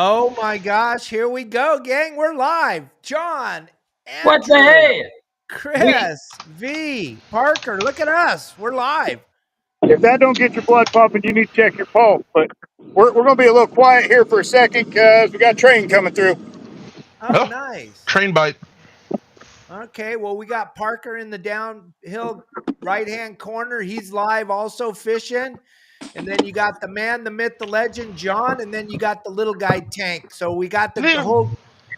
Oh my gosh, here we go, gang. We're live. John, Andrew, What the hey? Chris, V, Parker, look at us. We're live. If that don't get your blood pumping, you need to check your pulse. But we're going to be a little quiet here for a second because we got a train coming through. Oh, nice. Train Byte. Okay, well, we got Parker in the downhill right-hand corner. He's live also fishing. And then you got the man, the myth, the legend, John, and then you got the little guy, Tank. So we got the whole,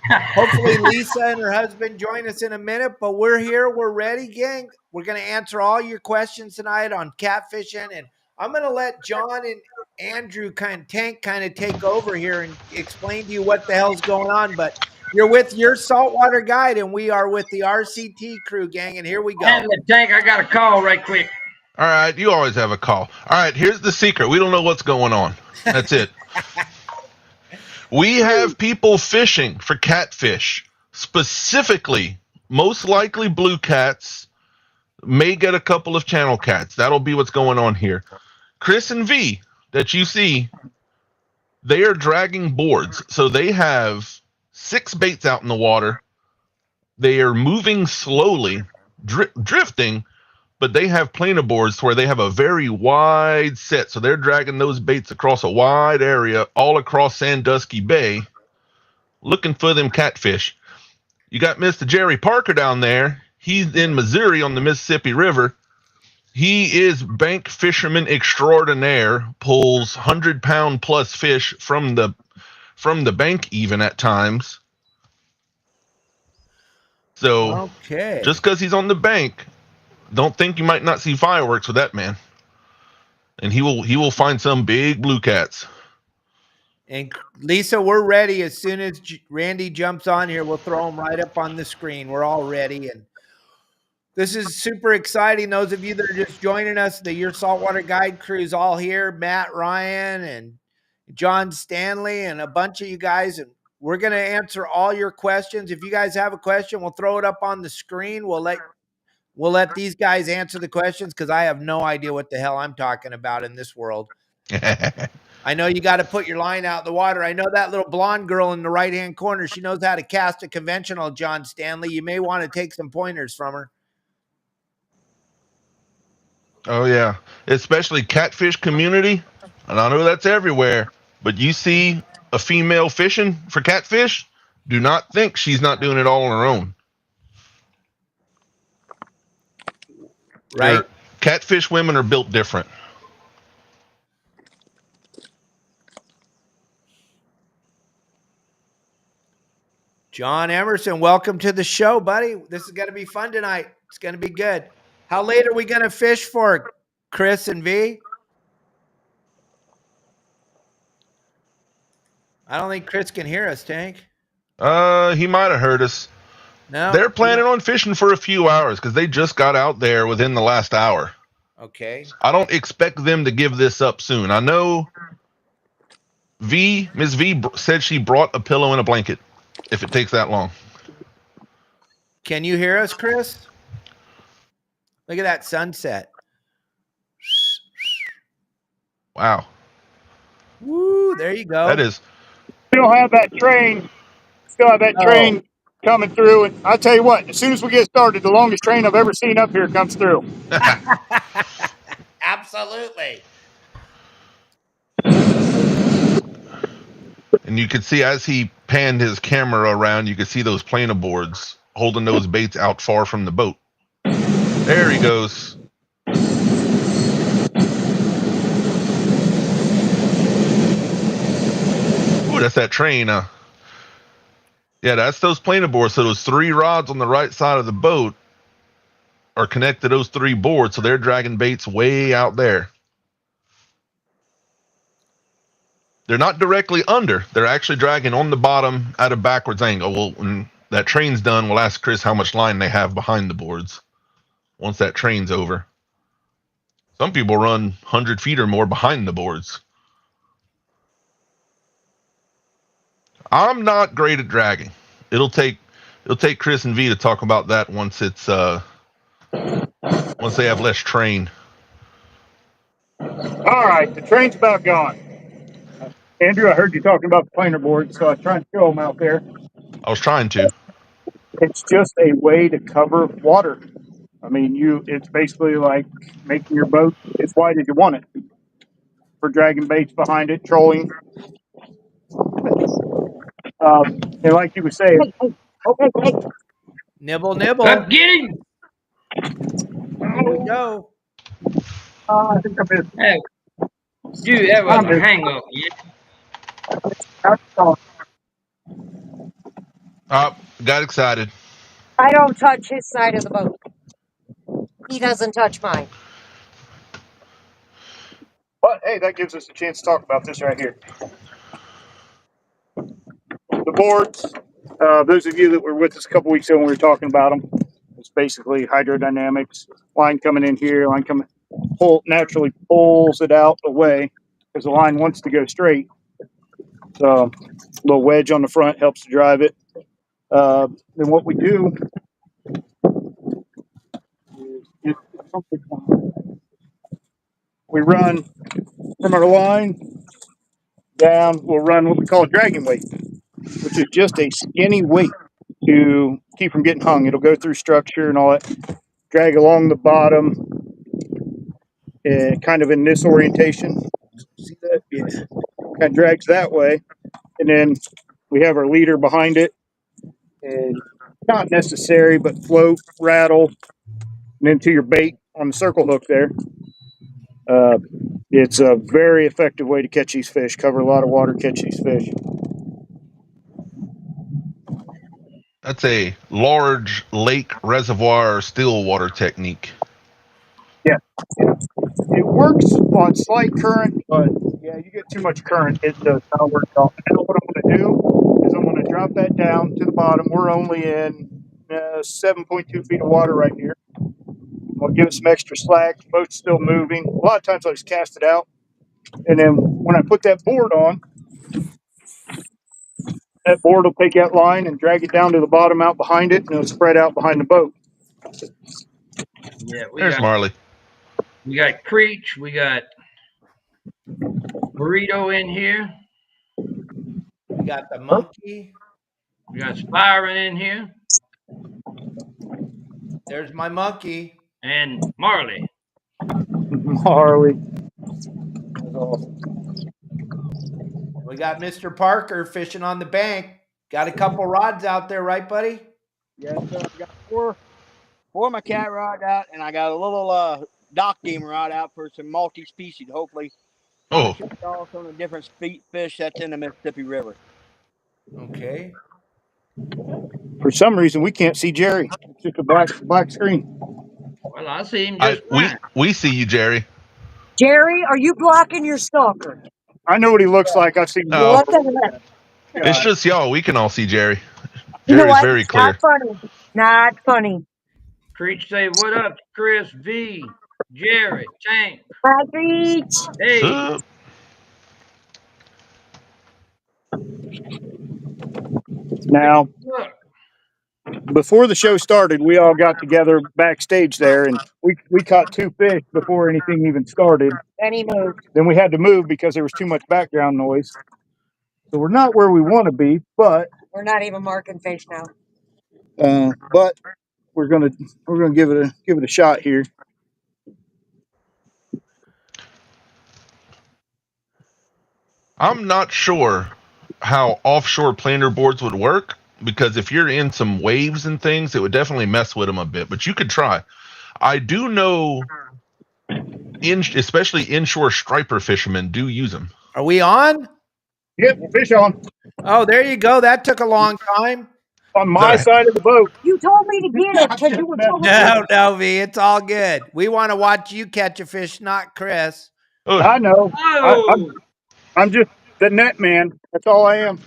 hopefully Lisa and her husband join us in a minute, but we're here. We're ready, gang. We're going to answer all your questions tonight on catfishing, and I'm going to let John and Andrew Tank take over here and explain to you what the hell's going on, but you're with Your Saltwater Guide, and we are with the RCT crew, gang, and here we go. And the Tank, I got a call right quick. All right, you always have a call. All right, here's the secret. We don't know what's going on. That's it. We have people fishing for catfish, specifically, most likely blue cats, may get a couple of channel cats. That'll be what's going on here. Chris and V that you see, they are dragging boards. So they have 6 baits out in the water. They are moving slowly, drifting, but they have planer boards where they have a very wide set. So they're dragging those baits across a wide area all across Sandusky Bay looking for them catfish. You got Mr. Jerry Parker down there. He's in Missouri on the Mississippi River. He is bank fisherman extraordinaire, pulls 100-pound plus fish from the bank even at times. So just because he's on the bank, don't think you might not see fireworks with that man. And he will find some big blue cats. And Lisa, we're ready. As soon as Randy jumps on here, we'll throw him right up on the screen. We're all ready. And this is super exciting. Those of you that are just joining us, the Your Saltwater Guide crew is all here. Matt, Ryan, and John Stanley, and a bunch of you guys. And we're going to answer all your questions. If you guys have a question, we'll throw it up on the screen. We'll let these guys answer the questions because I have no idea what the hell I'm talking about in this world. I know you got to put your line out in the water. I know that little blonde girl in the right-hand corner. She knows how to cast a conventional, John Stanley. You may want to take some pointers from her. Oh, yeah. Especially catfish community. And I know that's everywhere. But you see a female fishing for catfish, do not think she's not doing it all on her own. Right. Catfish women are built different. John Emerson, welcome to the show, buddy. This is going to be fun tonight. It's going to be good. How late are we going to fish for, Chris and V? I don't think Chris can hear us, Tank. He might have heard us. No, they're planning on fishing for a few hours because they just got out there within the last hour. Okay. I don't expect them to give this up soon. I know Miss V said she brought a pillow and a blanket if it takes that long. Can you hear us, Chris? Look at that sunset. Wow. Woo, there you go. That is. Still have that train coming through, and I'll tell you what, as soon as we get started, the longest train I've ever seen up here comes through. Absolutely. And you could see as he panned his camera around, you could see those planer boards holding those baits out far from the boat. There he goes. Ooh, that's that train. Yeah, that's those planer boards. So those 3 rods on the right side of the boat are connected to those 3 boards. So they're dragging baits way out there. They're not directly under. They're actually dragging on the bottom at a backwards angle. Well, when that train's done, we'll ask Chris how much line they have behind the boards once that train's over. Some people run 100 feet or more behind the boards. I'm not great at dragging. It'll take Chris and V to talk about that once they have less train. All right, the train's about gone. Andrew, I heard you talking about the planer board, so I was trying to show them out there. I was trying to. It's just a way to cover water. I mean, it's basically like making your boat as wide as you want it for dragging baits behind it, trolling. And like you were saying, Nibble, nibble. Come get him. Here we go. I think I missed. Hey, dude, that was a hang up. Yeah. Oh, got excited. I don't touch his side of the boat. He doesn't touch mine. But hey, that gives us a chance to talk about this right here. The boards, those of you that were with us a couple weeks ago when we were talking about them, it's basically hydrodynamics. Line coming in here, line coming, naturally pulls it out away because the line wants to go straight. So a little wedge on the front helps to drive it. Then what we do is we run from our line down. We'll run what we call a dragging weight, which is just a skinny weight to keep from getting hung. It'll go through structure and all that, drag along the bottom, kind of in this orientation. See that? Yeah. Kind of drags that way. And then we have our leader behind it. And not necessary, but float, rattle, and into your bait on the circle hook there. It's a very effective way to catch these fish, cover a lot of water, catch these fish. That's a large lake reservoir still water technique. Yeah. It works on slight current, but yeah, you get too much current, it does not work out. Now what I'm going to do is I'm going to drop that down to the bottom. We're only in 7.2 feet of water right here. I'll give it some extra slack. The boat's still moving. A lot of times I just cast it out. And then when I put that board on, that board will take that line and drag it down to the bottom out behind it, and it'll spread out behind the boat. Yeah, There's Marley. We got Creech. We got Burrito in here. We got the monkey. We got Spiron in here. There's my monkey. And Marley. Marley. We got Mr. Parker fishing on the bank. Got a couple rods out there, right, buddy? Yes, sir. I got four of my cat rod out, and I got a little dock game rod out for some multi-species, hopefully. Oh. Show y'all some of the different fish that's in the Mississippi River. Okay. For some reason, we can't see Jerry. It's just a black screen. Well, I see him just we see you, Jerry. Jerry, are you blocking your stalker? I know what he looks like. I've seen him. Oh. What the heck? It's just y'all. We can all see Jerry. You know Jerry's what? very clear. Not funny. Not funny. Creech say, what up, Chris, V, Jerry, Tank. Bye, Creech. Hey. Sup? Now, before the show started, we all got together backstage there, and we caught 2 fish before anything even started. And he moved. Then we had to move because there was too much background noise. So we're not where we want to be, but We're not even marking fish now. but we're gonna give it a shot here. I'm not sure how offshore planer boards would work, because if you're in some waves and things, it would definitely mess with them a bit, but you could try. I do know, especially inshore striper fishermen do use them. Are we on? Yep, fish on. Oh, there you go. That took a long time. On my side of the boat. You told me to get it because you were told No, V. It's all good. We want to watch you catch a fish, not Chris. Oh. I know. Oh. I'm just the net man. That's all I am.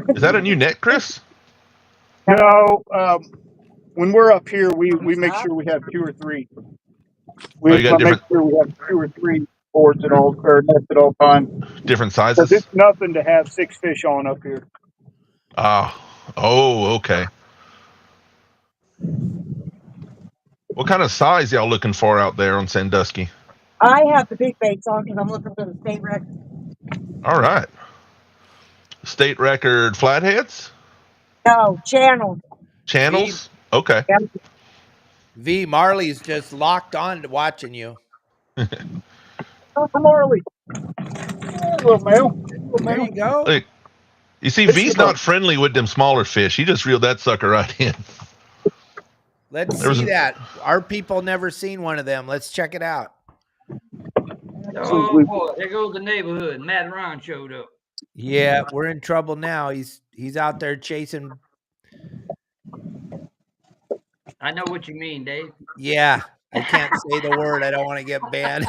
Is that a new net, Chris? No. When we're up here, we make sure we have 2 or 3. We you got make sure we have 2 or 3 boards at all, or nets at all times. Different Because sizes? it's nothing to have 6 fish on up here. Oh, okay. What kind of size y'all looking for out there on Sandusky? I have the big baits on because I'm looking for the state record. All right. State record flatheads? No, channel. Channels? Okay. Yep. V, Marley's just locked on to watching you. Oh, Marley. Yeah, little male. Little There male. you go. Look, you see, This V's is not friendly with them smaller fish. He just reeled that sucker right in. Let's There was see an- that. Our people never seen one of them. Let's check it out. Oh boy, there goes the neighborhood. Matt Ron showed up. Yeah, we're in trouble now. He's out there chasing. I know what you mean, Dave. Yeah, I can't say the word. I don't want to get banned.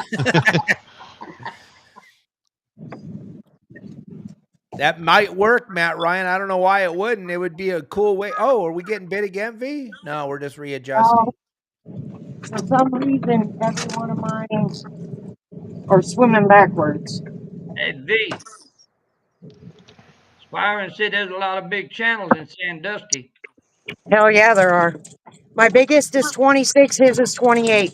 That might work, Matt Ryan. I don't know why it wouldn't. It would be a cool way. Oh, are we getting bit again, V? No, we're just readjusting. For some reason, every one of mine are swimming backwards. Hey, V. Byron said there's a lot of big channels in Sandusky. Hell yeah, there are. My biggest is 26. His is 28.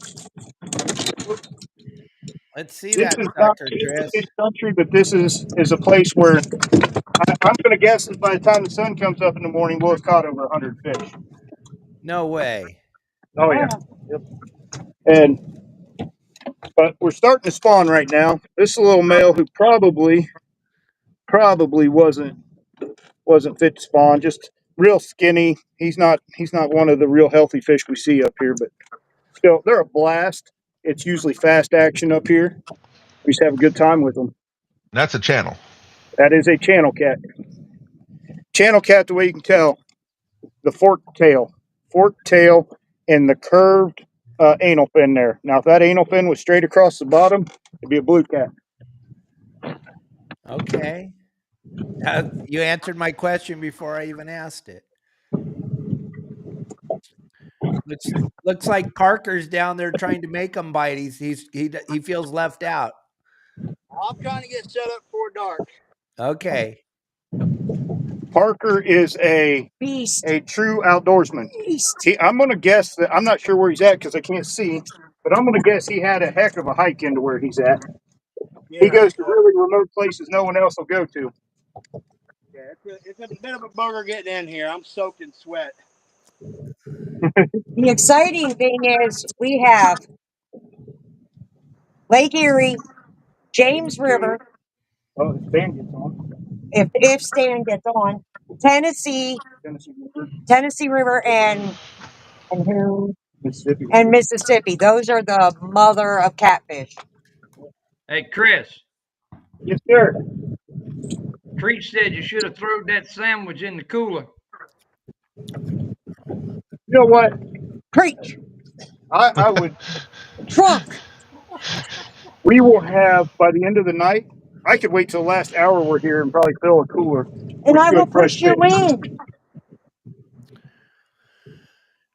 Let's see This that is not sucker, fish Chris. country, but this is a place where I'm going to guess that by the time the sun comes up in the morning, we'll have caught over 100 fish. No way. Oh yeah. Yep. But we're starting to spawn right now. This is a little male who probably wasn't fit to spawn. Just real skinny. He's not one of the real healthy fish we see up here, but still, they're a blast. It's usually fast action up here. We just have a good time with them. That's a channel. That is a channel cat. Channel cat, the way you can tell, the forked tail, and the curved anal fin there. Now, if that anal fin was straight across the bottom, it'd be a blue cat. Okay. You answered my question before I even asked it. Looks like Parker's down there trying to make him bite. He feels left out. I'm trying to get set up for dark. Okay. Parker is a Beast. true outdoorsman. Beast. I'm going to guess that I'm not sure where he's at because I can't see, but I'm going to guess he had a heck of a hike into where he's at. Yeah, He goes to really remote places no one else will go to. yeah, it's a bit of a bugger getting in here. I'm soaked in sweat. The exciting thing is we have Lake Erie, James River, Oh, his band gets on. if Stan gets on, Tennessee River, and who? Mississippi. And Mississippi. Those are the mother of catfish. Hey, Chris. Yes, sir. Treat said you should have thrown that sandwich in the cooler. You know what? Preach. I would. Drunk. We will have by the end of the night. I could wait till the last hour we're here and probably fill a cooler. And I will good fresh push you fish. in.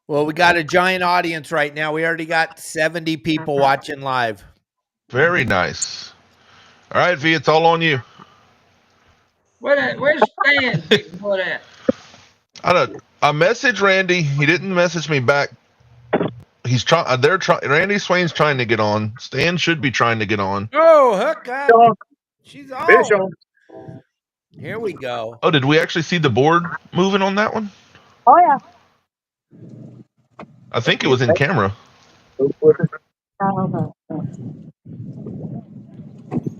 Well, we got a giant audience right now. We already got 70 people watching live. Very nice. All right, V, it's all on you. Where's Stan's big butt at? I messaged Randy. He didn't message me back. He's trying. Randy Swain's trying to get on. Stan should be trying to get on. Oh, hook up. On. She's Fish on. on. Here we go. Oh, did we actually see the board moving on that one? Oh, yeah. I think it was in camera.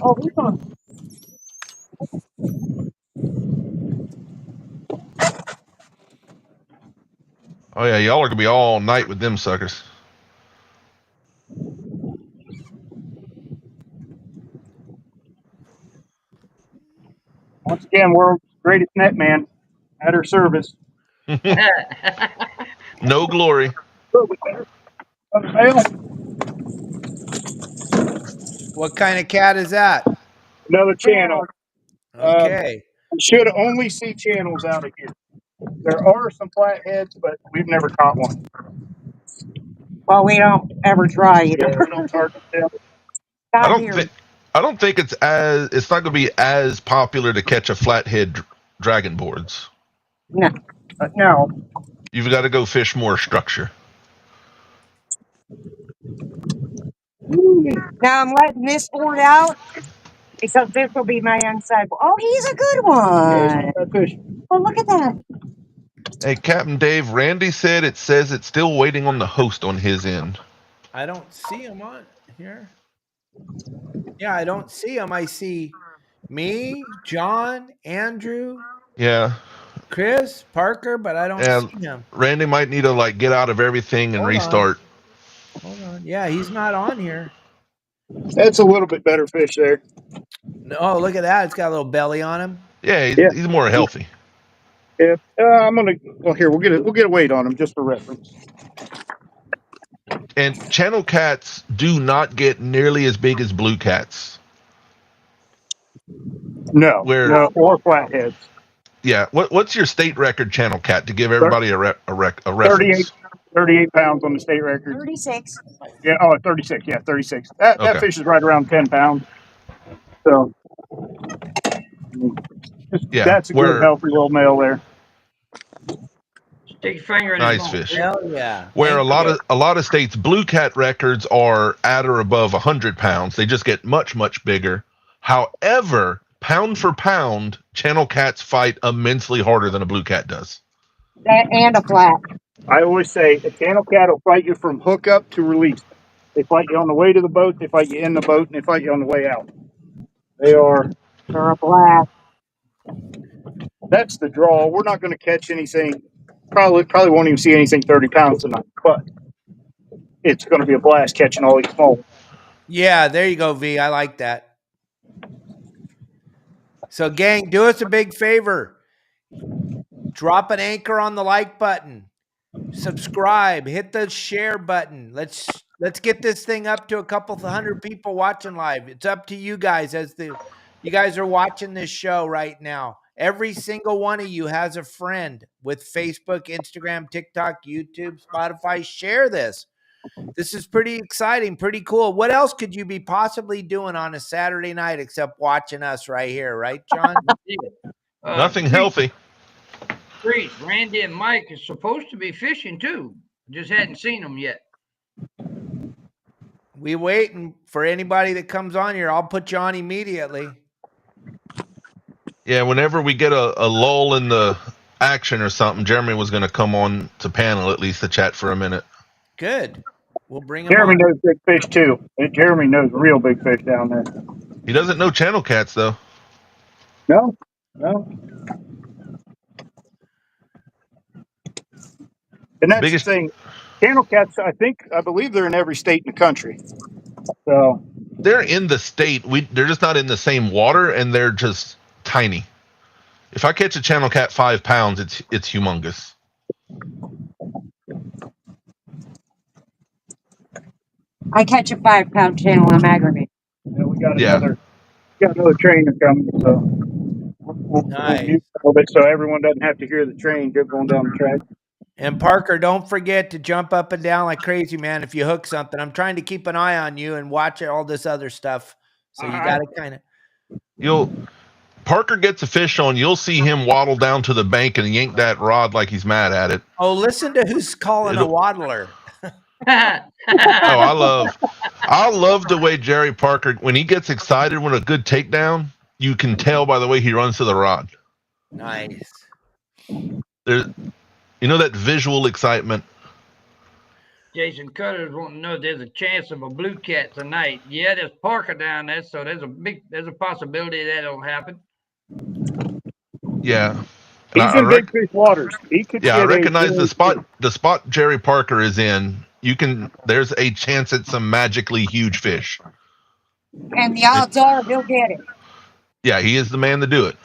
Oh, he's on. Oh yeah, y'all are gonna be all night with them suckers. Once again, world's greatest net man at her service. No glory. Male. What kind of cat is that? Another channel. Okay. We should only see channels out of here. There are some flatheads, but we've never caught one. Well, we don't ever try either. Yeah, we don't target them. I Not don't here. think. I don't think it's not gonna be as popular to catch a flathead dragon boards. No. No. You've got to go fish more structure. Now I'm letting this board out because this will be my inside board. Oh, he's a good Yeah, he's one. not bad fish. Oh, look at that. Hey, Captain Dave, Randy said it says it's still waiting on the host on his end. I don't see him on here. Yeah, I don't see him. I see me, John, Andrew, Yeah. Chris, Parker, but I don't And see him. Randy might need to like get out of everything and Hold on. restart. Hold on. Yeah, he's not on here. That's a little bit better fish there. Oh, look at that. It's got a little belly on him. Yeah, Yeah. he's more healthy. Yeah, I'm gonna. Well, here we'll get a weight on him just for reference. And channel cats do not get nearly as big as blue cats. No, Where- no, or flatheads. Yeah. What's your state record channel cat to give everybody a reference? 38 pounds on the state record. 36. Yeah, 36. Yeah, 36. That Okay. fish is right around 10 pounds. So, Yeah, that's a good, healthy little male there. Stick your finger in Nice his fish. Hell yeah. Where Thank a you. lot of states blue cat records are at or above 100 pounds. They just get much bigger. However, pound for pound, channel cats fight immensely harder than a blue cat does. That and a flat. I always say a channel cat will fight you from hookup to release. They fight you on the way to the boat, they fight you in the boat, and they fight you on the way out. They're a blast. That's the draw. We're not going to catch anything. Probably won't even see anything 30 pounds tonight, but it's going to be a blast catching all these small. Yeah, there you go, V. I like that. So, gang, do us a big favor. Drop an anchor on the like button. Subscribe. Hit the share button. Let's get this thing up to a couple hundred people watching live. It's up to you guys you guys are watching this show right now. Every single one of you has a friend with Facebook, Instagram, TikTok, YouTube, Spotify. Share this. This is pretty exciting, pretty cool. What else could you be possibly doing on a Saturday night except watching us right here, right, John? Nothing healthy. Grease, Randy and Mike is supposed to be fishing too. Just hadn't seen them yet. We waiting for anybody that comes on here. I'll put you on immediately. Yeah, whenever we get a lull in the action or something, Jeremy was going to come on to panel at least to chat for a minute. Good. We'll bring him Jeremy on. knows big fish too. And Jeremy knows real big fish down there. He doesn't know channel cats though. No. And that's Biggest- the thing. Channel cats, I believe they're in every state in the country. So They're in the state. They're just not in the same water, and they're just tiny. If I catch a channel cat 5 pounds, it's humongous. I catch a 5-pound channel, I'm aggravated. we got Yeah. another trainer coming. So we'll Nice. mute a little bit so everyone doesn't have to hear the train going down the track. And Parker, don't forget to jump up and down like crazy, man, if you hook something. I'm trying to keep an eye on you and watch all this other stuff. So you got to kind of. Parker gets a fish on, you'll see him waddle down to the bank and yank that rod like he's mad at it. Oh, listen to who's calling a waddler. I love the way Jerry Parker, when he gets excited with a good takedown, you can tell by the way he runs to the rod. Nice. You know that visual excitement. Jason Cutter's wanting to know if there's a chance of a blue cat tonight. Yeah, there's Parker down there, so there's a possibility that'll happen. Yeah. He's in big fish waters. He could. Yeah, I recognize the spot Jerry Parker is in. There's a chance at some magically huge fish. And the odds are he'll get it. Yeah, he is the man to do it.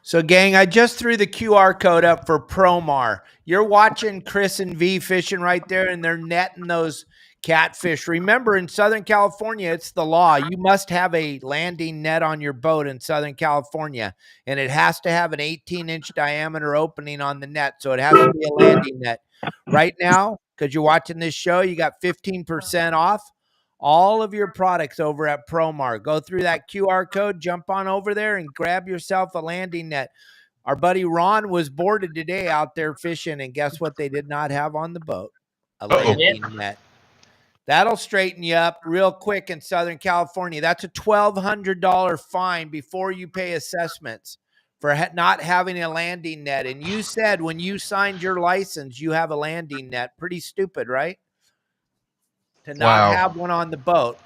So, gang, I just threw the QR code up for Promar. You're watching Chris and V fishing right there, and they're netting those catfish. Remember, in Southern California, it's the law. You must have a landing net on your boat in Southern California, and it has to have an 18-inch diameter opening on the net, so it has to be a landing net. Right now, because you're watching this show, you got 15% off all of your products over at Promar. Go through that QR code, jump on over there, and grab yourself a landing net. Our buddy Ron was boarded today out there fishing, and guess what they did not have on the boat? A landing net. That'll straighten you up real quick in Southern California. That's a $1,200 fine before you pay assessments for not having a landing net. And you said when you signed your license, you have a landing net. Pretty stupid, right? To not Wow. have one on the boat.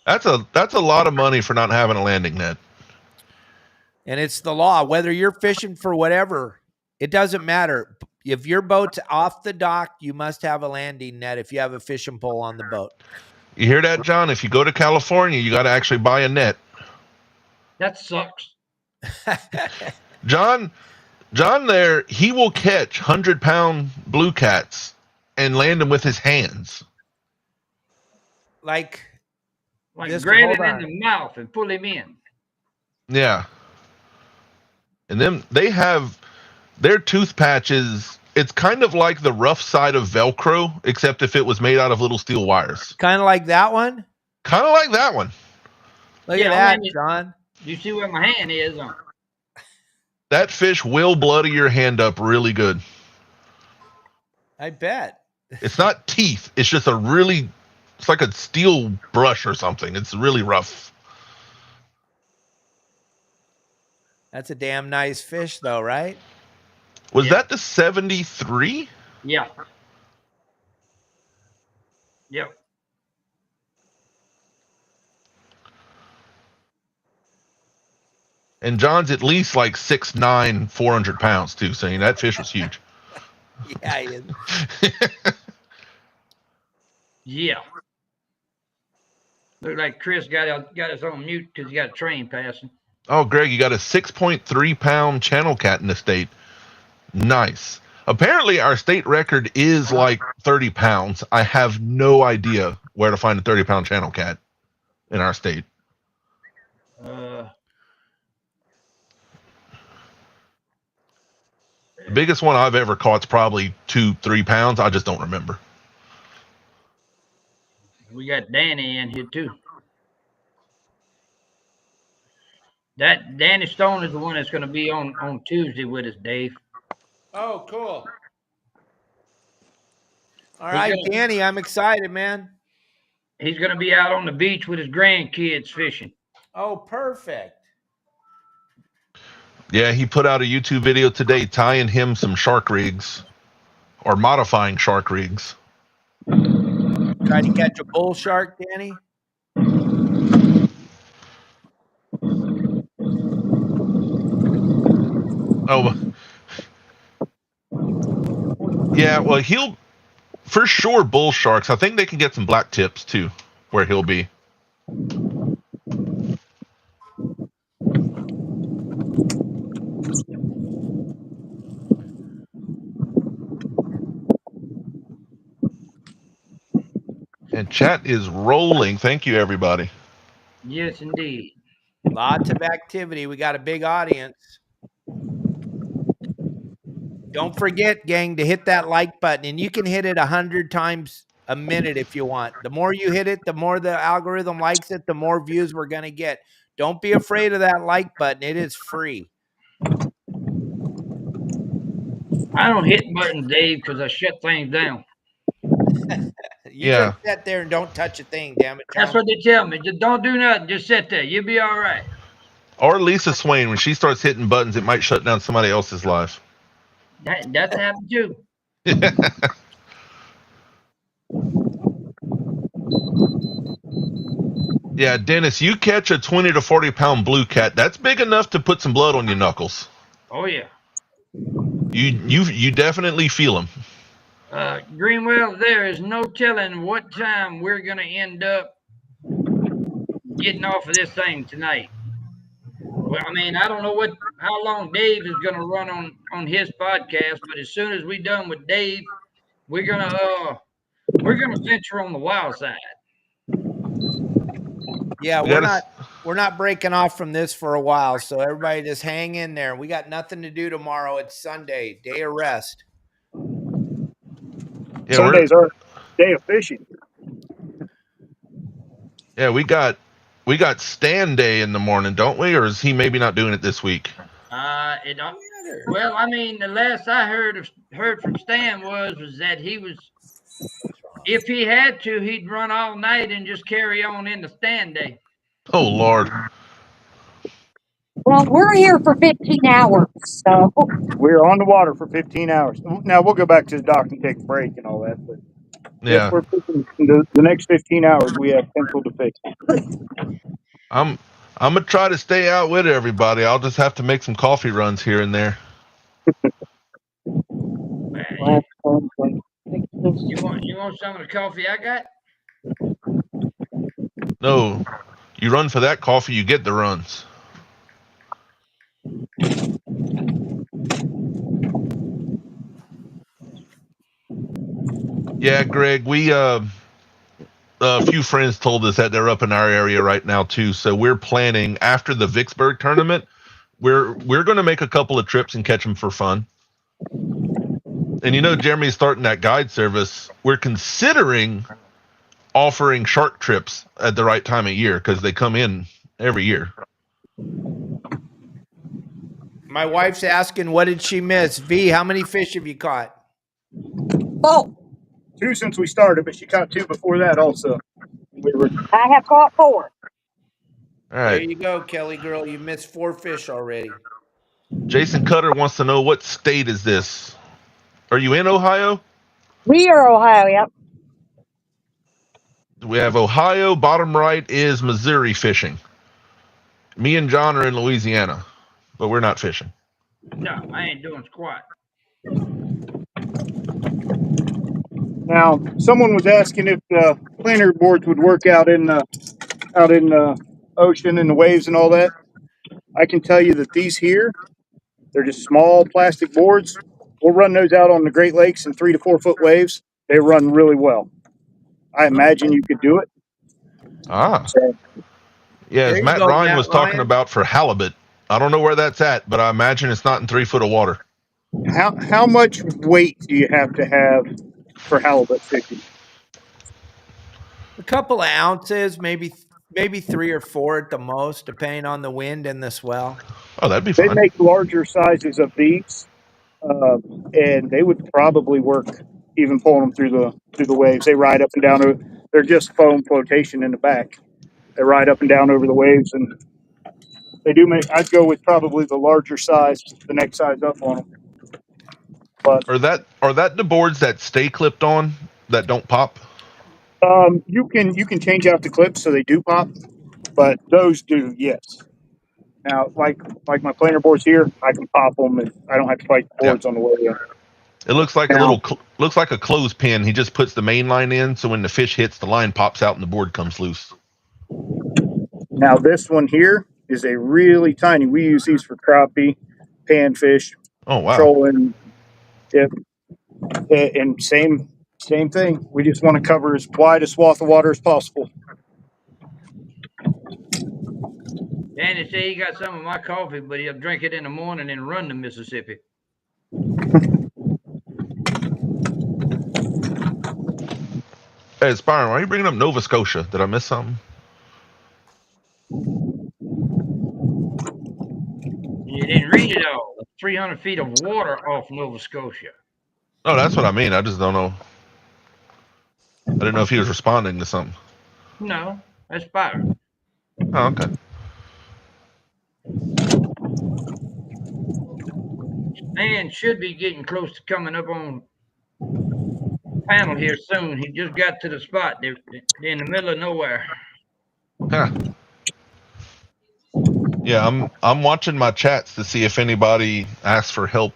That's a lot of money for not having a landing net. And it's the law. Whether you're fishing for whatever, it doesn't matter. If your boat's off the dock, you must have a landing net if you have a fishing pole on the boat. You hear that, John? If you go to California, you got to actually buy a net. That sucks. John there, he will catch 100-pound blue cats and land them with his hands. Like this, grab hold him in on. the mouth and pull him in. Yeah. And then they have their tooth patches. It's kind of like the rough side of Velcro, except if it was made out of little steel wires. Kind of like that one. Kind of like that one. Look Yeah, at that, I mean, John. You see where my hand is on? That fish will bloody your hand up really good. I bet. It's not teeth. It's just it's like a steel brush or something. It's really rough. That's a damn nice fish, though, right? Was that the 73? Yeah. Yep. And John's at least like 6'9", 400 pounds too. So that fish was huge. Yeah, he is. Yeah. Look like Chris got us on mute because he got a train passing. Oh, Greg, you got a 6.3 pound channel cat in the state. Nice. Apparently, our state record is like 30 pounds. I have no idea where to find a 30-pound channel cat in our state. The biggest one I've ever caught is probably 2-3 pounds. I just don't remember. We got Danny in here too. That Danny Stone is the one that's going to be on Tuesday with us, Dave. Oh, cool. All right, Danny, I'm excited, man. He's going to be out on the beach with his grandkids fishing. Oh, perfect. Yeah, he put out a YouTube video today tying him some shark rigs or modifying shark rigs. Trying to catch a bull shark, Danny? Oh, yeah, well, he'll for sure bull sharks. I think they can get some black tips too, where he'll be. And chat is rolling. Thank you, everybody. Yes, indeed. Lots of activity. We got a big audience. Don't forget, gang, to hit that like button. And you can hit it 100 times a minute if you want. The more you hit it, the more the algorithm likes it, the more views we're going to get. Don't be afraid of that like button. It is free. I don't hit buttons, Dave, because I shut things down. You just sit there and don't touch a thing, damn it, John. That's what they tell me. Just don't do nothing. Just sit there. You'll be all right. Or Lisa Swain, when she starts hitting buttons, it might shut down somebody else's life. That's happened too. Yeah, Dennis, you catch a 20 to 40 pound blue cat. That's big enough to put some blood on your knuckles. Oh yeah. You definitely feel them. Greenwell, there is no telling what time we're going to end up getting off of this thing tonight. Well, I mean, I don't know how long Dave is going to run on his podcast, but as soon as we're done with Dave, we're gonna venture on the wild side. Yeah, we're not breaking off from this for a while, so everybody just hang in there. We got nothing to do tomorrow. It's Sunday, day of rest. Yeah, Sunday's our day of fishing. Yeah, we got Stan Day in the morning, don't we? Or is he maybe not doing it this week? Well, I mean, the last I heard from Stan was that he was If he had to, he'd run all night and just carry on into stand day. Oh Lord. Well, we're here for 15 hours, so We're on the water for 15 hours. Now we'll go back to the dock and take a break and all that. But if Yeah. we're fishing the next 15 hours, we have pencil to fish. I'm gonna try to stay out with everybody. I'll just have to make some coffee runs here and there. You want some of the coffee I got? No. You run for that coffee, you get the runs. Yeah, Greg, we a few friends told us that they're up in our area right now too. So we're planning after the Vicksburg tournament. We're going to make a couple of trips and catch them for fun. And Jeremy's starting that guide service. We're considering offering shark trips at the right time of year because they come in every year. My wife's asking, what did she miss? V, how many fish have you caught? oh, 2 since we started, but she caught 2 before that also. I have caught 4. All There right. you go, Kelly girl. You missed 4 fish already. Jason Cutter wants to know, what state is this? Are you in Ohio? We are Ohio, yep. We have Ohio. Bottom right is Missouri fishing. Me and John are in Louisiana, but we're not fishing. No, I ain't doing squat. Now, someone was asking if the planer boards would work out in the ocean and the waves and all that. I can tell you that these here, they're just small plastic boards. We'll run those out on the Great Lakes in 3 to 4 foot waves. They run really well. I imagine you could do it. Ah. So, Yeah, There as you Matt go, Ryan Matt was talking Ryan. about for halibut. I don't know where that's at, but I imagine it's not in 3 foot of water. how much weight do you have to have for halibut fishing? A couple of ounces, maybe 3 or 4 at the most, depending on the wind and the swell. Oh, that'd be They fine. make larger sizes of these, and they would probably work even pulling them through the waves. They ride up and down. They're just foam flotation in the back. They ride up and down over the waves, and they do make. I'd go with probably the larger size, the next size up on them. But Are that the boards that stay clipped on that don't pop? you can change out the clips so they do pop, but those do, yes. Now, like my planer boards here, I can pop them, and I don't have to fight the Yeah. boards on the way in. It looks like Now, looks like a clothespin. He just puts the main line in, so when the fish hits, the line pops out and the board comes loose. Now this one here is a really tiny. We use these for crappie, panfish, Oh wow. trolling. Yep. And same thing. We just want to cover as wide a swath of water as possible. Danny said he got some of my coffee, but he'll drink it in the morning and run to Mississippi. Hey, Byron, why are you bringing up Nova Scotia? Did I miss something? You didn't read it all. 300 feet of water off Nova Scotia. Oh, that's what I mean. I just don't know. I didn't know if he was responding to something. No, that's Byron. Oh, okay. Man should be getting close to coming up on panel here soon. He just got to the spot. They're in the middle of nowhere. Huh. Yeah, I'm watching my chats to see if anybody asks for help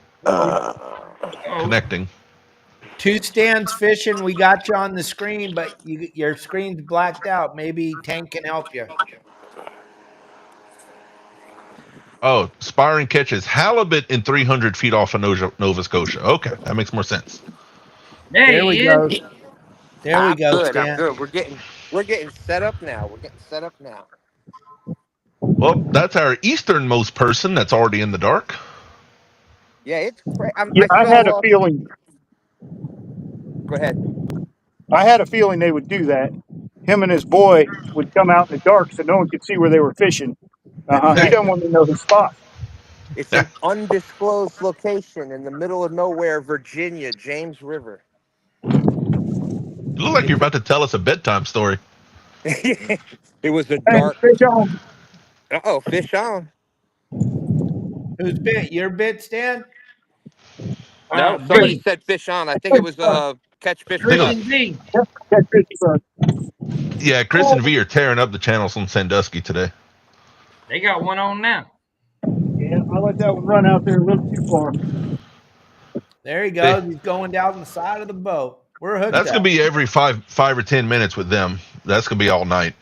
connecting. 2 stands fishing. We got you on the screen, but your screen's blacked out. Maybe Tank can help you. Oh, Spiring catches halibut in 300 feet off of Nova Scotia. Okay, that makes more sense. There we go. There we I'm go, good. I'm Stan. good. We're getting set up now. We're getting set up now. Well, that's our easternmost person that's already in the dark. Yeah, it's Yeah, I I had a fell. feeling. Go ahead. I had a feeling they would do that. Him and his boy would come out in the dark so no one could see where they were fishing. That's He right. doesn't want to know his spot. It's an undisclosed location in the middle of nowhere, Virginia, James River. You look like you're about to tell us a bedtime story. It was a Hey, dark. fish on. Oh, fish on. Who's bit? Your bit, Stan? No, somebody Fish. said fish on. I think it was catch fish I think with it Chris was, us. and V. Catch fish first. yeah, Chris and V are tearing up the channels on Sandusky today. They got one on now. Yeah, I let that one run out there a little too far. There he They, goes. He's going down the side of the boat. We're hooked that's up. gonna be every five or 10 minutes with them. That's gonna be all night.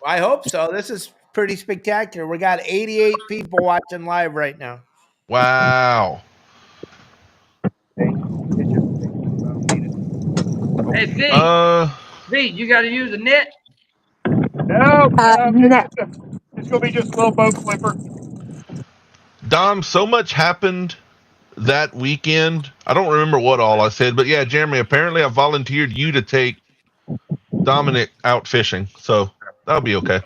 I hope so. This is pretty spectacular. We got 88 people watching live right now. Wow. Hey, V. V, you got to use a net. No, No. it's gonna be just a little boat flipper. Dom, so much happened that weekend. I don't remember what all I said, but yeah, Jeremy, apparently I volunteered you to take Dominic out fishing, so that'll be okay.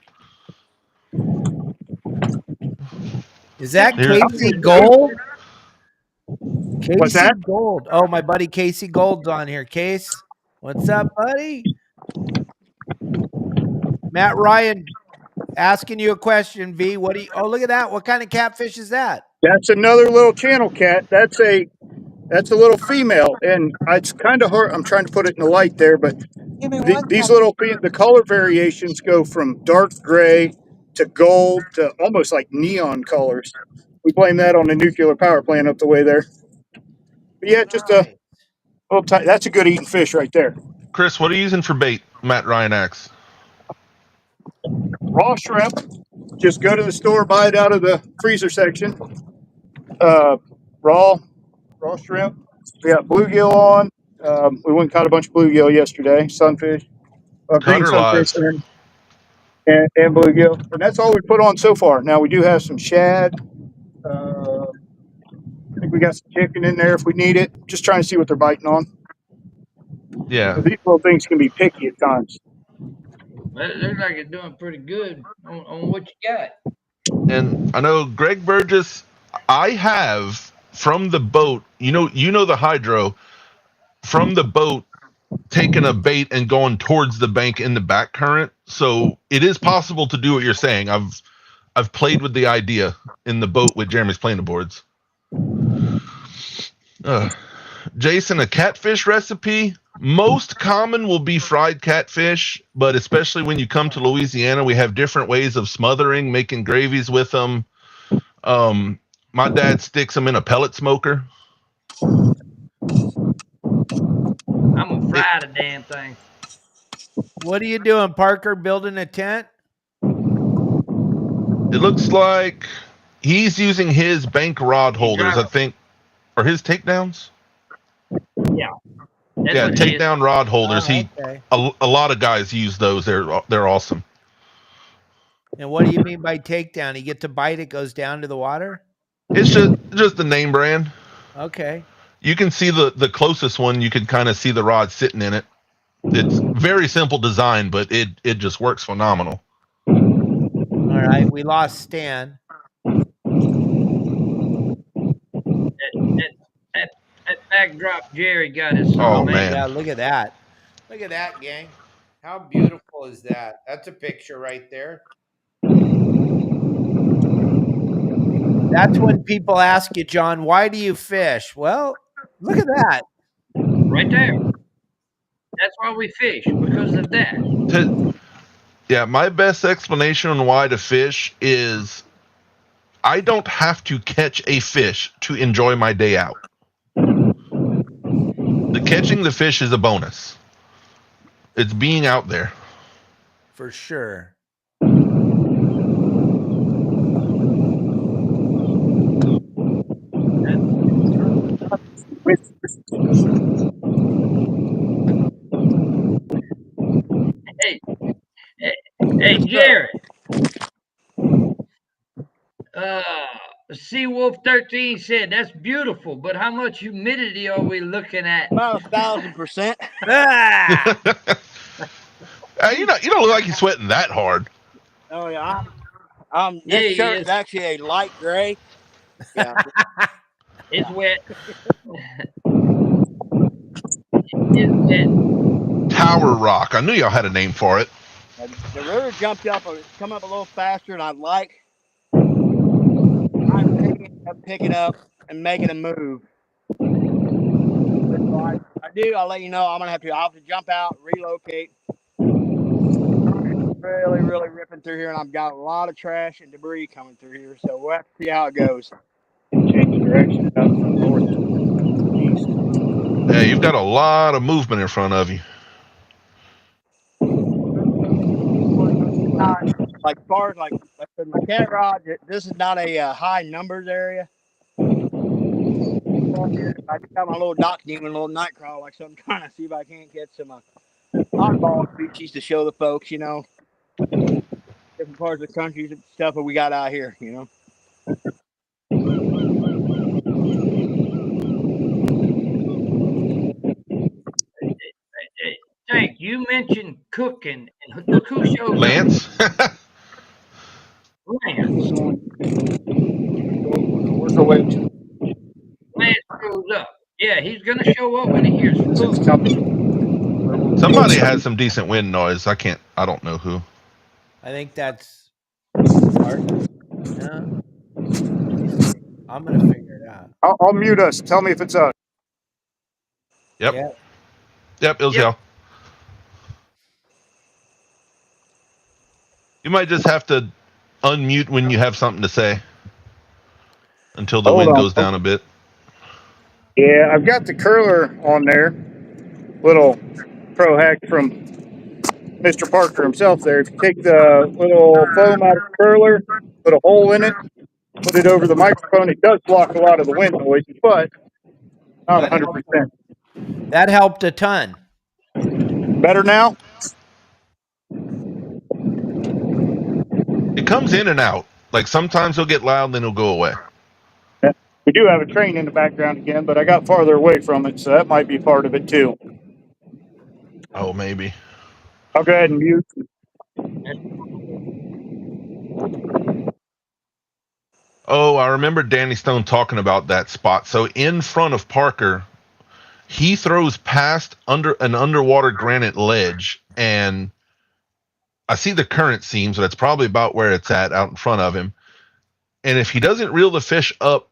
Is that Here's- Casey Gold? What's Casey that? Gold. Oh, my buddy Casey Gold's on here. Case, what's up, buddy? Matt Ryan asking you a question, V. What do you oh look at that? What kind of catfish is that? That's another little channel cat. That's a little female, and it's kind of hard. I'm trying to put it in the light there, but Give me one these second. little the color variations go from dark gray to gold to almost like neon colors. We blame that on the nuclear power plant up the way there. But yeah, just a Nice. little tight. That's a good eating fish right there. Chris, what are you using for bait? Matt Ryan asks. Raw shrimp. Just go to the store, buy it out of the freezer section. Raw shrimp. We got bluegill on. We went and caught a bunch of bluegill yesterday. Sunfish, green Cutter sunfish, lives. and bluegill. And that's all we put on so far. Now we do have some shad. I think we got some chicken in there if we need it. Just trying to see what they're biting on. Yeah. These little things can be picky at times. Well, it looks like it's doing pretty good on what you got. And I know Greg Burgess, I have from the boat, you know the hydro, from the boat taking a bait and going towards the bank in the back current. So it is possible to do what you're saying. I've played with the idea in the boat with Jeremy's planer boards. Jason, a catfish recipe. Most common will be fried catfish, but especially when you come to Louisiana, we have different ways of smothering, making gravies with them. My dad sticks them in a pellet smoker. I'm gonna fry the damn thing. What are you doing, Parker? Building a tent? It looks like he's using his bank rod holders, I think, or his takedowns. Yeah. That's Yeah, what it is. takedown rod holders. Oh, okay. A lot of guys use those. They're awesome. And what do you mean by takedown? You get to bite, it goes down to the water? It's just the name brand. Okay. You can see the closest one. You can kind of see the rod sitting in it. It's very simple design, but it just works phenomenal. All right. We lost Stan. That backdrop Jerry got us. Oh, man. Yeah, look at that. Look at that, gang. How beautiful is that? That's a picture right there. That's when people ask you, John, why do you fish? Well, look at that. Right there. That's why we fish, because of that. Yeah, my best explanation on why to fish is I don't have to catch a fish to enjoy my day out. The catching the fish is a bonus. It's being out there. For sure. Hey, Jerry. Seawolf 13 said that's beautiful, but how much humidity are we looking at? About 1,000%. Ah! You don't look like you're sweating that hard. Oh yeah, Yeah, this shirt yes. is actually a light gray. Yeah. It's wet. is that? Tower Rock. I knew y'all had a name for it. The river jumped up, come up a little faster than I'd like. I may end up picking up and making a move. So I do. I'll let you know. I'll have to jump out, relocate. Really, really ripping through here, and I've got a lot of trash and debris coming through here. So we'll have to see how it goes. Change direction out from north to east. Yeah, you've got a lot of movement in front of you. Like far as like my cat rod, this is not a high numbers area. I just got my little dock demon, a little night crawl, like so I'm trying to see if I can't get some oddball species to show the folks, you know, different parts of the country, stuff that we got out here, you know. Tank, you mentioned cooking, and look who showed Lance? up. Lance. Work our way. Lance shows up. Yeah, he's gonna show up when he hears food. Somebody has some decent wind noise. I don't know who. I think that's Art. No. I'm gonna figure it out. I'll mute us. Tell me if it's us. Yep. Yeah. Yep, it was y'all. You might just have to unmute when you have something to say until the wind goes down a bit. Yeah, I've got the curler on there. Little pro hack from Mr. Parker himself there. If you take the little foam out of the curler, put a hole in it, put it over the microphone, it does block a lot of the wind noise, but not 100%. That helped a ton. Better now? It comes in and out. Like sometimes it'll get loud, then it'll go away. Yeah. We do have a train in the background again, but I got farther away from it, so that might be part of it too. Oh, maybe. I'll go ahead and mute. Oh, I remember Danny Stone talking about that spot. So in front of Parker, he throws past under an underwater granite ledge, and I see the current seam, so that's probably about where it's at out in front of him. And if he doesn't reel the fish up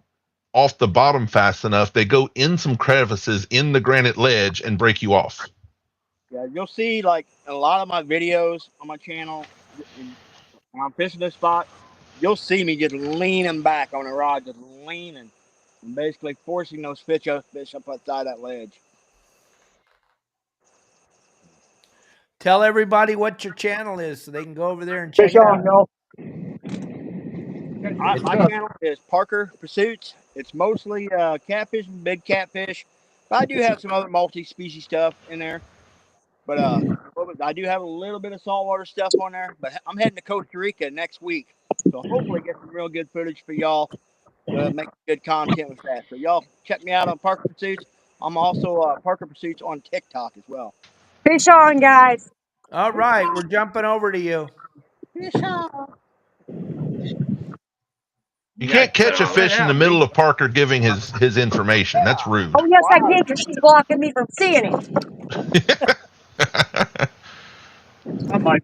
off the bottom fast enough, they go in some crevices in the granite ledge and break you off. Yeah, you'll see like a lot of my videos on my channel when I'm fishing this spot, you'll see me just leaning back on the rod, just leaning and basically forcing those fish up outside that ledge. Tell everybody what your channel is so they can go over there and Fish check it on, out. y'all. My channel is Parker Pursuits. It's mostly catfish and big catfish, but I do have some other multi-species stuff in there. But I do have a little bit of saltwater stuff on there. But I'm heading to Costa Rica next week, so hopefully get some real good footage for y'all to make good content with that. So y'all check me out on Parker Pursuits. I'm also Parker Pursuits on TikTok as well. Fish on, guys. All right, we're jumping over to you. Fish on. You can't catch a fish in the middle of Parker giving his information. That's rude. Oh, yes, I can, because she's blocking me from seeing it. I might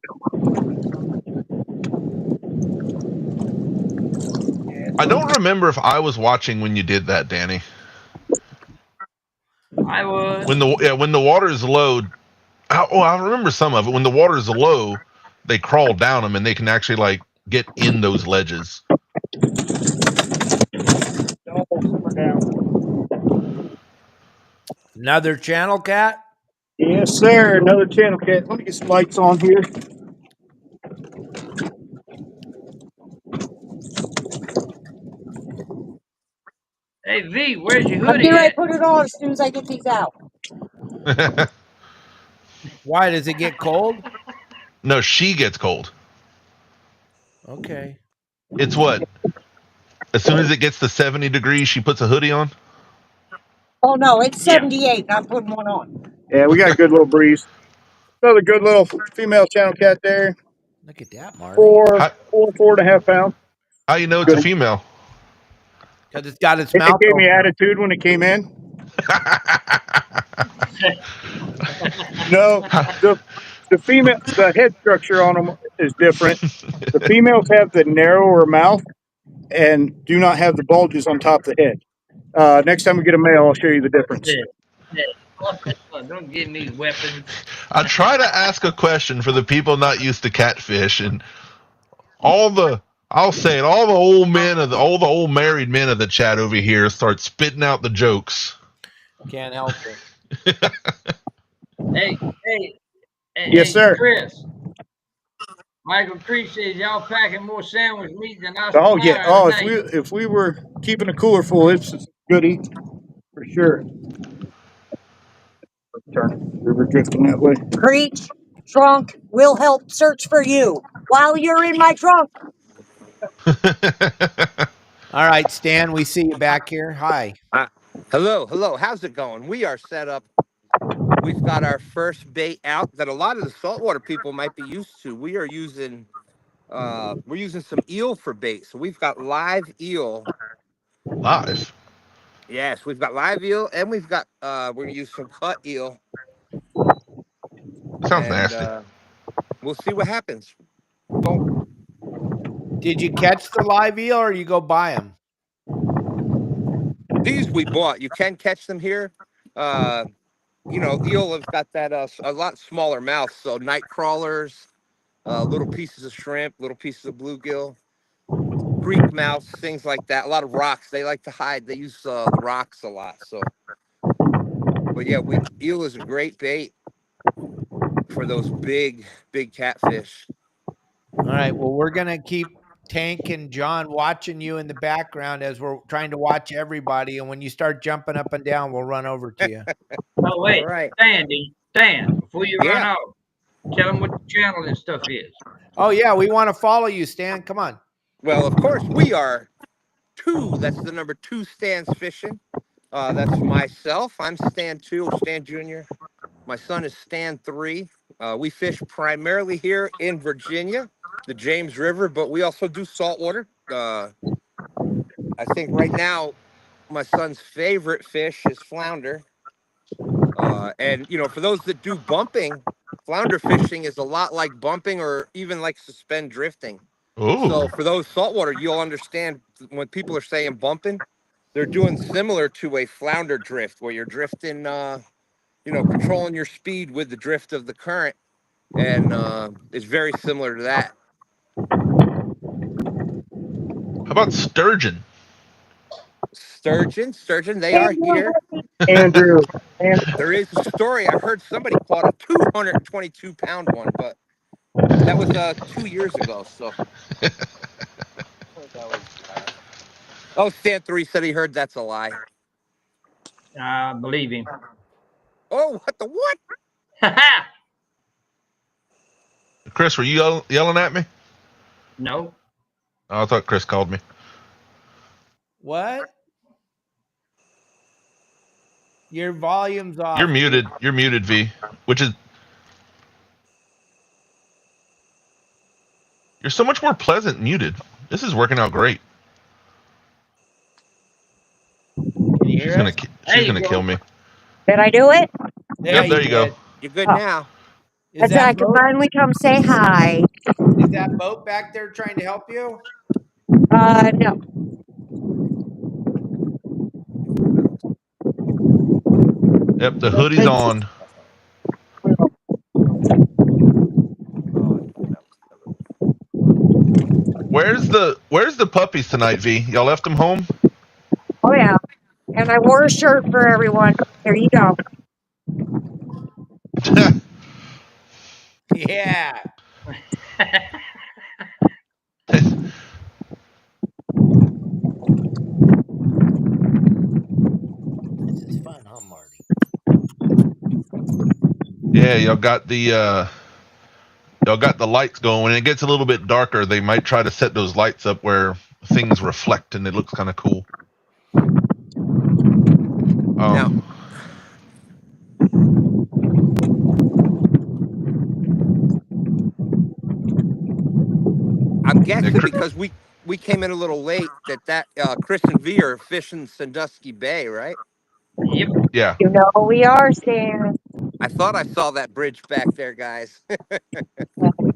I don't remember if I was watching when you did that, Danny. I was. When the water is low. Oh, I remember some of it. When the water is low, they crawl down them and they can actually like get in those ledges. Another channel, Cat? Yes, sir. Another channel, Cat. Let me get some lights on here. Hey V, where's your I'm hoodie getting ready at? to put it on as soon as I get these out. Why does it get cold? No, she gets cold. Okay. It's what? As soon as it gets to 70 degrees, she puts a hoodie on? Oh, no, it's 78. I'm putting one on. Yeah, we got a good little breeze. Another good little female channel cat there. Look at that, Marty. 4.5 pounds. How you know it's a female? Because it's got its It mouth gave open. me attitude when it came in. No, the head structure on them is different. The females have the narrower mouth and do not have the bulges on top of the head. Next time we get a male, I'll show you the difference. Don't give me weapons. I try to ask a question for the people not used to catfish, and all the old men of all the old married men of the chat over here start spitting out the jokes. Can't help it. Hey, Yes, sir. Chris. Michael Creech says y'all packing more sandwich meat than I. Oh yeah. Oh, if we were keeping a cooler full, it's good eat for sure. We were drifting that way. Creech, trunk, we'll help search for you while you're in my trunk. All right, Stan, we see you back here. Hi. Hello. How's it going? We are set up. We've got our first bait out that a lot of the saltwater people might be used to. We're using some eel for bait. So we've got live eel. Live. Yes, we've got live eel, and we're gonna use some cut eel. Sounds nasty. We'll see what happens. Did you catch the live eel or you go buy them? These we bought. You can catch them here. Eel have got that a lot smaller mouth, so night crawlers, little pieces of shrimp, little pieces of bluegill, creek mouse, things like that. A lot of rocks. They like to hide. They use the rocks a lot. So, but yeah, eel is a great bait for those big catfish. All right. Well, we're gonna keep Tank and John watching you in the background as we're trying to watch everybody. And when you start jumping up and down, we'll run over to you. Oh wait, All right. Stan, before you run off, tell them what the channel and stuff is. Oh yeah, we want to follow you, Stan. Come on. Well, of course we are 2. That's the number 2 Stan's Fishing. That's myself. I'm Stan 2, Stan Jr. My son is Stan 3. We fish primarily here in Virginia, the James River, but we also do saltwater. I think right now my son's favorite fish is flounder. And, for those that do bumping, flounder fishing is a lot like bumping or even like suspend drifting. Ooh. So for those saltwater, you'll understand when people are saying bumping, they're doing similar to a flounder drift where you're drifting, controlling your speed with the drift of the current. And it's very similar to that. How about sturgeon? Sturgeon, they are here. Andrew. There is a story. I heard somebody caught a 222-pound one, but that was 2 years ago. So, Stan 3 said he heard that's a lie. I believe him. Oh, what? Chris, were you yelling at me? No. Oh, I thought Chris called me. What? Your volume's off. You're muted. You're muted, V. You're so much more pleasant muted. This is working out great. Can you hear us? She's gonna kill me. Did I do it? Yep, there you go. You're good now. And so I can finally come say hi. Is that boat back there trying to help you? No. Yep, the hoodie's on. Where's the puppies tonight, V? Y'all left them home? Oh yeah. And I wore a shirt for everyone. There you go. Yeah. This is fun, huh, Marty? Yeah, y'all got the lights going. When it gets a little bit darker, they might try to set those lights up where things reflect and it looks kind of cool. Now, I'm guessing because we came in a little late that Chris and V are fishing Sandusky Bay, right? Yep. Yeah. You know we are, Stan. I thought I saw that bridge back there, guys.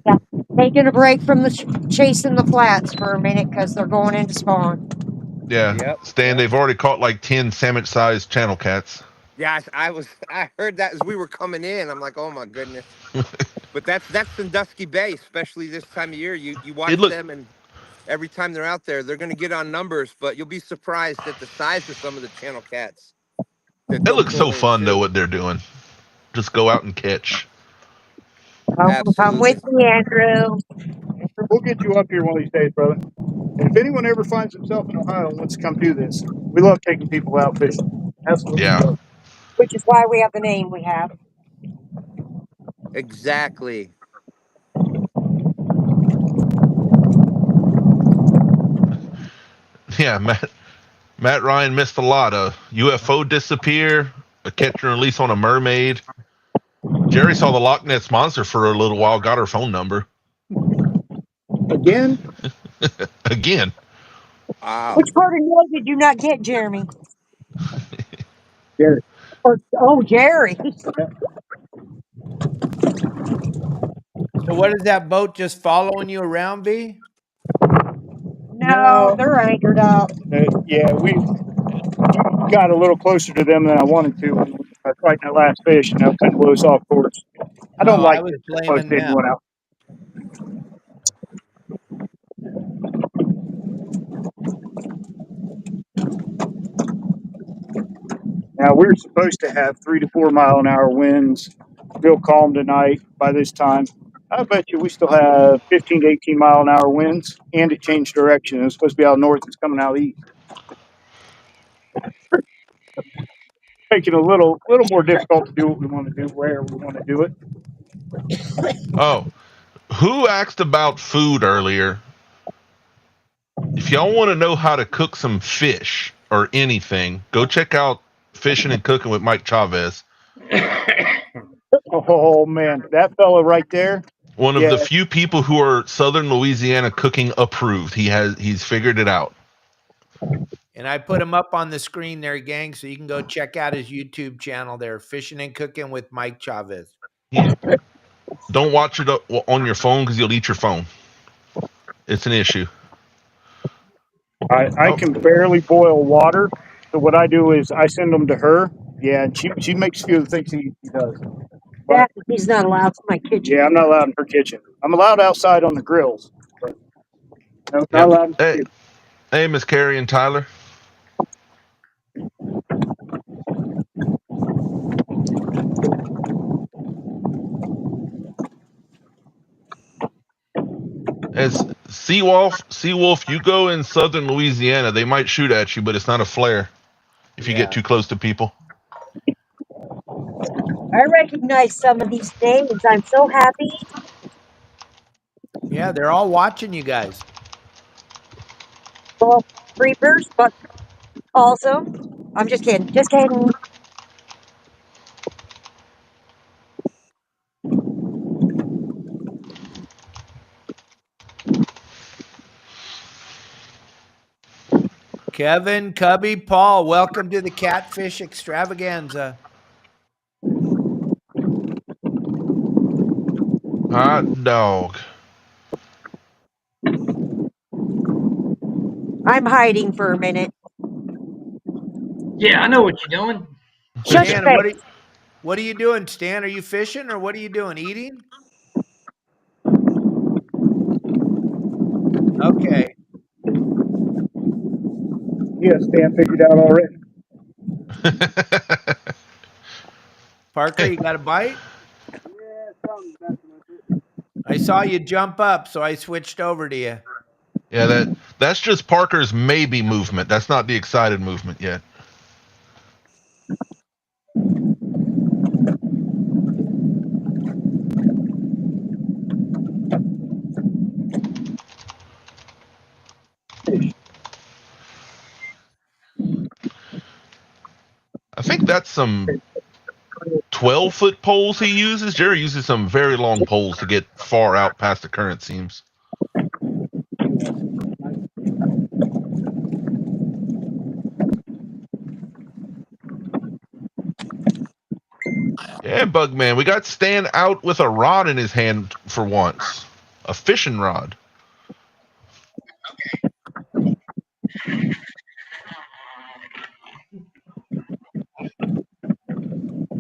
Yeah. Taking a break from the chasing the flats for a minute because they're going into spawn. Yeah. Yep. Stan, they've already caught like 10 sandwich-sized channel cats. Yeah, I heard that as we were coming in. I'm like, oh my goodness. But that's Sandusky Bay, especially this time of year. You It watch look them, and every time they're out there, they're going to get on numbers. But you'll be surprised at the size of some of the channel cats that it they'll looks so pull fun though into. what they're doing. Just go out and catch. I'm with Absolutely. you, Andrew. We'll get you up here one of these days, brother. And if anyone ever finds himself in Ohio and wants to come do this, we love taking people out fishing. Absolutely Yeah. love. Which is why we have the name we have. Exactly. Yeah, Matt Ryan missed a lot. A UFO disappear, a catch and release on a mermaid. Jerry saw the Loch Ness monster for a little while, got her phone number. Again, Again. Wow. Which part of no did you not get, Jeremy? Gary. Oh, Jerry. So what is that boat just following you around, B? No, they're anchored up. Yeah, we got a little closer to them than I wanted to when we were fighting that last fish, and that kind of blew us off course. I don't Oh, I like was this close blaming to them. anyone out. Now we're supposed to have 3 to 4 mile an hour winds, real calm tonight by this time. I bet you we still have 15 to 18 mile an hour winds, and it changed direction. It's supposed to be out north, it's coming out east. Making it a little more difficult to do what we want to do, where we want to do it. Oh, who asked about food earlier? If y'all want to know how to cook some fish or anything, go check out Fishing and Cooking with Mike Chavez. Oh man, that fella right there. One of Yeah, the few people who are Southern Louisiana cooking approved. He's figured it out. And I put him up on the screen there, gang, so you can go check out his YouTube channel there, Fishing and Cooking with Mike Chavez. Don't watch it on your phone because you'll eat your phone. It's an issue. I Oh, can barely boil water. So what I do is I send them to her. Yeah, and she makes a few of the things he does. But That he's not allowed in my kitchen. yeah, I'm not allowed in her kitchen. I'm allowed outside on the grills, but no, not yep. allowed in her Hey, kitchen. hey, Miss Carrie and Tyler. As Seawolf, you go in Southern Louisiana, they might shoot at you, but it's not a flare if you get too close to people. I recognize some of these names. I'm so happy. Yeah, they're all watching you guys. Well, creepers, but also, I'm just kidding. Just kidding. Kevin, Cubby, Paul, welcome to the Catfish Extravaganza. Hot dog. I'm hiding for a minute. Yeah, I know what you're doing. Shut your Stan, face. what are you doing, Stan? Are you fishing or what are you doing? Eating? Okay. Yeah, Stan figured out already. Parker, you got a bite? I saw you jump up, so I switched over to you. Yeah, that's just Parker's maybe movement. That's not the excited movement yet. I think that's some 12-foot poles he uses. Jerry uses some very long poles to get far out past the current seams. Yeah, Bugman. We got Stan out with a rod in his hand for once. A fishing rod.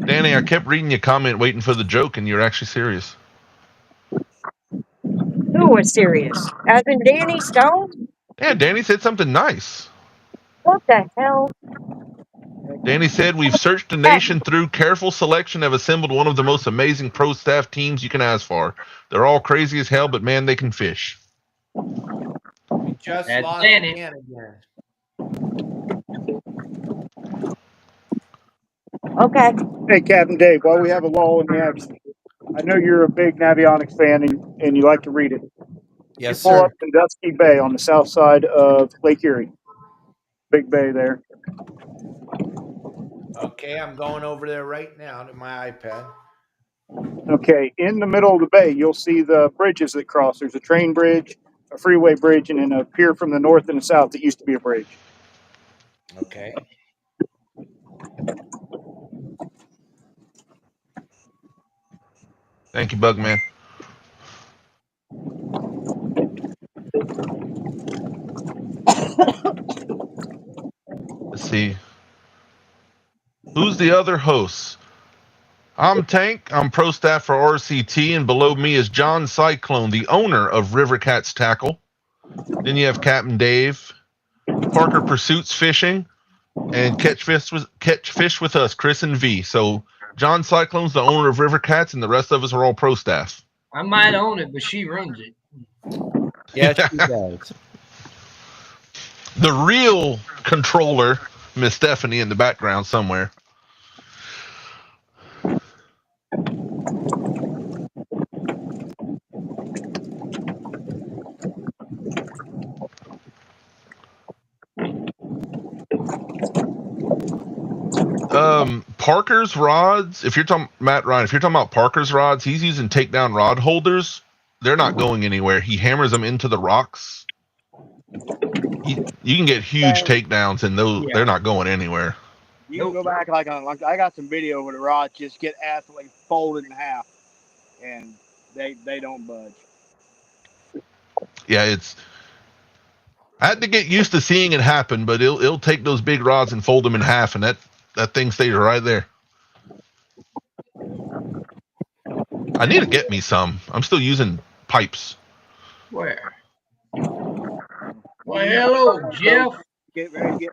Danny, I kept reading your comment waiting for the joke, and you're actually serious. Who was serious? As in Danny Stone? Yeah, Danny said something nice. What the hell? Danny said, we've searched the nation through careful selection, have assembled one of the most amazing pro staff teams you can ask for. They're all crazy as hell, but man, they can fish. We just That's lost Danny. Dan again. Okay. Hey, Captain Dave, while we have a lull in the action, I know you're a big Navionics fan and you like to read it. Yes, Pull sir. up Sandusky Bay on the south side of Lake Erie. Big bay there. Okay, I'm going over there right now to my iPad. Okay, in the middle of the bay, you'll see the bridges that cross. There's a train bridge, a freeway bridge, and then a pier from the north and the south that used to be a bridge. Okay. Thank you, Bugman. Let's see. Who's the other hosts? I'm Tank. I'm pro staff for RCT, and below me is John Cyclone, the owner of River Cats Tackle. Then you have Captain Dave, Parker Pursuits Fishing, and Catch Fish with us, Chris and V. So John Cyclone's the owner of River Cats, and the rest of us are all pro staff. I might own it, but she runs it. Yes, she does. The real controller, Miss Stephanie, in the background somewhere. Parker's rods, if you're talking Matt Ryan, if you're talking about Parker's rods, he's using takedown rod holders. They're not going anywhere. He hammers them into the rocks. You can get huge takedowns, and they're not going anywhere. You can go back like I got some video where the rods just get absolutely folded in half, and they don't budge. Yeah, I had to get used to seeing it happen, but it'll take those big rods and fold them in half, and that thing stays right there. I need to get me some. I'm still using pipes. Where? Well, hello, Jeff. Get ready to get.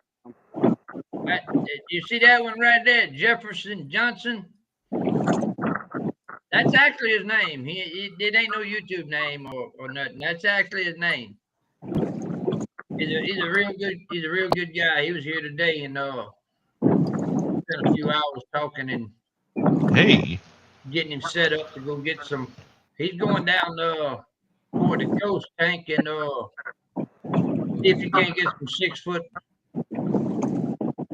You see that one right there, Jefferson Johnson? That's actually his name. It ain't no YouTube name or nothing. That's actually his name. He's a real good guy. He was here today and spent a few hours talking and getting him set up to go get some. He's going down toward the coast, Tank, and see if he can't get some 6-foot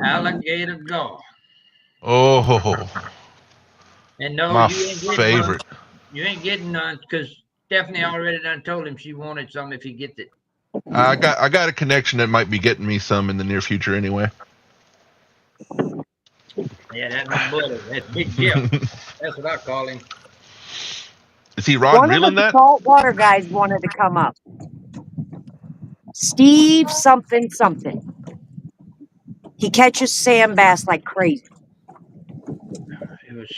alligator gar. Oh, and no, my you ain't getting favorite. None. You ain't getting none because Stephanie already done told him she wanted some if he gets it. I got a connection that might be getting me some in the near future anyway. Yeah, that's my buddy. That's Big Jeff. That's what I call him. Is he rod reeling that? One of the saltwater guys wanted to come up. Steve something. He catches sand bass like crazy. It was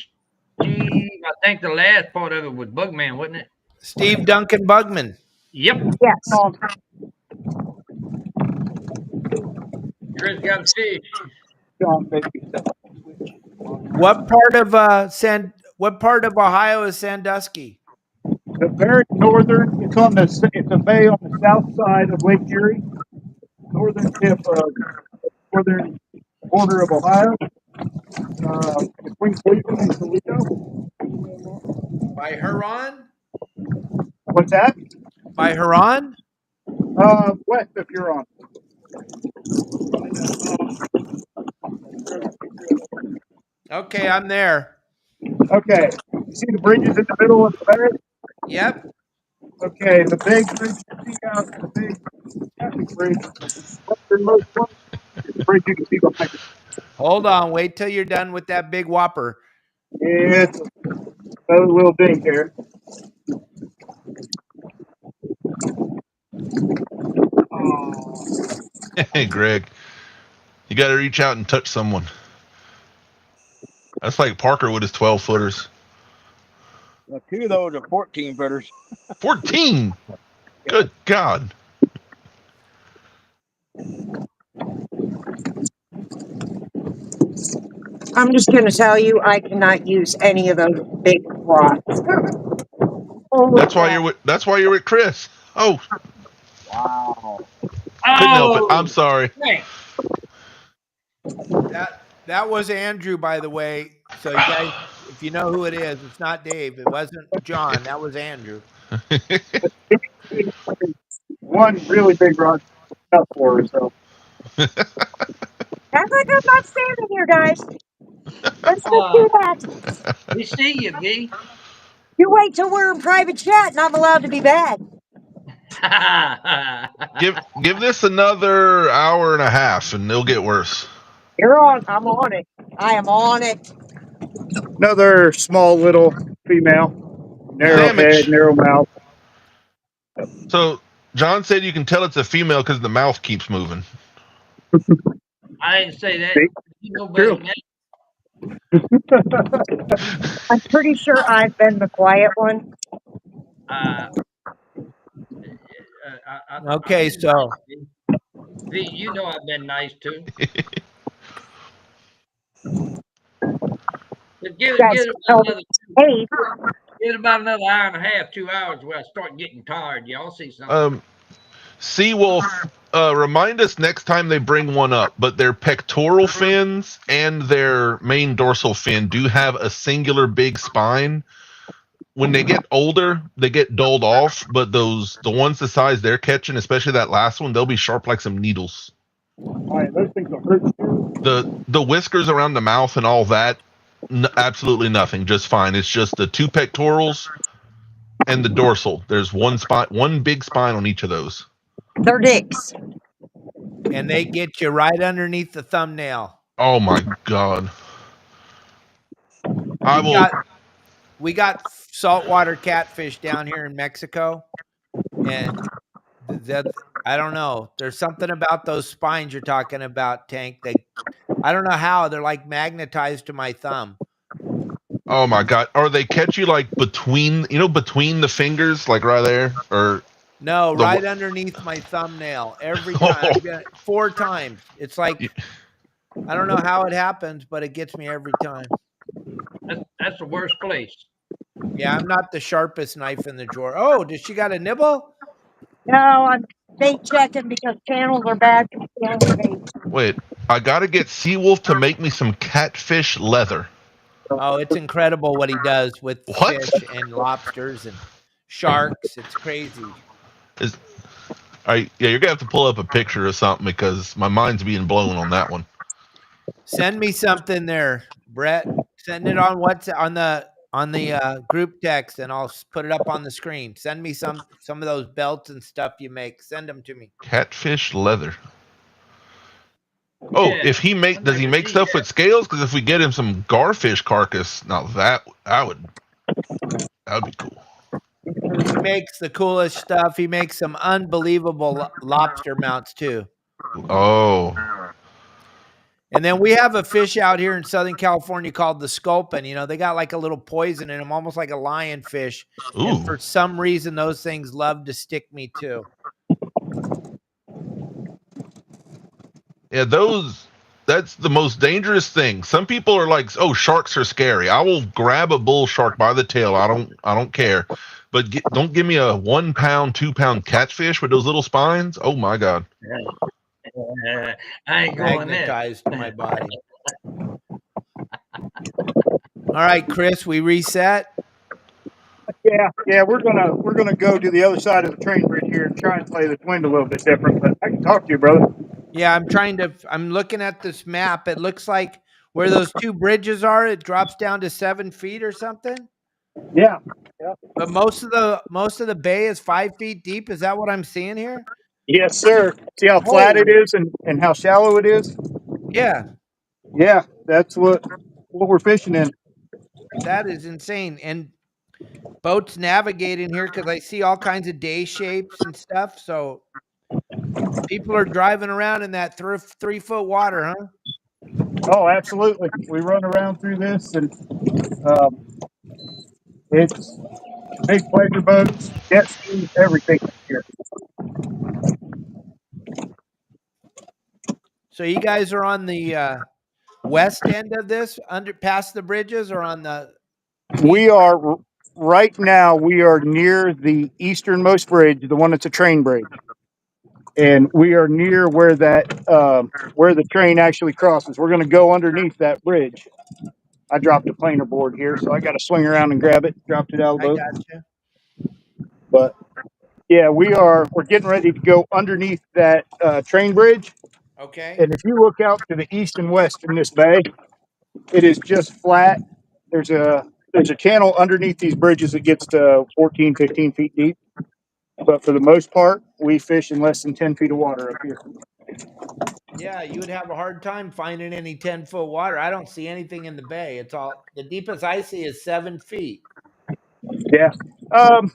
Steve. I think the last part of it was Bugman, wasn't it? Steve Duncan Bugman. Yep. Yes. Chris got a fish. What part of Ohio is Sandusky? The very northern, it's a bay on the south side of Lake Erie, northern tip of northern border of Ohio, between Cleveland and Toledo. By Huron? What's that? By Huron? West of Huron. Okay, I'm there. Okay, you see the bridges in the middle of the bay? Yep. Okay, the big bridge you see out, the big epic bridge, westernmost one, the bridge you can see behind it. Hold on. Wait till you're done with that big whopper. Yeah, it's another little dink here. Oh, Hey, Greg, you got to reach out and touch someone. That's like Parker with his 12 footers. Well, 2 of those are 14 footers. 14. Good God. I'm just going to tell you, I cannot use any of those big rods. Holy That's why crap. you're with Chris. Oh, Wow. couldn't help it. I'm Oh, sorry. hey, That was Andrew, by the way. So you guys, if you know who it is, it's not Dave. It wasn't John. That was Andrew. one really big rod up for her, so Act like I'm not standing here, guys. Let's just uh, do that. we see you, V. You wait till we're in private chat and I'm allowed to be bad. Give this another hour and a half, and it'll get worse. You're on. I'm on it. I am on it. another small little female, narrow Damn it. head, narrow mouth. So John said you can tell it's a female because the mouth keeps moving. I didn't say that. See? You know better True. than that. I'm pretty sure I've been the quiet one. Okay, so V, you know I've been nice too. But give Guys, it about another, hey, give it about another hour and a half, 2 hours where I start getting tired. Y'all see something? Seawolf, remind us next time they bring one up, but their pectoral fins and their main dorsal fin do have a singular big spine. When they get older, they get dulled off, but the ones the size they're catching, especially that last one, they'll be sharp like some needles. All right, those things will hurt you. The whiskers around the mouth and all that, absolutely nothing, just fine. It's just the 2 pectorals and the dorsal. There's one big spine on each of those. they're dicks. and they get you right underneath the thumbnail. Oh my God. We got saltwater catfish down here in Mexico, and I don't know. There's something about those spines you're talking about, Tank. I don't know how they're like magnetized to my thumb. Oh my God. Or they catch you like between the fingers, like right there? Or no, right underneath my thumbnail every time. 4 times. It's like, I don't know how it happens, but it gets me every time. That's the worst place. Yeah, I'm not the sharpest knife in the drawer. Oh, does she got a nibble? No, I'm bait checking because channels are bad. wait, I gotta get Seawolf to make me some catfish leather. Oh, it's incredible what he does with What? fish and lobsters and sharks. It's crazy. Yeah, you're gonna have to pull up a picture or something because my mind's being blown on that one. Send me something there, Brett. Send it on on the group text, and I'll put it up on the screen. Send me some of those belts and stuff you make. Send them to me. Catfish leather. Oh, Yeah, does he make stuff with scales? Because if we get him some garfish carcass, now that would be cool. He makes the coolest stuff. He makes some unbelievable lobster mounts too. Oh. And then we have a fish out here in Southern California called the sculpin. You know, they got like a little poison in them, almost like a lionfish. Ooh. And for some reason, those things love to stick me too. Yeah, that's the most dangerous thing. Some people are like, "Oh, sharks are scary. I will grab a bull shark by the tail. I don't care." But don't give me a 1 pound, 2 pound catfish with those little spines. Oh my God. I ain't going there. Magnetized to my body. All right, Chris, we reset. Yeah, we're gonna go to the other side of the train bridge here and try and play the wind a little bit different. But I can talk to you, brother. Yeah, I'm looking at this map. It looks like where those 2 bridges are, it drops down to 7 feet or something. Yeah. But most of the bay is 5 feet deep. Is that what I'm seeing here? Yes, sir. See how flat it is and how shallow it is? Yeah. Yeah, that's what we're fishing in. That is insane. And boats navigating here because I see all kinds of day shapes and stuff. So people are driving around in that 3-foot water, huh? Oh, absolutely. We run around through this, and um, it's big pleasure boats, jet skis, everything here. So you guys are on the west end of this, under past the bridges, or on the We are right now. We are near the easternmost bridge, the one that's a train bridge, and we are near where that where the train actually crosses. We're going to go underneath that bridge. I dropped a planer board here, so I got to swing around and grab it. Dropped it out of the I boat, got you. but yeah, we're getting ready to go underneath that train bridge. Okay. And if you look out to the east and west in this bay, it is just flat. There's a channel underneath these bridges that gets to 14, 15 feet deep. But for the most part, we fish in less than 10 feet of water up here. Yeah, you would have a hard time finding any 10-foot water. I don't see anything in the bay. It's all the deepest I see is 7 feet. Yeah.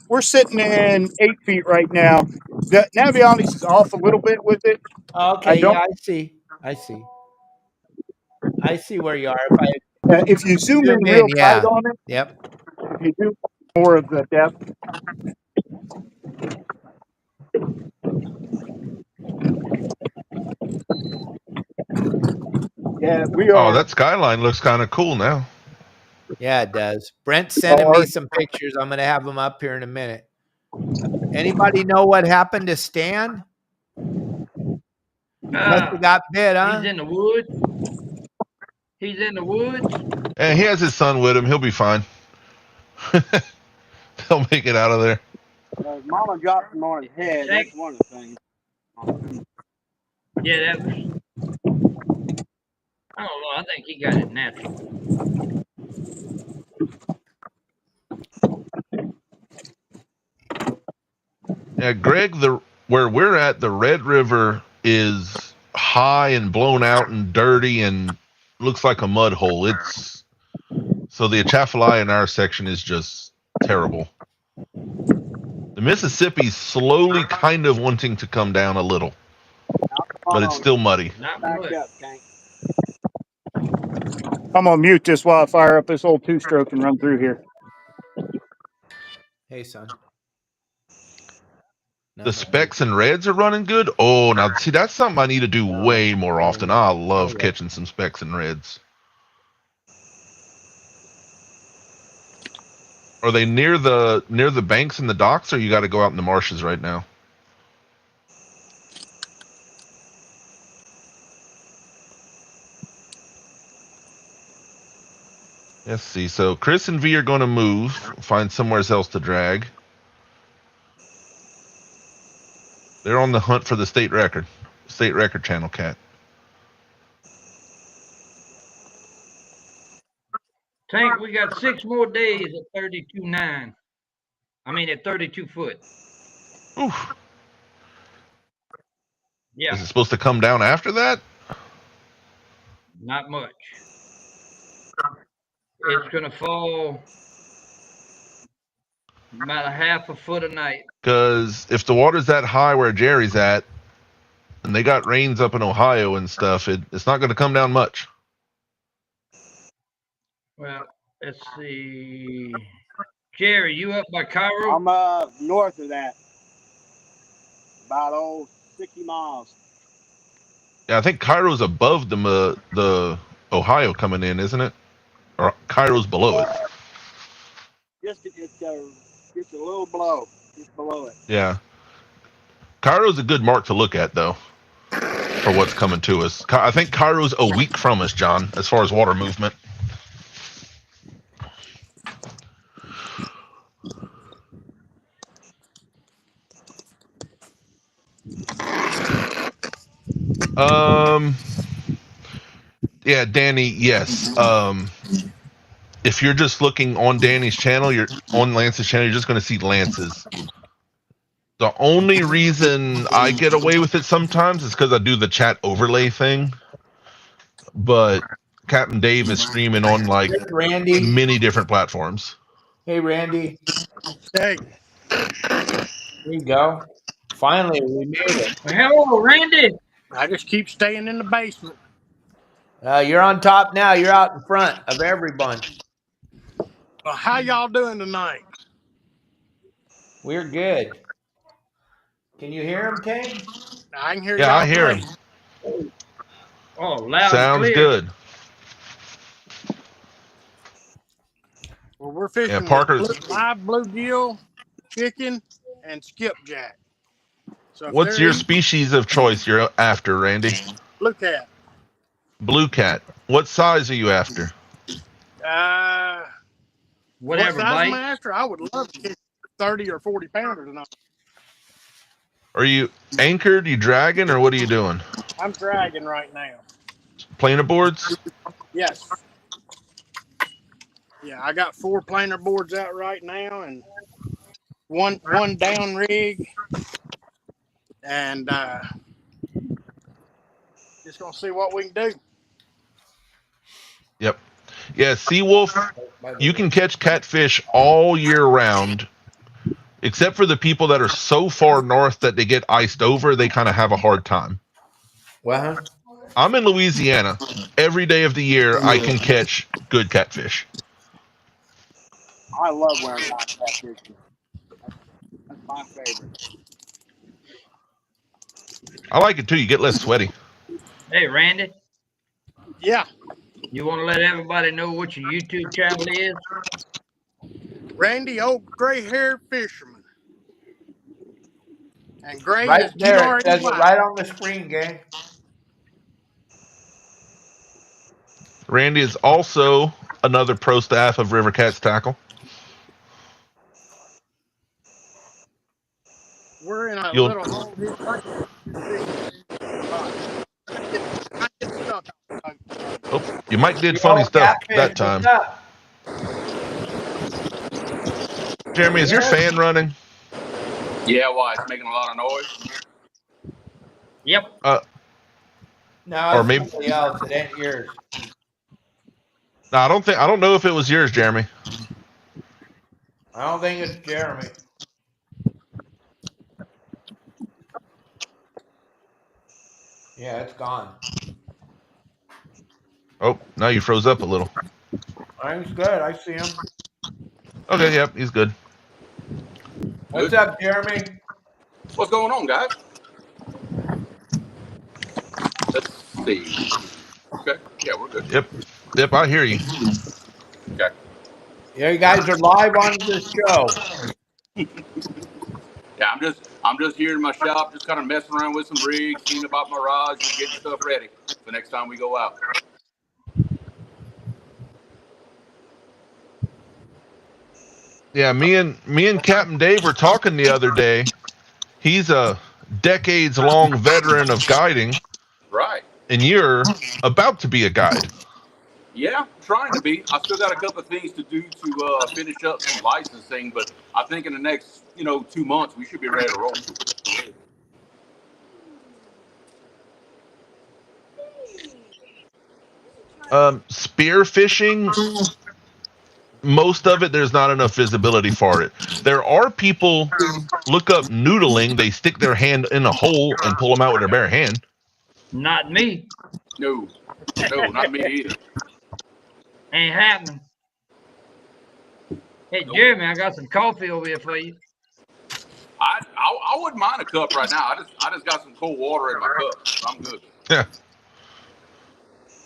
We're sitting in 8 feet right now. The Navionics is off a little bit with it. I Okay, don't. yeah, I see. I see. I see where you are. If you zoom in Zoomed in, real tight yeah. on it, Yep. if you do more of the depth. Yeah, we Oh, are. that skyline looks kind of cool now. Yeah, it does. Brent's Oh, sending me some pictures. I'm gonna have them up here in a minute. Anybody know what happened to Stan? Must have got bit, He's huh? in the woods. He's in the woods. And he has his son with him. He'll be fine. They'll make it out of there. Mama dropped him on his head. That's one of the things. Yeah, that was. I don't know. I think he got it natural. Yeah, Greg, where we're at, the Red River is high and blown out and dirty and looks like a mud hole. It's so the Atchafalaya in our section is just terrible. The Mississippi's slowly kind of wanting to come down a little, but it's still muddy. Not Back much. up, Tank. I'm gonna mute this while I fire up this old two-stroke and run through here. Hey, son. The specs and reds are running good. Oh, now see, that's something I need to do way more often. I love catching some specs and reds. Are they near the banks and the docks, or you got to go out in the marshes right now? Let's see. So Chris and V are going to move, find somewhere else to drag. They're on the hunt for the state record channel cat. Tank, we got 6 more days at 32.9. I mean, at 32 foot. Oof. Yeah. Is it supposed to come down after that? Not much. It's going to fall about a half a foot a night. Because if the water's that high where Jerry's at, and they got rains up in Ohio and stuff, it's not going to come down much. Well, let's see. Jerry, you up by Cairo? I'm north of that. About 60 miles. Yeah, I think Cairo's above the Ohio coming in, isn't it? Or Cairo's below it. Just a little below. Just below it. Yeah. Cairo's a good mark to look at, though, for what's coming to us. I think Cairo's a week from us, John, as far as water movement. Yeah, Danny, yes. If you're just looking on Danny's channel, you're on Lance's channel, you're just going to see Lance's. The only reason I get away with it sometimes is because I do the chat overlay thing. But Captain Dave is streaming on like Randy. many different platforms. Hey, Randy. Hey, There you go. Finally, we made it. Hello, Randy. I just keep staying in the basement. You're on top now. You're out in front of everyone. Well, how y'all doing tonight? We're good. Can you hear him, King? I can hear Yeah, y'all I hear great. him. Oh, loud Sounds and clear. good. Well, we're fishing Parker's. with live bluegill, chicken, and skipjack. So if What's they're your in species of choice you're after, Randy? blue cat, Blue cat. What size are you after? Whatever, what size am I Byte. after? I would love to catch 30 or 40 pounder tonight. Are you anchored, you dragging, or what are you doing? I'm dragging right now. Planer boards? Yes. Yeah, I got 4 planer boards out right now and one down rig, and just gonna see what we can do. Yep. Yeah, Seawolf, you can catch catfish all year round, except for the people that are so far north that they get iced over, they kind of have a hard time. Well, I'm in Louisiana. Every day of the year, I can catch good catfish. I love wearing live catfish. That's my favorite. I like it too. You get less sweaty. Hey, Randy. Yeah, You want to let everybody know what your YouTube channel is? Randy, old gray-haired fisherman, and gray right is there. It says it G-R-E-Y. right on the screen, gang. Randy is also another pro staff of River Cats Tackle. We're in a You'll- little hole here. I get stuck. Oh, you might did Yo, funny stuff Catfish, that time. what's up? Jeremy, is your fan running? Yeah, why? It's making a lot of noise. Yep. No, Or it's maybe- somebody else. It ain't yours. No, I don't know if it was yours, Jeremy. I don't think it's Jeremy. Yeah, it's gone. Oh, now you froze up a little. He's good. I see him. Okay, yep, he's good. What's up, Jeremy? What's going on, guys? Let's see. Okay. Yeah, we're good. Yep, I hear you. Okay. Yeah, you guys are live on the show. Yeah, I'm just here in my shop, just kind of messing around with some rigs, seeing about my rods, and getting stuff ready for next time we go out. Yeah, me and Captain Dave were talking the other day. He's a decades-long veteran of guiding, Right. and you're about to be a guide. Yeah, trying to be. I still got a couple of things to do to finish up some licensing, but I think in the next, 2 months we should be ready to roll. Spear fishing, most of it, there's not enough visibility for it. There are people, look up noodling, they stick their hand in a hole and pull them out with their bare hand. Not me. No, not me either. Ain't happening. Hey, Jeremy, I got some coffee over here for you. I wouldn't mind a cup right now. I just got some cold water in my cup. So I'm good. Yeah.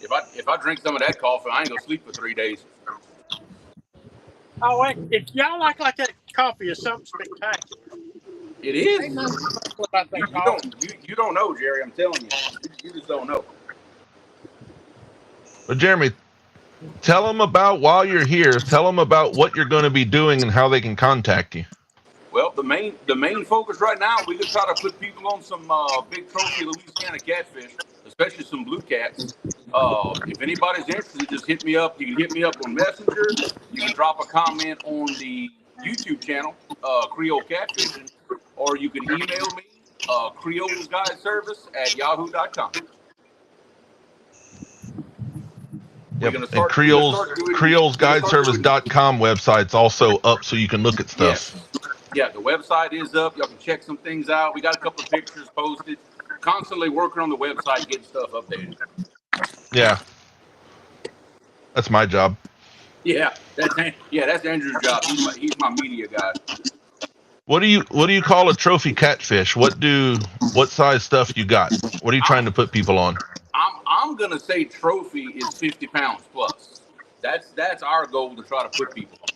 If I drink some of that coffee, I ain't gonna sleep for 3 days. Oh, if y'all act like that coffee is something spectacular. It is. Ain't nothing special about that coffee. You don't know, Jerry. I'm telling you. You just don't know. But Jeremy, tell them about, while you're here, tell them about what you're going to be doing and how they can contact you. Well, the main focus right now, we can try to put people on some big trophy Louisiana catfish, especially some blue cats. If anybody's interested, just hit me up. You can hit me up on Messenger. You can drop a comment on the YouTube channel, Creole Catfishing, or you can email me, creolesguideservice@yahoo.com. Yep. We're gonna And start. We're gonna start doing. CreolesGuideService.com website's also up, so you can look at stuff. Yes. Yeah, the website is up. Y'all can check some things out. We got a couple of pictures posted. Constantly working on the website, getting stuff updated. Yeah. That's my job. Yeah, that's Andrew's job. He's my media guy. What do you call a trophy catfish? What size stuff you got? What are you trying to put people on? I'm gonna say trophy is 50 pounds plus. That's our goal to try to put people on.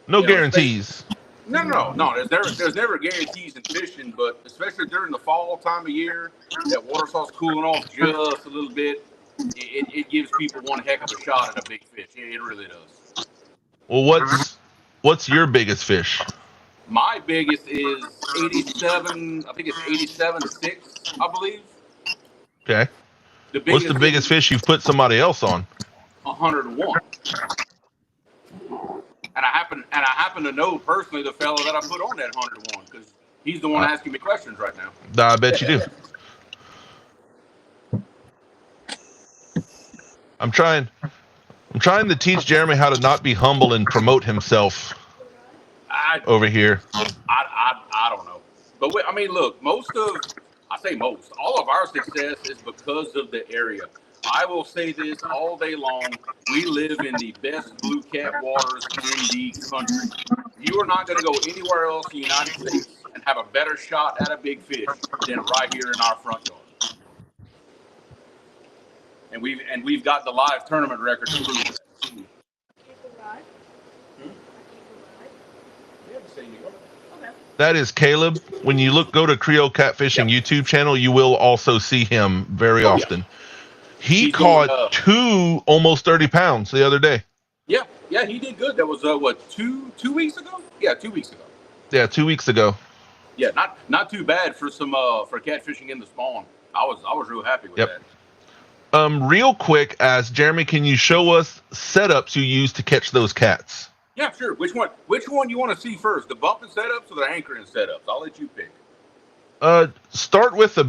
No guarantees. No. There's never guarantees in fishing, but especially during the fall time of year, that water starts cooling off just a little bit. It gives people one heck of a shot at a big fish. It really does. Well, what's your biggest fish? My biggest is 87. I think it's 87.6, I believe. Okay. What's the biggest fish you've put somebody else on? 101. And I happen to know personally the fellow that I put on that 101 because he's the one asking me questions right now. I bet you do. I'm trying to teach Jeremy how to not be humble and promote himself over here. I don't know. But look, all of our success is because of the area. I will say this all day long. We live in the best blue cat waters in the country. You are not going to go anywhere else in the United States and have a better shot at a big fish than right here in our front yard. And we've got the live tournament record to prove it. That is Caleb. When you go to Creole Catfishing YouTube channel, you will also see him very often. He caught 2 almost 30 pounds the other day. Yeah, he did good. That was 2 weeks ago? Yeah, 2 weeks ago. Yeah, 2 weeks ago. Yeah, not too bad for for catfishing in the spawn. I was real happy with that. Real quick, Jeremy, can you show us setups you use to catch those cats? Yeah, sure. Which one you want to see first? The bumping setups or the anchoring setups? I'll let you pick. Start with your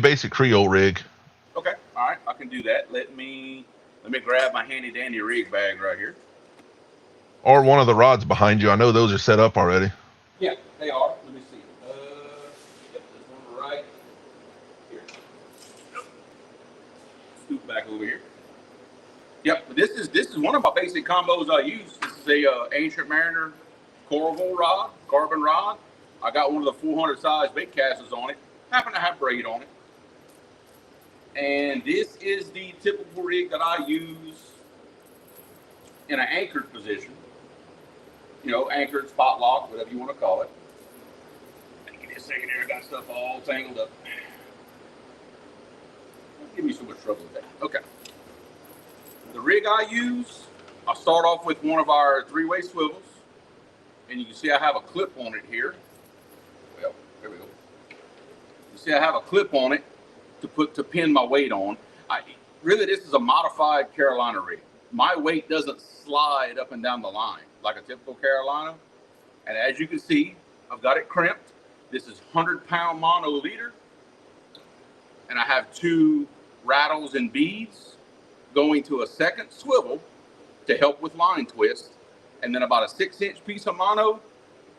basic Creole rig. Okay, all right, I can do that. Let me grab my handy dandy rig bag right here. Or one of the rods behind you. I know those are set up already. Yeah, they are. Let me see. This one right here. Scoot back over here. Yep, this is one of my basic combos I use. This is a Ancient Mariner Corval rod, carbon rod. I got one of the 400 size bait casters on it. Happen to have braid on it. And this is the typical rig that I use in an anchored position. Anchored, spot lock, whatever you want to call it. Give me a second here. I got stuff all tangled up. Don't give me so much trouble with that. Okay. The rig I use, I'll start off with one of our 3-way swivels. And you can see I have a clip on it here. Well, there we go. You see I have a clip on it to pin my weight on. Really, this is a modified Carolina rig. My weight doesn't slide up and down the line like a typical Carolina. And as you can see, I've got it crimped. This is 100-pound mono leader. And I have 2 rattles and beads going to a second swivel to help with line twist. And then about a 6-inch piece of mono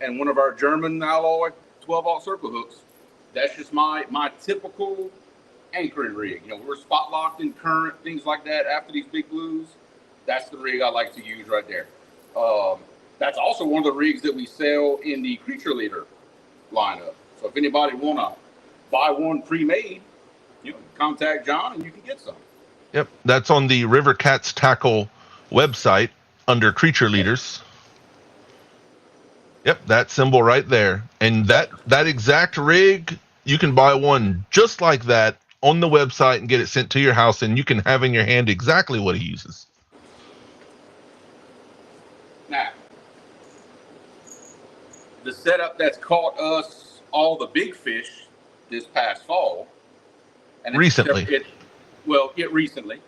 and one of our German alloy 12-aught circle hooks. That's just my typical anchoring rig. We're spot locked in current, things like that. After these big blues, that's the rig I like to use right there. That's also one of the rigs that we sell in the Creature Leader lineup. So if anybody want to buy one pre-made, you can contact John and you can get some. Yep, that's on the River Cats Tackle website under Creature Leaders. Yep, that symbol right there. And that exact rig, you can buy one just like that on the website and get it sent to your house, and you can have in your hand exactly what he uses. Now, the setup that's caught us all the big fish this past fall. And recently. Recently.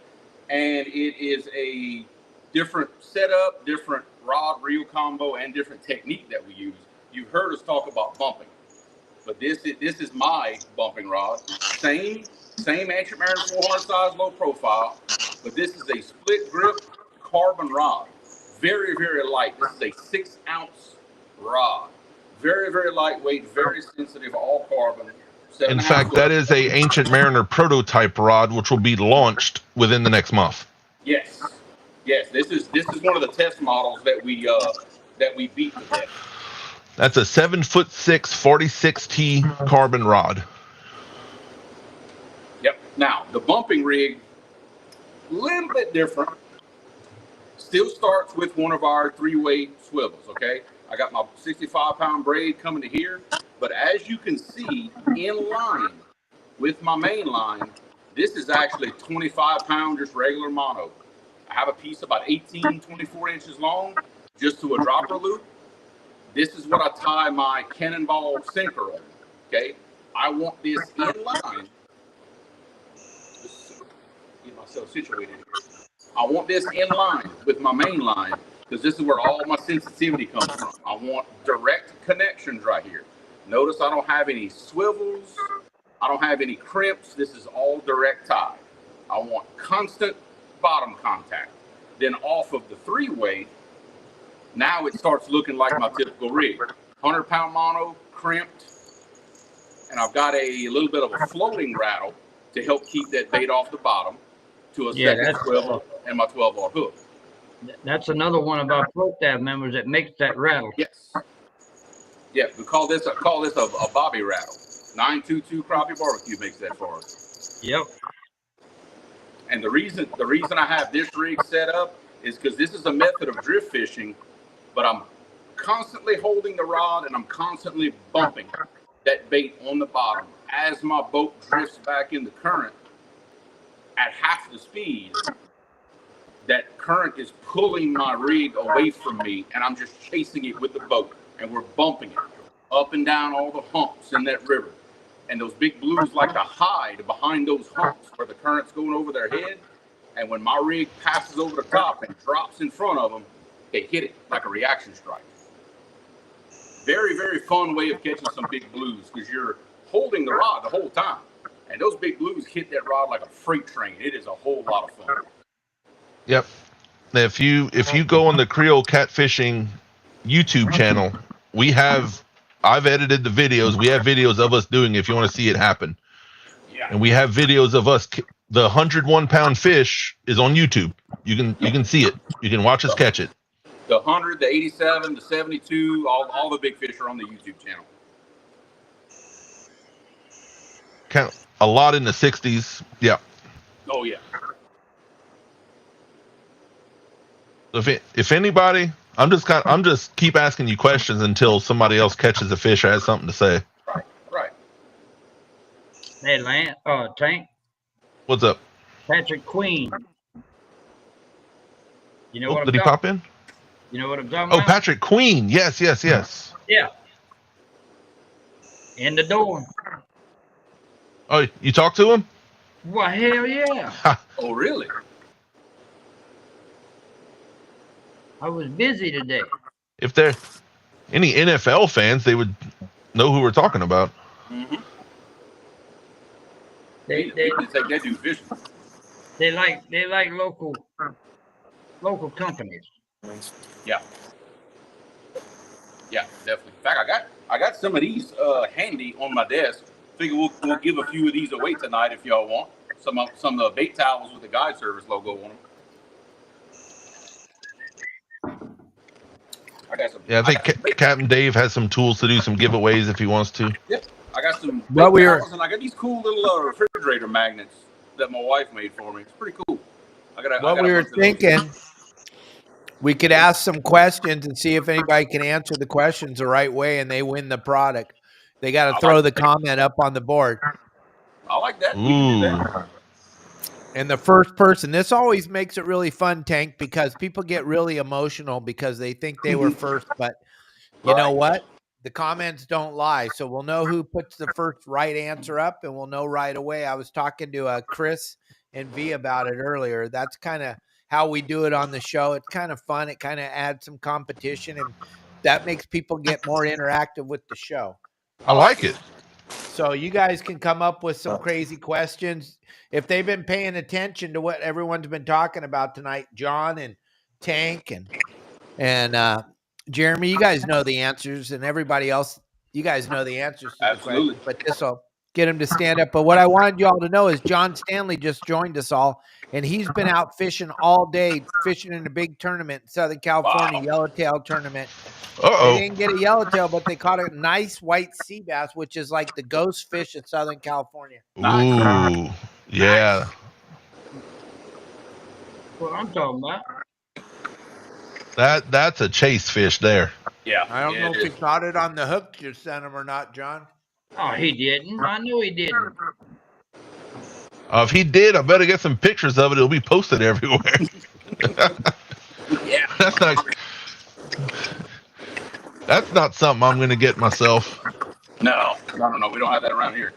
And it is a different setup, different rod reel combo, and different technique that we use. You've heard us talk about bumping, but this is my bumping rod. Same Same Ancient Mariner 400 size, low profile, but this is a split grip carbon rod. Very, very light. This is a 6-ounce rod. Very, very lightweight, very sensitive, all carbon. In fact, that is a Ancient Mariner prototype rod, which will be launched within the next month. Yes, yes. This is one of the test models that we beat to death. That's a 7'6" 46T carbon rod. Yep. Now the bumping rig, a little bit different. Still starts with one of our 3-way swivels. Okay. I got my 65-pound braid coming to here, but as you can see, in line with my main line, this is actually 25-pound, just regular mono. I have a piece about 18, 24 inches long, just to a dropper loop. This is what I tie my cannonball sinker on. Okay, I want this in line. Just get myself situated here. I want this in line with my main line, because this is where all my sensitivity comes from. I want direct connections right here. Notice I don't have any swivels. I don't have any crimps. This is all direct tie. I want constant bottom contact. Then off of the 3-way, now it starts looking like my typical rig. 100-pound mono, crimped, and I've got a little bit of a floating rattle to help keep that bait off the bottom to a second swivel and my 12-aught hook. That's another one of our float tab members that makes that rattle. Yes. Yeah, we call this a bobby rattle. 922 Crappie Barbecue makes that for us. Yep. And the reason I have this rig set up is because this is a method of drift fishing, but I'm constantly holding the rod and I'm constantly bumping that bait on the bottom as my boat drifts back in the current at half the speed. That current is pulling my rig away from me, and I'm just chasing it with the boat, and we're bumping it up and down all the humps in that river. And those big blues like to hide behind those humps where the current's going over their head. And when my rig passes over the top and drops in front of them, they hit it like a reaction strike. Very, very fun way of catching some big blues, because you're holding the rod the whole time. And those big blues hit that rod like a freight train. It is a whole lot of fun. Yep. If you go on the Creole Catfishing YouTube channel, I've edited the videos. We have videos of us doing it if you want to see it happen. Yeah. And we have videos of us. The 101-pound fish is on YouTube. You can see it. You can watch us catch it. The 100, the 87, the 72, all the big fish are on the YouTube channel. Count a lot in the 60s. Yeah. Oh yeah. If anybody, I'm just keep asking you questions until somebody else catches a fish or has something to say. Right. Hey, Tank. What's up? Patrick Queen. You know what I'm did he talking? pop in? You know what I'm talking Oh, about? Patrick Queen. Yes. Yeah. In the door. Oh, you talked to him? Well, hell yeah. Oh really? I was busy today. If they're any NFL fans, they would know who we're talking about. Mm-hmm. They do fishing. They like local companies. Yeah. Yeah, definitely. In fact, I got some of these handy on my desk. Figure we'll give a few of these away tonight if y'all want. Some of the bait towels with the guide service logo on them. I think Captain Dave has some tools to do some giveaways if he wants to. Yep. I got some Well, and I got these cool little refrigerator magnets that my wife made for me. It's pretty cool. We were thinking we could ask some questions and see if anybody can answer the questions the right way and they win the product. They got to throw the comment up on the board. I like that. Ooh. And the first person, this always makes it really fun, Tank, because people get really emotional because they think they were first. But you know what? The comments don't lie. So we'll know who puts the first right answer up, and we'll know right away. I was talking to Chris and V about it earlier. That's kind of how we do it on the show. It's kind of fun. It kind of adds some competition, and that makes people get more interactive with the show. I like it. So you guys can come up with some crazy questions. If they've been paying attention to what everyone's been talking about tonight, John and Tank and Jeremy, you guys know the answers, and everybody else, you guys know the answers to the Absolutely. questions, but this will get him to stand up. But what I wanted y'all to know is John Stanley just joined us all, and he's been out fishing all day, fishing in a big tournament in Southern California, Wow. yellowtail tournament. They Uh-oh. didn't get a yellowtail, but they caught a nice white sea bass, which is like the ghost fish in Southern California. Nice. Ooh. Yeah. What I'm talking about. That's a chase fish there. Yeah. I don't know it if he is. caught it on the hook you sent him or not, John. Oh, he didn't. I know he didn't. If he did, I better get some pictures of it. It'll be posted everywhere. Yeah. That's not something I'm going to get myself. No. We don't have that around here.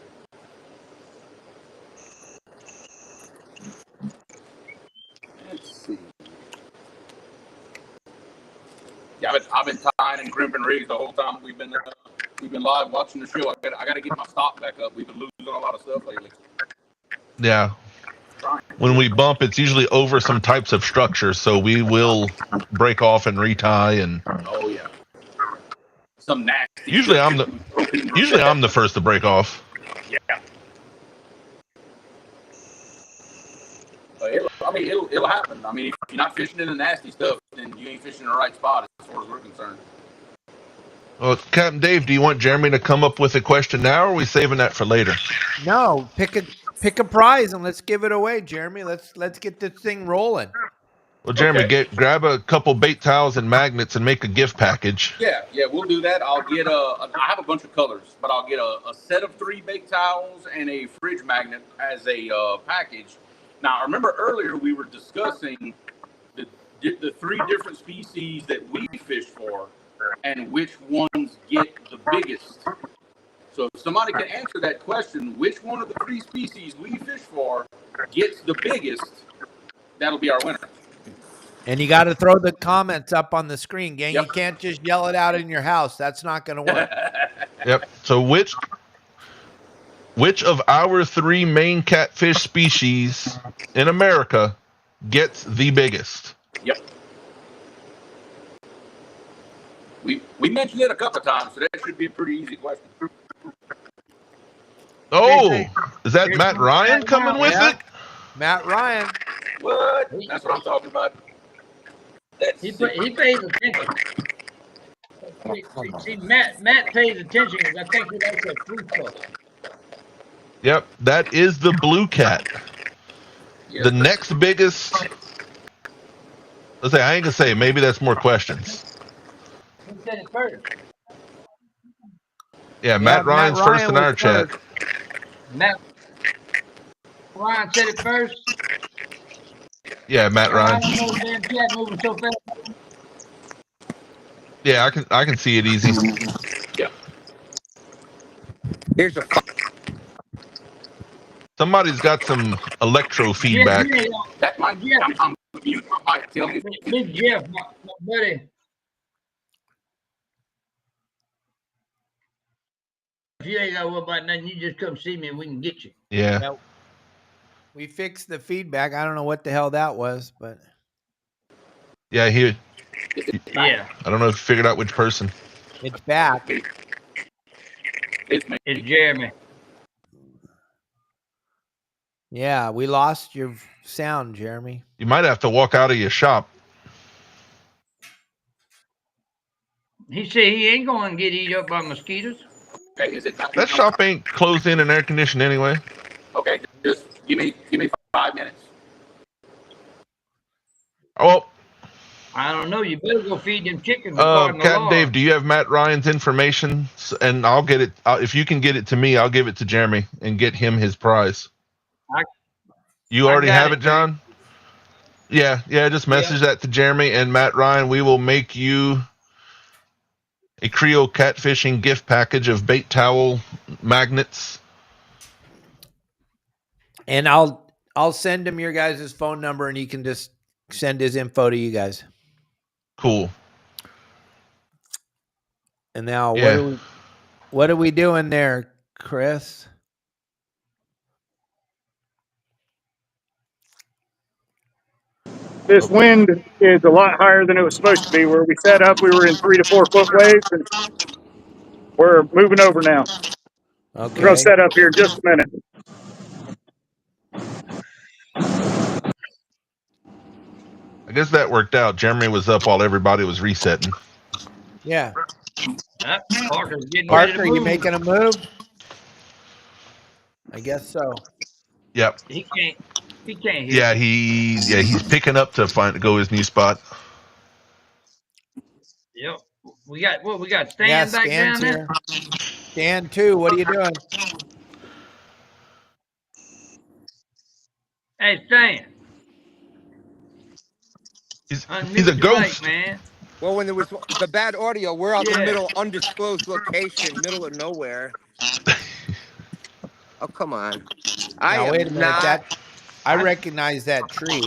Let's see. Yeah, I've been tying and crimping rigs the whole time we've been live watching the show. I got to get my stock back up. We've been losing a lot of stuff lately. Yeah. When we bump, it's usually over some types of structure, so we will break off and retie. And Oh yeah. Some nasty. usually I'm the first to break off. Yeah. It'll happen. I mean, if you're not fishing in the nasty stuff, then you ain't fishing in the right spot as far as we're concerned. Well, Captain Dave, do you want Jeremy to come up with a question now, or are we saving that for later? No, pick a prize and let's give it away, Jeremy. Let's get this thing rolling. Well, Jeremy, Okay. grab a couple bait towels and magnets and make a gift package. Yeah, we'll do that. I'll get I have a bunch of colors, but I'll get a set of 3 bait towels and a fridge magnet as a package. Now, I remember earlier we were discussing the 3 different species that we fish for and which ones get the biggest. So if somebody can answer that question, which one of the 3 species we fish for gets the biggest, that'll be our winner. And you got to throw the comments up on the screen, gang. Yep. You can't just yell it out in your house. That's not going to work. Yep. So which of our 3 main catfish species in America gets the biggest? Yep. We mentioned it a couple of times, so that should be a pretty easy question. Oh, is that Matt Ryan coming with Yeah. it? Matt Ryan. What? That's what I'm talking about. He pays attention. See, Matt pays attention because I think he likes that fruit stuff. Yep, that is the blue cat. Yes. The next biggest. Let's say I ain't gonna say. Maybe that's more questions. Who said it first? Yeah, Matt Ryan's first Ryan in our was chat. first. Matt Ryan said it first. Yeah, Matt I Ryan. don't know, damn chat moving so fast. Yeah, I can see it easy. Yeah. Here's a Somebody's got some electro feedback. That might be. I'm mute my mic. Tell me. Big Jeff, my buddy. If you ain't got to worry about nothing, you just come see me and we can get you. Yeah. We fixed the feedback. I don't know what the hell that was, but Yeah, here. Yeah, I don't know if you figured out which person. it's back. It's me. it's Jeremy. Yeah, we lost your sound, Jeremy. You might have to walk out of your shop. He said he ain't going to get eaten up by mosquitoes. Okay, is it That shop ain't closed in and air conditioned anyway. Okay, just give me 5 minutes. Oh, I don't know. You better go feed them chickens. according to Captain law. Dave, do you have Matt Ryan's information? And I'll get it. If you can get it to me, I'll give it to Jeremy and get him his prize. You already got have it, it, John? Yeah. Just message that to Jeremy and Matt Ryan. We will make you a Creole catfishing gift package of bait towel magnets. And I'll send him your guys' phone number and he can just send his info to you guys. Cool. And now Yeah. what are we doing there, Chris. This wind is a lot higher than it was supposed to be. Where we set up, we were in 3 to 4 foot waves, and we're moving over now. We're going to Okay. set up here in just a minute. I guess that worked out. Jeremy was up while everybody was resetting. Yeah. Parker's getting ready to Parker, move. you making a move? I guess so. Yep. He can't hear. Yeah, he's picking up to go his new spot. Yep. We got Stan Yeah, back down Stan's there. here. Stan too. What are you doing? Hey, Stan. He's Unmute a your ghost. mic, man. Well, when there was the bad audio, we're out in the Yeah. middle, undisclosed location, middle of nowhere. Oh, come on. Now, wait a minute. Not. I recognize that tree.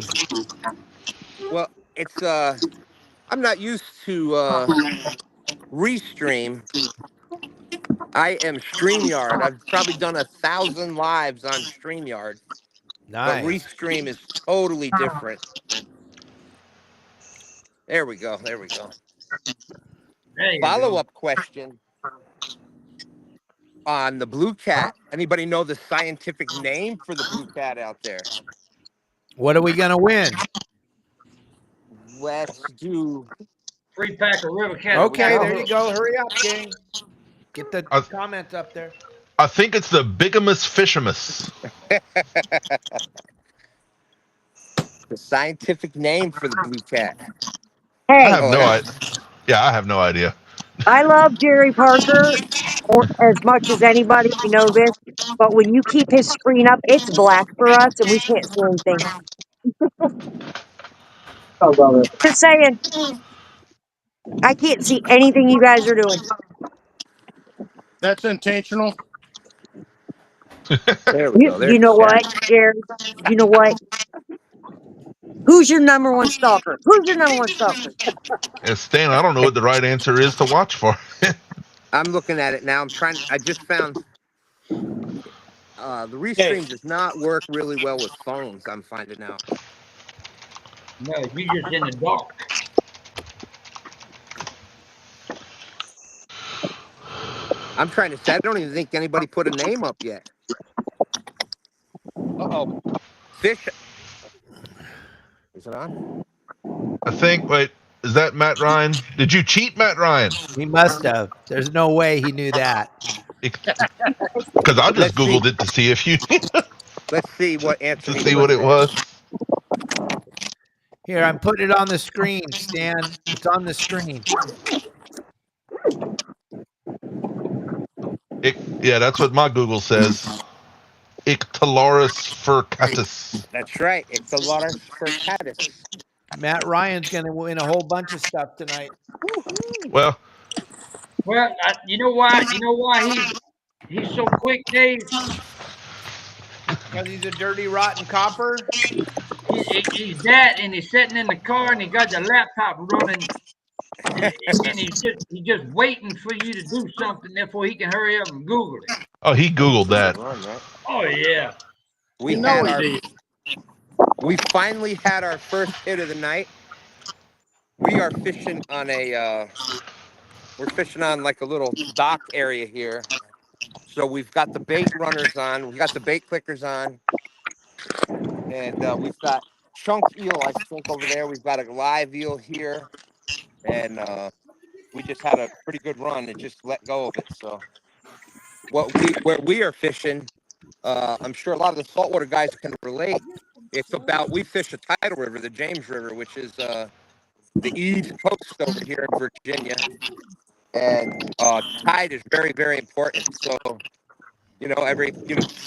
Well, it's I'm not used to Restream. I am StreamYard. I've probably done 1,000 lives on StreamYard, but Nice. Restream is totally different. There we go. There we go. There you go. Follow-up question on the blue cat. Anybody know the scientific name for the blue cat out there? What are we gonna win? Let's do. Free pack of river cat. Okay, there you go. Hurry up, gang. Get the I- comments up there. I think it's the bigamous fishamus. The scientific name for the blue cat. I Hey, have no idea. Yeah, I have no idea. I love Jerry Parker as much as anybody. I know this, but when you keep his screen up, it's black for us and we can't see anything. I love it. Just saying, I can't see anything you guys are doing. That's intentional. There we go. You know what, Jerry? You know what? Who's your number one stalker? Who's your number one stalker? And Stan, I don't know what the right answer is to watch for. I'm looking at it now. I'm trying. I just found the Restream does not work really well with phones. I'm finding out. No, you just in the dark. I'm trying to say. I don't even think anybody put a name up yet. Uh-oh. Fish. Is it on? I think. Wait, is that Matt Ryan? Did you cheat, Matt Ryan? He must have. There's no way he knew that. Because I just Googled it to see if you Let's see what Anthony. to see what it was. Here, I'm putting it on the screen, Stan. It's on the screen. Yeah, that's what my Google says. Ictalaurus furcatus. That's right. Ictalaurus furcatus. Matt Ryan's going to win a whole bunch of stuff tonight. Well, you know why? You know why he's so quick, Dave? Because he's a dirty, rotten copper. He's that, and he's sitting in the car, and he got the laptop running, and he's just waiting for you to do something, therefore he can hurry up and Google it. oh, he Googled that. Oh yeah. We finally had our first hit of the night. We are fishing on we're fishing on like a little dock area here. So we've got the bait runners on, we've got the bait clickers on, and we've got chunk eel, I think, over there. We've got a live eel here, and we just had a pretty good run and just let go of it. So where we are fishing, I'm sure a lot of the saltwater guys can relate. It's about, we fish a tidal river, the James River, which is the east coast over here in Virginia. And tide is very, very important. So,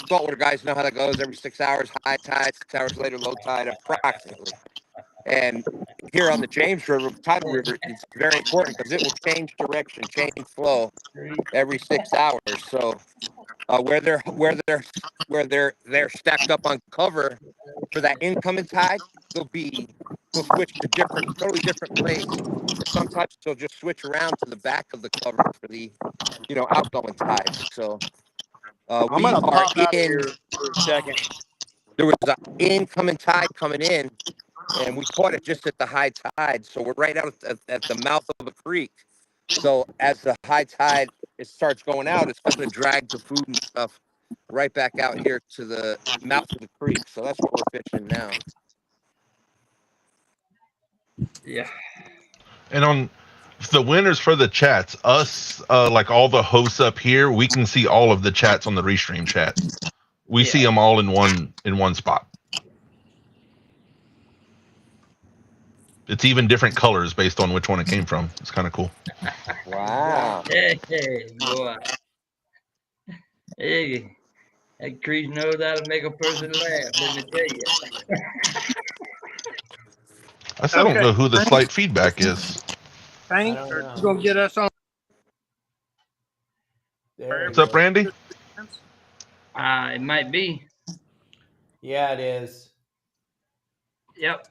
saltwater guys know how that goes. Every 6 hours, high tide, 6 hours later, low tide, approximately. And here on the James River, tidal river, it's very important because it will change direction, change flow every 6 hours. So where they're stacked up on cover for that incoming tide, they'll switch to totally different place. Sometimes they'll just switch around to the back of the cover for the outgoing tide. So I'm We gonna are pop out of in. here for a second. There was an incoming tide coming in, and we caught it just at the high tide. So we're right out at the mouth of a creek. So as the high tide it starts going out, it's going to drag the food and stuff right back out here to the mouth of the creek. So that's what we're fishing now. Yeah. And on the winners for the chats, us, like all the hosts up here, we can see all of the chats on the Restream chat. We see them all in one spot. It's even different colors based on which one it came from. It's kind of cool. Wow. Hey, boy. Hey, that crease knows how to make a person laugh, let me tell you. I still don't Okay. know who the slight feedback is. Hank, I don't are know. you gonna get us on? There What's up, Randy? It might be. Yeah, it is. Yep.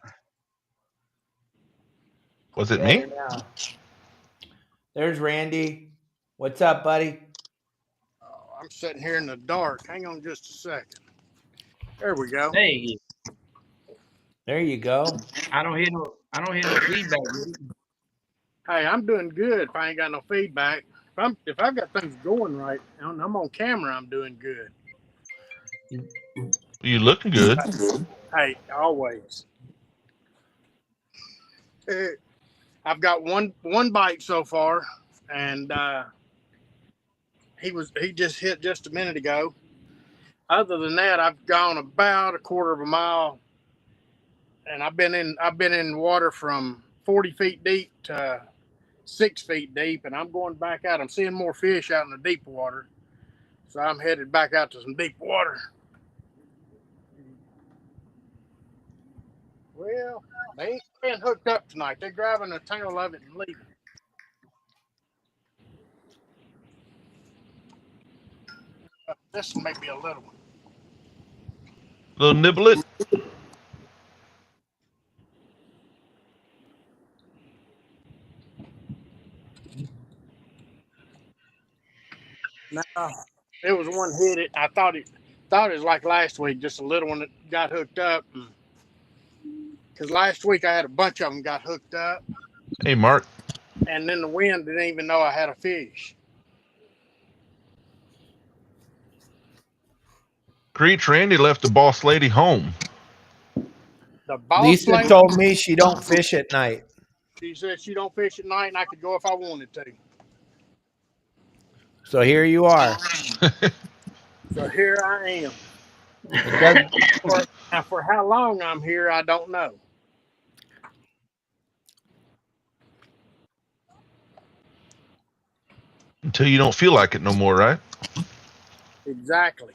Was it me? Now. There's Randy. What's up, buddy? Oh, I'm sitting here in the dark. Hang on just a second. There we go. Hey, There you go. I don't hear no feedback. Hey, I'm doing good. If I ain't got no feedback, if I've got things going right, and I'm on camera, I'm doing good. You looking good? Hey, always. I've got one bite so far, and he just hit just a minute ago. Other than that, I've gone about a quarter of a mile, and I've been in water from 40 feet deep to 6 feet deep, and I'm going back out. I'm seeing more fish out in the deep water, so I'm headed back out to some deep water. Well, they ain't been hooked up tonight. They're grabbing a tail of it and leaving. This one may be a little one. Little niblet. No, it was one hit it. I thought it was like last week, just a little one that got hooked up. Because last week I had a bunch of them got hooked up, Hey, Mark. and then the wind didn't even know I had a fish. Creech, Randy left the boss lady home. The boss Lisa lady told me she don't fish at night. She said she don't fish at night, and I could go if I wanted to. So here you are. So here I am. It doesn't, Now, for how long I'm here, I don't know. Until you don't feel like it no more, right? Exactly.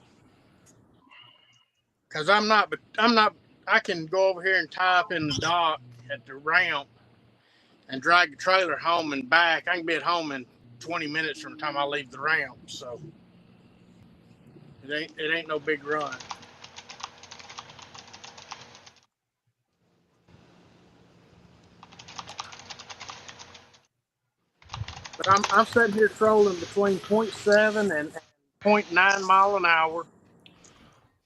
Because I'm not. I can go over here and tie up in the dock at the ramp and drag the trailer home and back. I can be at home in 20 minutes from the time I leave the ramp. So it ain't no big run. But I'm sitting here trolling between 0.7 and 0.9 mile an hour.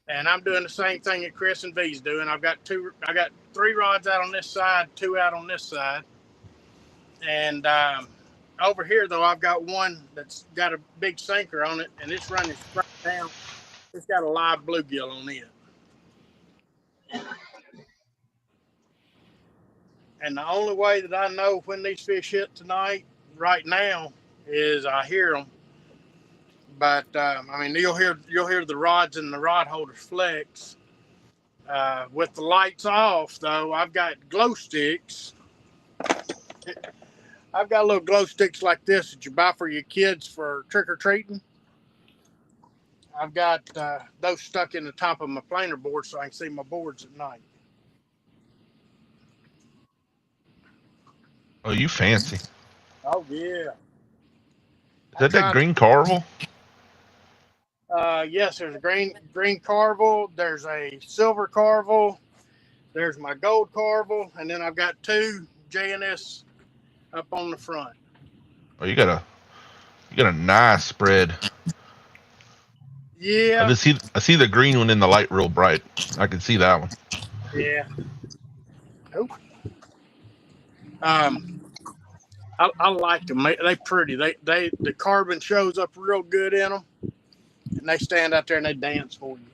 And I'm doing the same thing that Chris and V's doing. I got 3 rods out on this side, 2 out on this side. And over here, though, I've got one that's got a big sinker on it, and it's running straight down. It's got a live bluegill on it. And the only way that I know when these fish hit tonight, right now, is I hear them. But I mean, you'll hear the rods and the rod holders flex. With the lights off, though, I've got glow sticks. I've got little glow sticks like this that you buy for your kids for trick or treating. I've got those stuck in the top of my planer board so I can see my boards at night. Oh, you fancy. Oh yeah. Is that green Carvel? Yes, there's a green Carvel. There's a silver Carvel. There's my gold Carvel, and then I've got 2 JNS up on the front. Oh, you got a nice spread. Yeah, I see the green one in the light real bright. I can see that one. yeah. Nope. I like them. They pretty. The carbon shows up real good in them, and they stand out there and they dance for you.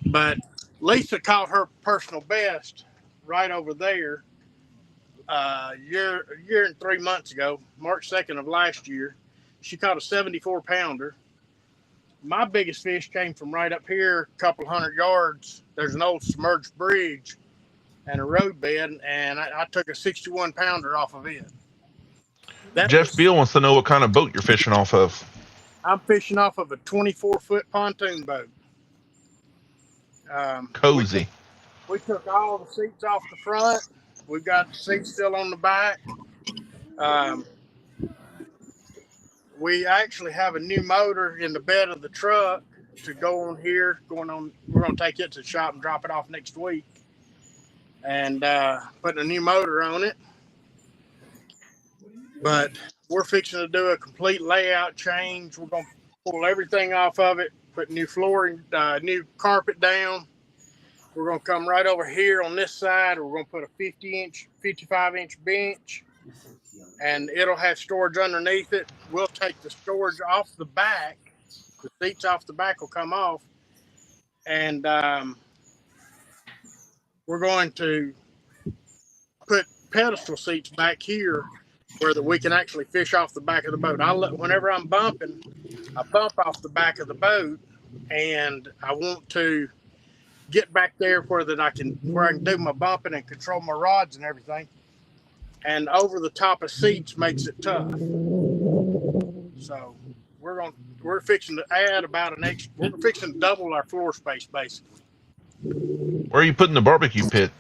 But Lisa caught her personal best right over there. Year and 3 months ago, March 2nd of last year, she caught a 74-pounder. My biggest fish came from right up here, a couple hundred yards. There's an old submerged bridge and a roadbed, and I took a 61-pounder off of it. Jeff Beal wants to know what kind of boat you're fishing off of. I'm fishing off of a 24-foot pontoon boat. Cozy. We took all the seats off the front. We've got the seats still on the back. We actually have a new motor in the bed of the truck to go on here. We're going to take it to the shop and drop it off next week. And putting a new motor on it. But we're fixing to do a complete layout change. We're going to pull everything off of it, put new flooring, new carpet down. We're going to come right over here on this side. We're going to put a 50-inch, 55-inch bench, and it'll have storage underneath it. We'll take the storage off the back. The seats off the back will come off, and we're going to put pedestal seats back here where we can actually fish off the back of the boat. Whenever I'm bumping, I bump off the back of the boat, and I want to get back there where I can do my bumping and control my rods and everything. And over the top of seats makes it tough. So we're fixing to add we're fixing to double our floor space basically. Where are you putting the barbecue pit?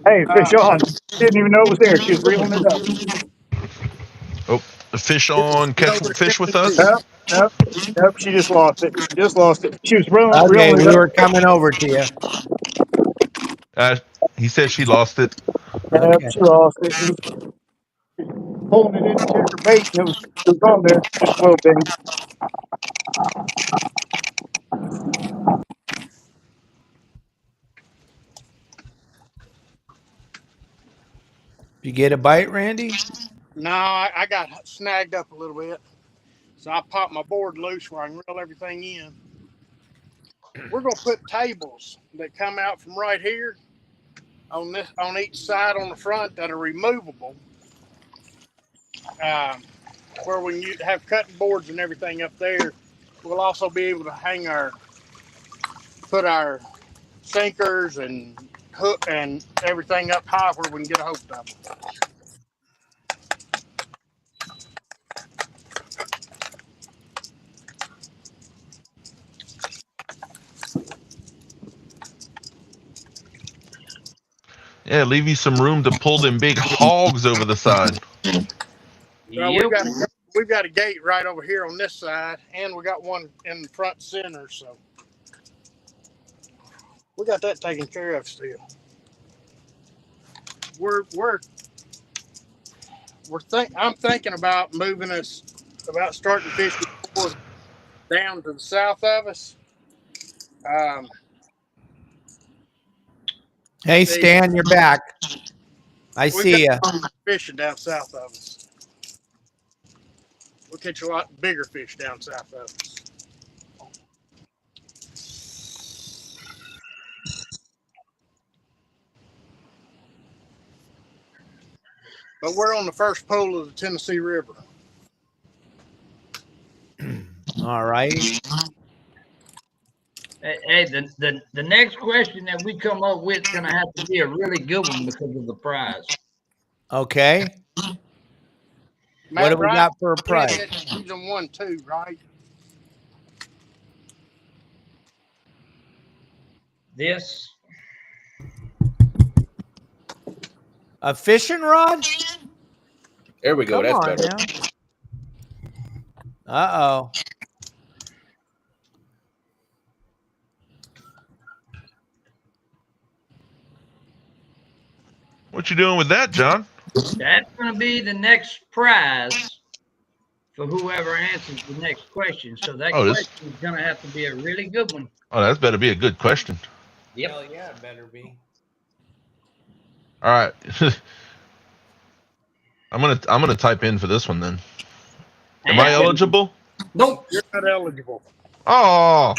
Hey, fish on. Didn't even know it was there. She was reeling it up. Oh, the fish on catch fish with us? Nope. She just lost it. She was reeling Okay, it we up. were coming over to you. He said she lost it. Okay. She lost it. Pulling it in to check her bait, and it was on there just a little bit. You get a bite, Randy? No, I got snagged up a little bit. So I popped my board loose where I can reel everything in. We're going to put tables that come out from right here on each side on the front that are removable. Where we can have cutting boards and everything up there. We'll also be able to put our sinkers and hook and everything up high where we can get a hold of them. Yeah, leave you some room to pull them big hogs over the side. Well, we've got a gate right over here on this side, and we got one in the front center, so we got that taken care of still. I'm thinking about starting fishing down to the south of us. Hey, Stan, you're back. I see you. Fishing down south of us. We'll catch a lot bigger fish down south of us. But we're on the first pole of the Tennessee River. All right. Hey, the next question that we come up with is going to have to be a really good one because of the prize. Okay. What do we got for a prize? Season 1, 2, right? This. A fishing rod? There we go. Come That's on better. Now. Uh-oh. What you doing with that, John? That's going to be the next prize for whoever answers the next question. So that Oh, question is going to have to be a really good one. Oh, that's better be a good question. Yep. Hell yeah, it better be. All right. I'm gonna type in for this one then. Am I eligible? Nope. You're not eligible. Oh.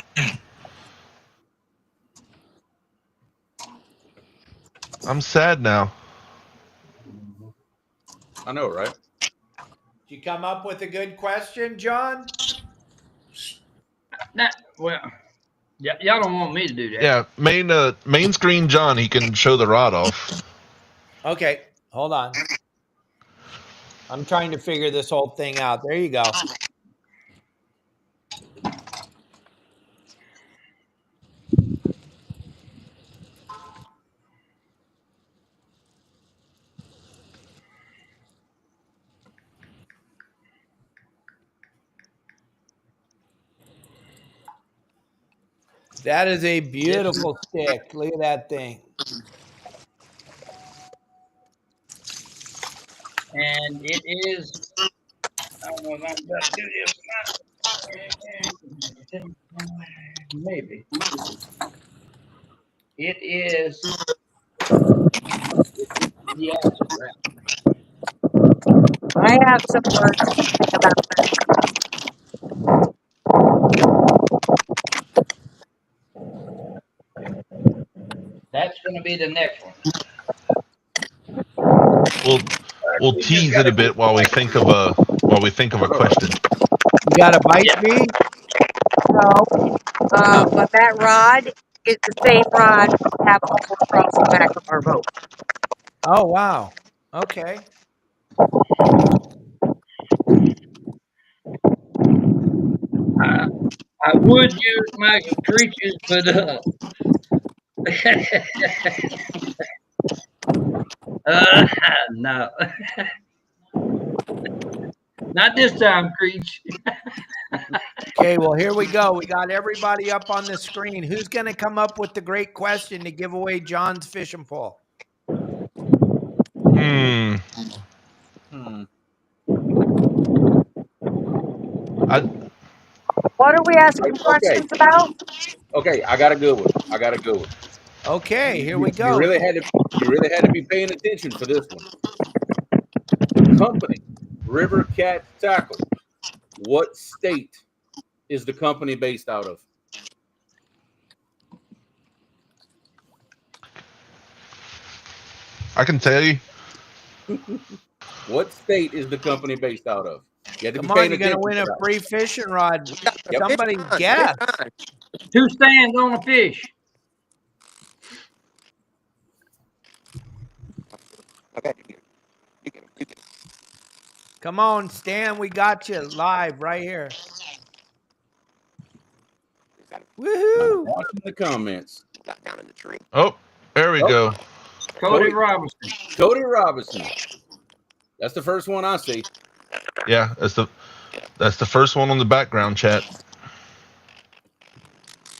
I'm sad now. I know, right? Did you come up with a good question, John? Well, y'all don't want me to do that. Yeah, main screen John, he can show the rod off. Okay, hold on. I'm trying to figure this whole thing out. There you go. That is a beautiful stick. Look at that thing. And it is, I don't know if I'm about to do this or not. Maybe. It is the answer. I have some words to say about That's going to be the next one. We'll tease it a bit while we think of a question. You got a bite, B? No, but that rod is the same rod we have all across the back of our boat. Oh, wow. Okay. I would use my creatures, but no. Not this time, Creech. Okay, well, here we go. We got everybody up on the screen. Who's going to come up with the great question to give away John's fishing pole? What are we asking questions about? Okay, I got a good one. Okay, here we go. You really had to be paying attention for this one. Company, River Cat Tackle. What state is the company based out of? I can tell you. What state is the company based out of? You have to Come be on, you're going to win a free fishing rod. Yep. Somebody guess. 2 stands on a fish. Okay. Come on, Stan. We got you live right here. Woohoo! Watching the comments. Down in the tree. Oh, there we go. Cody Robinson. Cody Robinson. That's the first one I see. Yeah, that's the first one on the background chat.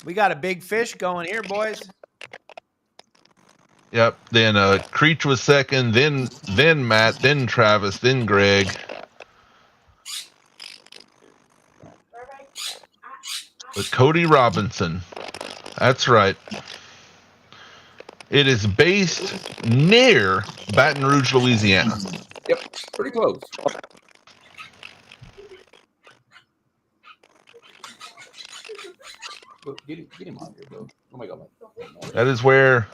We got a big fish going here, boys. Yep. Then Creech was second, then Matt, then Travis, then Greg. But Cody Robinson. That's right. It is based near Baton Rouge, Louisiana. Yep, pretty close. Get him on here, bro. Oh my God. That is where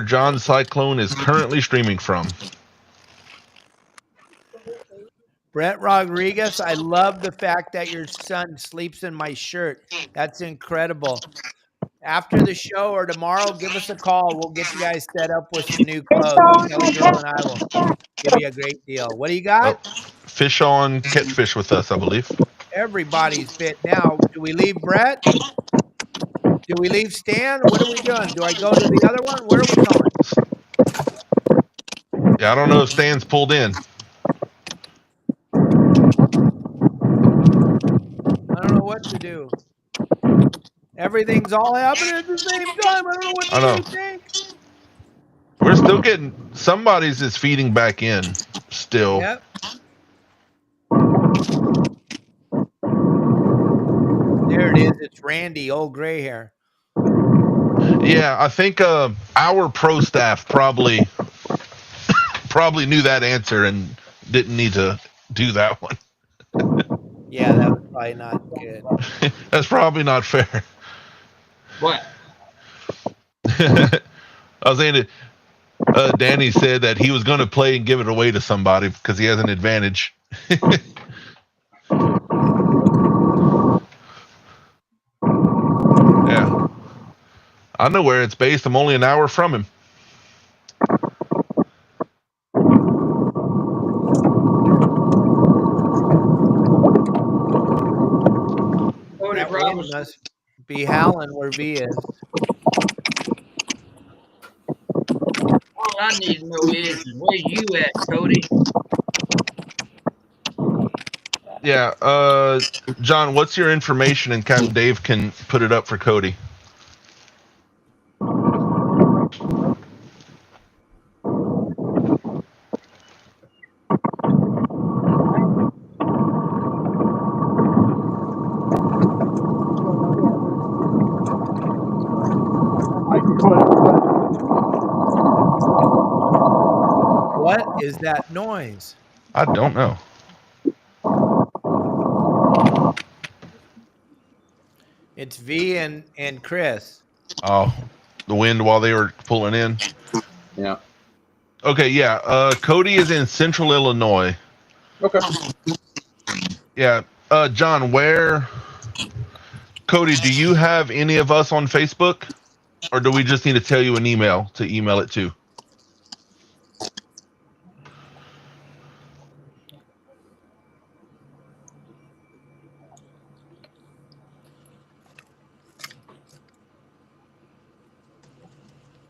John Cyclone is currently streaming from. Brett Rodriguez, I love the fact that your son sleeps in my shirt. That's incredible. After the show or tomorrow, give us a call. We'll get you guys set up with some new clothes. Kelly Girl and I will give you a great deal. What do you got? Oh, fish on catfish with us, I believe. Everybody's fit now. Do we leave Brett? Do we leave Stan? What are we doing? Do I go to the other one? Where are we going? Yeah, I don't know if Stan's pulled in. I don't know what to do. Everything's all happening at the same time. I don't know what to do. Thanks. We're still getting somebody's is feeding back in still. Yep. There it is. It's Randy, old gray hair. Yeah, I think our pro staff probably knew that answer and didn't need to do that one. Yeah, that was probably not good. That's probably not fair. What? I was saying that Danny said that he was going to play and give it away to somebody because he has an advantage. Yeah. I know where it's based. I'm only an hour from him. Cody That wind Robinson. must be howling where V is. All I need to know is where you at, Cody? Yeah. John, what's your information? And Captain Dave can put it up for Cody. What is that noise? I don't know. It's V and Chris. Oh, the wind while they were pulling in. Yeah. Okay, yeah. Cody is in Central Illinois. Okay. Yeah. John, where? Cody, do you have any of us on Facebook? Or do we just need to tell you an email to email it to?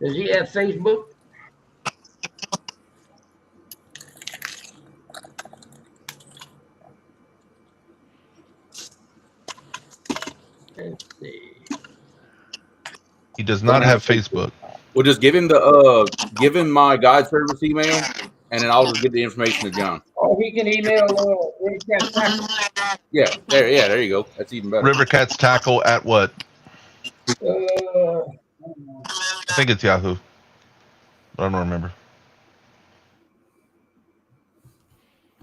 Does he have Facebook? Let's see. He does not have Facebook. We'll just give him my guide service email, and then I'll just get the information to John. Oh, he can email Yeah, there you go. That's even better. Rivercats Tackle at what? uh, I think it's Yahoo. But I don't remember.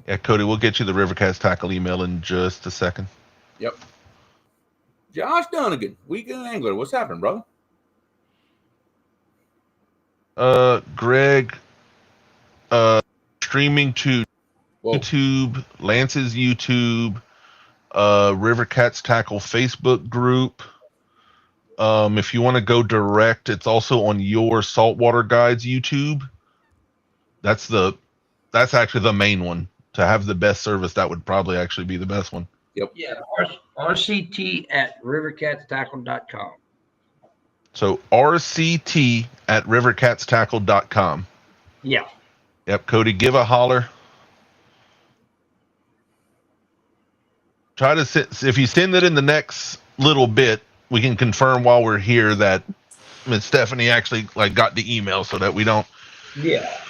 Yeah, Cody, we'll get you the Rivercats Tackle email in just a second. Yep. Josh Dunnigan, Weekend Angler. What's happening, brother? Greg, streaming to YouTube, Lance's YouTube, Rivercats Tackle Facebook group. If you want to go direct, it's also on Your Saltwater Guides YouTube. That's actually the main one. To have the best service, that would probably actually be the best one. Yep. yeah, RCT at rivercatstackle.com. So RCT at rivercatstackle.com. Yeah. Yep, Cody, give a holler. Try to if you send it in the next little bit, we can confirm while we're here that Miss Stephanie actually got the email so that we don't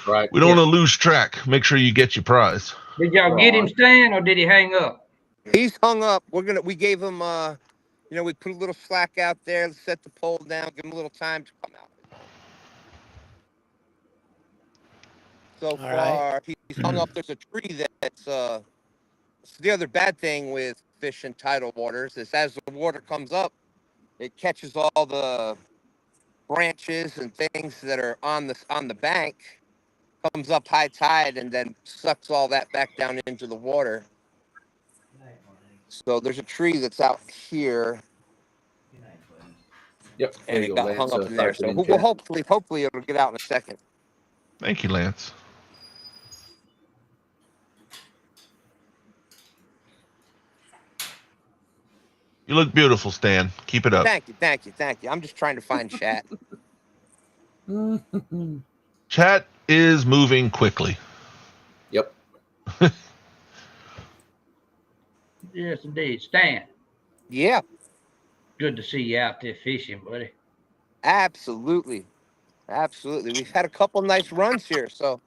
right. We don't want to lose track. Make sure you get your prize. Did y'all get him, Stan, or did he hang up? He's hung up. We gave him we put a little slack out there, set the pole down, give him a little time to come out. So far, he's hung up. There's a tree that's the other bad thing with fish in tidal waters is as the water comes up, it catches all the branches and things that are on the bank, comes up high tide, and then sucks all that back down into the water. So there's a tree that's out here. Yep. And it got hung up in there. So we'll hopefully it'll get out in a second. Thank you, Lance. You look beautiful, Stan. Keep it up. Thank you. I'm just trying to find chat. Chat is moving quickly. Yep. Yes, indeed. Stan. Yeah. Good to see you out there fishing, buddy. Absolutely. We've had a couple nice runs here, so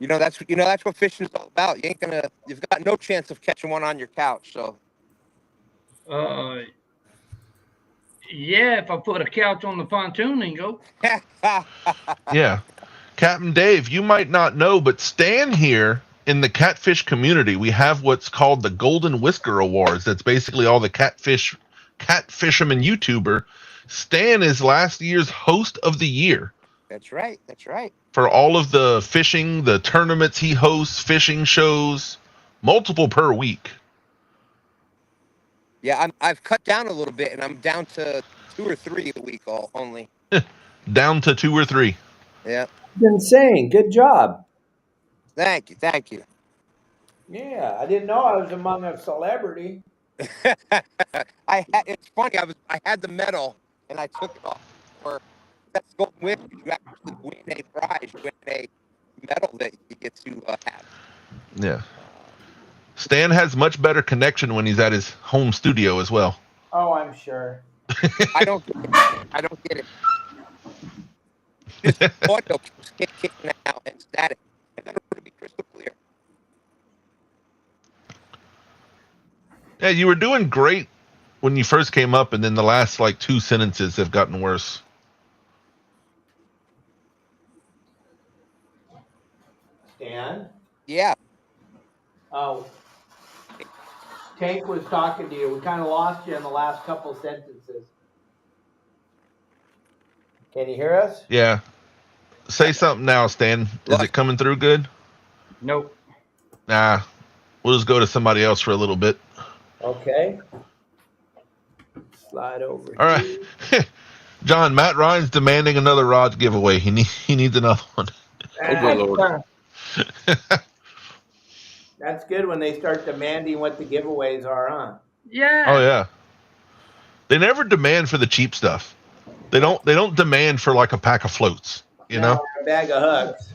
that's what fishing is all about. You've got no chance of catching one on your couch. So Yeah, if I put a couch on the pontoon and go. Yeah. Captain Dave, you might not know, but Stan here in the catfish community, we have what's called the Golden Whisker Awards. That's basically all the cat fisherman YouTuber. Stan is last year's host of the year. That's right. That's right. For all of the fishing, the tournaments he hosts, fishing shows, multiple per week. Yeah, I've cut down a little bit, and I'm down to 2 or 3 a week only. Down to 2 or 3. Yeah. Insane. Good job. Thank you. Thank you. Yeah, I didn't know I was among a celebrity. It's funny. I had the medal, and I took it off for that's Golden Whisker. You actually win a prize. You win a medal that you get to have. Yeah. Stan has much better connection when he's at his home studio as well. Oh, I'm sure. I don't get it. This audio keeps kicking out and static. And that's going to be crystal clear. Yeah, you were doing great when you first came up, and then the last 2 sentences have gotten worse. Stan? Yeah. Oh. Tank was talking to you. We kind of lost you in the last couple sentences. Can you hear us? Yeah. Say something now, Stan. Is it coming through good? Nope. Nah. We'll just go to somebody else for a little bit. Okay. Slide over. All right. John, Matt Ryan's demanding another rod giveaway. He needs another one. Oh, good Lord. That's good when they start demanding what the giveaways are, huh? Yeah. Oh yeah. They never demand for the cheap stuff. They don't demand for a pack of floats, you know? A bag of hugs.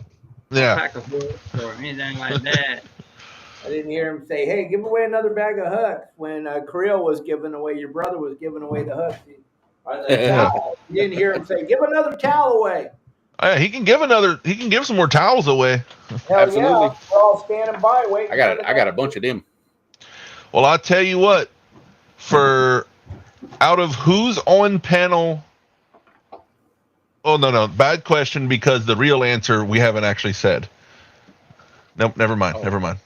Yeah. Pack of food or anything like that. I didn't hear him say, "Hey, give away another bag of hugs." When Creel was giving away, your brother was giving away the hugs. Or the towel. You didn't hear him say, "Give another towel away." He can give some more towels away. Hell Absolutely. Yeah, we're all standing by waiting. I got a bunch of them. Well, I'll tell you what, for out of who's on panel. Oh, no. Bad question because the real answer we haven't actually said. Nope, never mind. Oh. Never mind.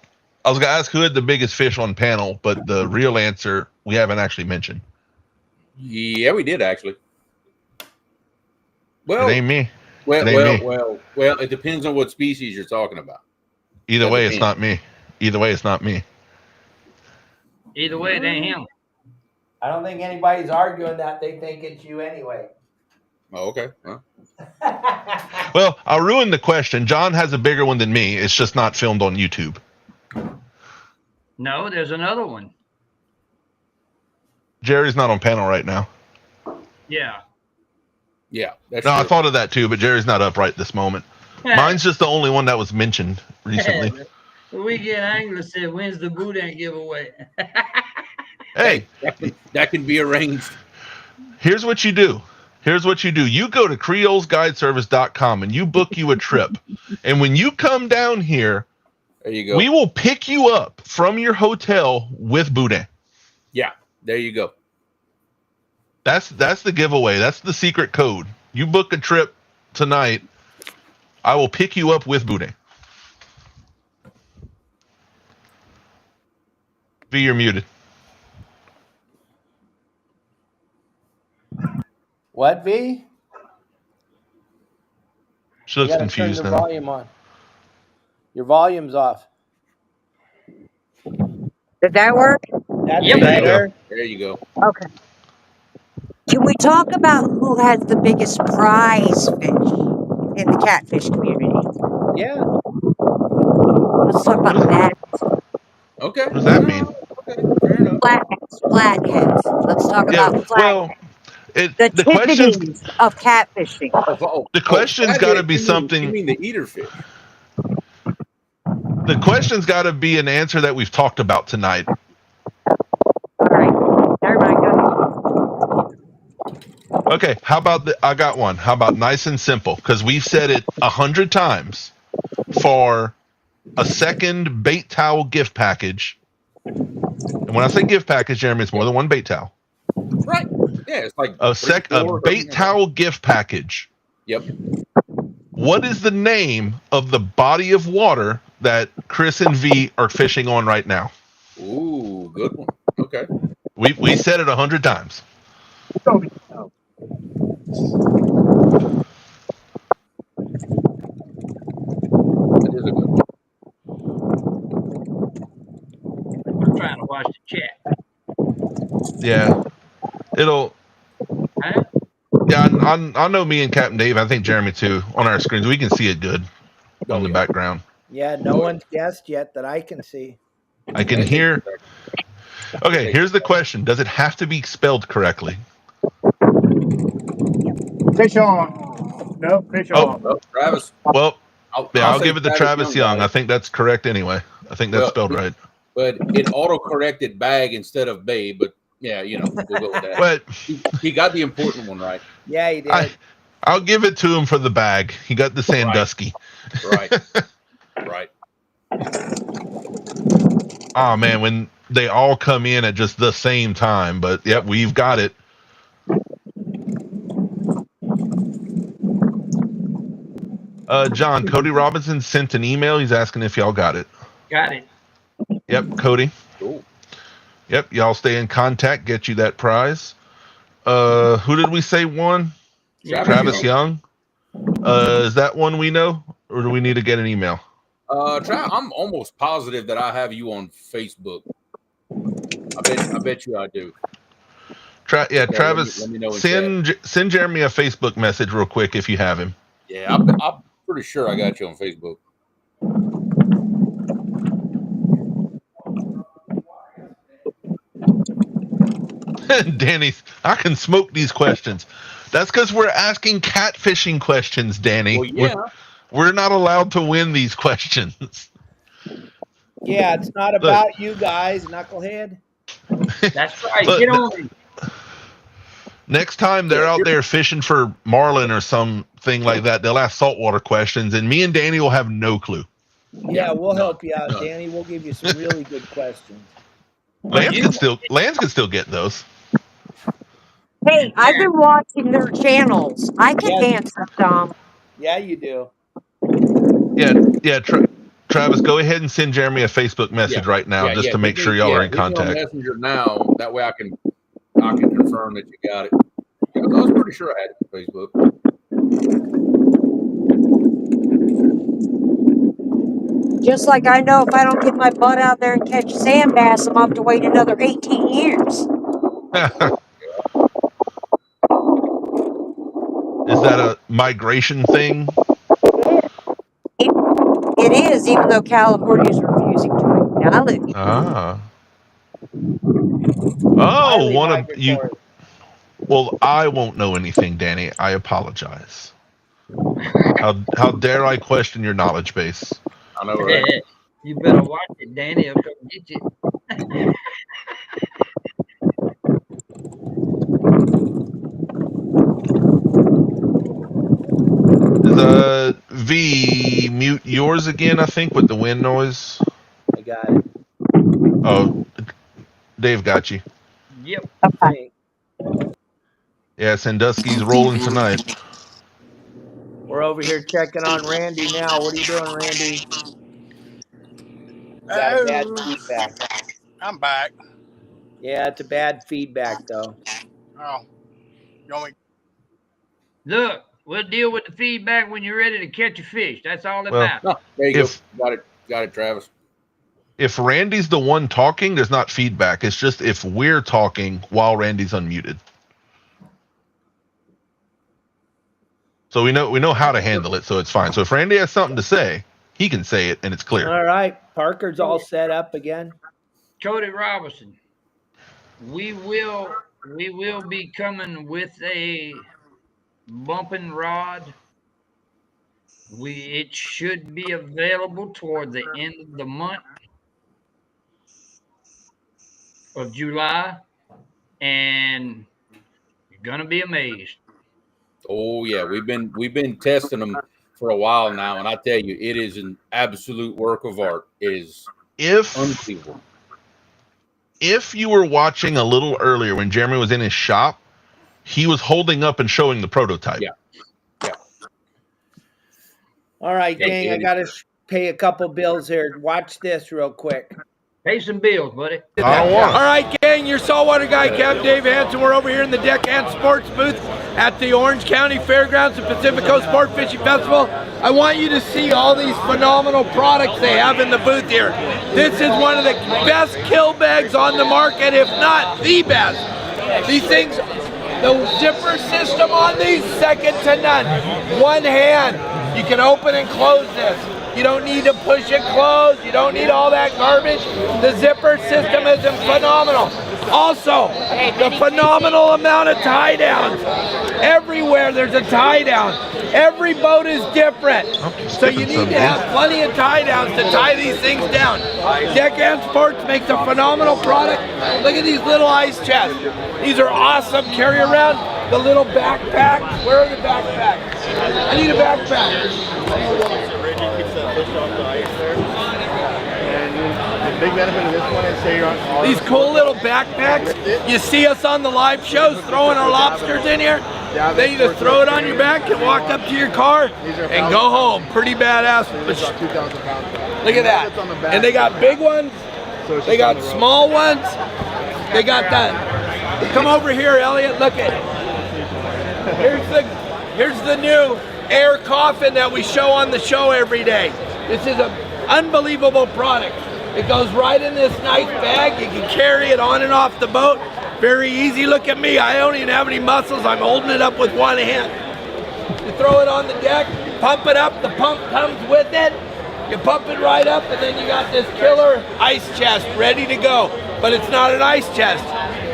I was going to ask who had the biggest fish on panel, but the real answer we haven't actually mentioned. Yeah, we did actually. Well, It ain't me. Well, It ain't me. well, it depends on what species you're talking about. Either way, it's not me. Either way, it's not me. Either way, it ain't him. I don't think anybody's arguing that. They think it's you anyway. Oh, okay. Well, Well, I'll ruin the question. John has a bigger one than me. It's just not filmed on YouTube. No, there's another one. Jerry's not on panel right now. Yeah. yeah. That's No, I true. thought of that too, but Jerry's not up right this moment. Mine's just the only one that was mentioned recently. We get anglers said, "When's the boudin giveaway?" Hey, that can be arranged. here's what you do. You go to creolesguideservice.com and you book you a trip. And when you come down here, There you go. we will pick you up from your hotel with boudin. Yeah, there you go. That's the giveaway. That's the secret code. You book a trip tonight, I will pick you up with boudin. V, you're muted. What, V? She looks confused turn now. your volume on. Your volume's off. Did that work? That's Yep. better. There you go. Okay. Can we talk about who has the biggest prize fish in the catfish community? Yeah. Let's talk about that. Okay. What does that mean? Okay, fair enough. Flatheads. Let's talk Yeah, about well, the the questions Tiffany's of catfishing. the question's got to be You something. mean the eater fish? The question's got to be an answer that we've talked about tonight. All right. Never mind. Go ahead. Okay, how about I got one. How about nice and simple? Because we've said it 100 times for a second bait towel gift package. And when I say gift package, Jeremy, it's more than one bait towel. Right. Yeah, it's like a bait towel gift package. Yep. What is the name of the body of water that Chris and V are fishing on right now? Ooh, good one. Okay. We said it 100 times. That is a good one. I'm trying to watch the chat. Yeah. It'll. Huh? Yeah, I know me and Captain Dave, I think Jeremy too, on our screens. We can see it good on the background. Yeah, no one's guessed yet that I can see. I can hear. Okay, here's the question. Does it have to be spelled correctly? Fish on. No, fish on. Well, Travis. Well, I'll say give it to Travis Young. I it. think that's correct anyway. I think that's spelled right. But it auto-corrected bag instead of bay, but yeah, you know, we'll go with that. But he got the important one right. Yeah, he did. I'll give it to him for the bag. He got the Sandusky. Right. Right. Oh man, when they all come in at just the same time, but yep, we've got it. John, Cody Robinson sent an email. He's asking if y'all got it. Got it. Yep, Cody. Cool. Yep, y'all stay in contact, get you that prize. Who did we say won? Travis Young. Is that one we know, or do we need to get an email? I'm almost positive that I have you on Facebook. I bet you I do. Travis, let me know send Jeremy a Facebook message real quick if you have him. Yeah, I'm pretty sure I got you on Facebook. Danny, I can smoke these questions. That's because we're asking catfishing questions, Danny. Well, yeah. We're not allowed to win these questions. Yeah, it's not about you guys, knucklehead. That's right. Get on me. Next time they're out there fishing for marlin or something like that, they'll ask saltwater questions, and me and Danny will have no clue. Yeah, we'll help you out, Danny. We'll give you some really good questions. Lance can still get those. Hey, I've been watching their channels. I can answer some. Yeah, you do. Yeah. Travis, go ahead and send Jeremy a Facebook message right now, just to make sure y'all are in contact. Messenger now. That way I can confirm that you got it. I was pretty sure I had it on Facebook. Just like I know if I don't get my butt out there and catch sand bass, I'm going to have to wait another 18 years. Is that a migration thing? It is, even though California is refusing to acknowledge. Oh, one of you. Well, I won't know anything, Danny. I apologize. How dare I question your knowledge base? I know, right? You better watch it, Danny. He'll come get you. Is V mute yours again? I think with the wind noise. I got it. Oh, Dave got you. Yep. Okay. Yeah, Sandusky's rolling tonight. We're over here checking on Randy now. What are you doing, Randy? Got bad feedback. I'm back. Yeah, it's a bad feedback though. Oh, you want me? Look, we'll deal with the feedback when you're ready to catch a fish. That's all it matters. Oh, there you go. Got it, Travis. If Randy's the one talking, there's not feedback. It's just if we're talking while Randy's unmuted. So we know how to handle it, so it's fine. So if Randy has something to say, he can say it and it's clear. All right. Parker's all set up again. Cody Robinson, we will be coming with a bumping rod. It should be available toward the end of the month of July, and you're gonna be amazed. Oh yeah, we've been testing them for a while now, and I tell you, it is an absolute work of art. It is unbelievable. If you were watching a little earlier when Jeremy was in his shop, he was holding up and showing the prototype. Yeah. All right, Yeah, gang, I yeah. got to pay a couple bills here. Watch this real quick. Pay some bills, buddy. I don't want All it. right, gang, your saltwater guy, Capt. Dave Hansen. We're over here in the Deckhand Sports booth at the Orange County Fairgrounds and Pacific Coast Sport Fishing Festival. I want you to see all these phenomenal products they have in the booth here. This is one of the best kill bags on the market, if not the best. These things, the zipper system on these, second to none. One hand, you can open and close this. You don't need to push it closed. You don't need all that garbage. The zipper system is phenomenal. Also, the phenomenal amount of tie downs. Everywhere there's a tie down. Every boat is different. So you need to have plenty of tie downs to tie these things down. Deckhand Sports makes a phenomenal product. Look at these little ice chests. These are awesome. Carry around the little backpacks. Where are the backpacks? I need a backpack. The big benefit of this one is say you're on These cool little backpacks. You see us on the live shows throwing our lobsters in here. Then you just throw it on your back and walk up to your car and go home. Pretty badass. Look at that. And they got big ones. They got small ones. They got that. Come over here, Elliot. Look at it. Here's the new air coffin that we show on the show every day. This is an unbelievable product. It goes right in this nice bag. You can carry it on and off the boat. Very easy. Look at me. I don't even have any muscles. I'm holding it up with one hand. You throw it on the deck, pump it up. The pump comes with it. You pump it right up, and then you got this killer ice chest ready to go. But it's not an ice chest.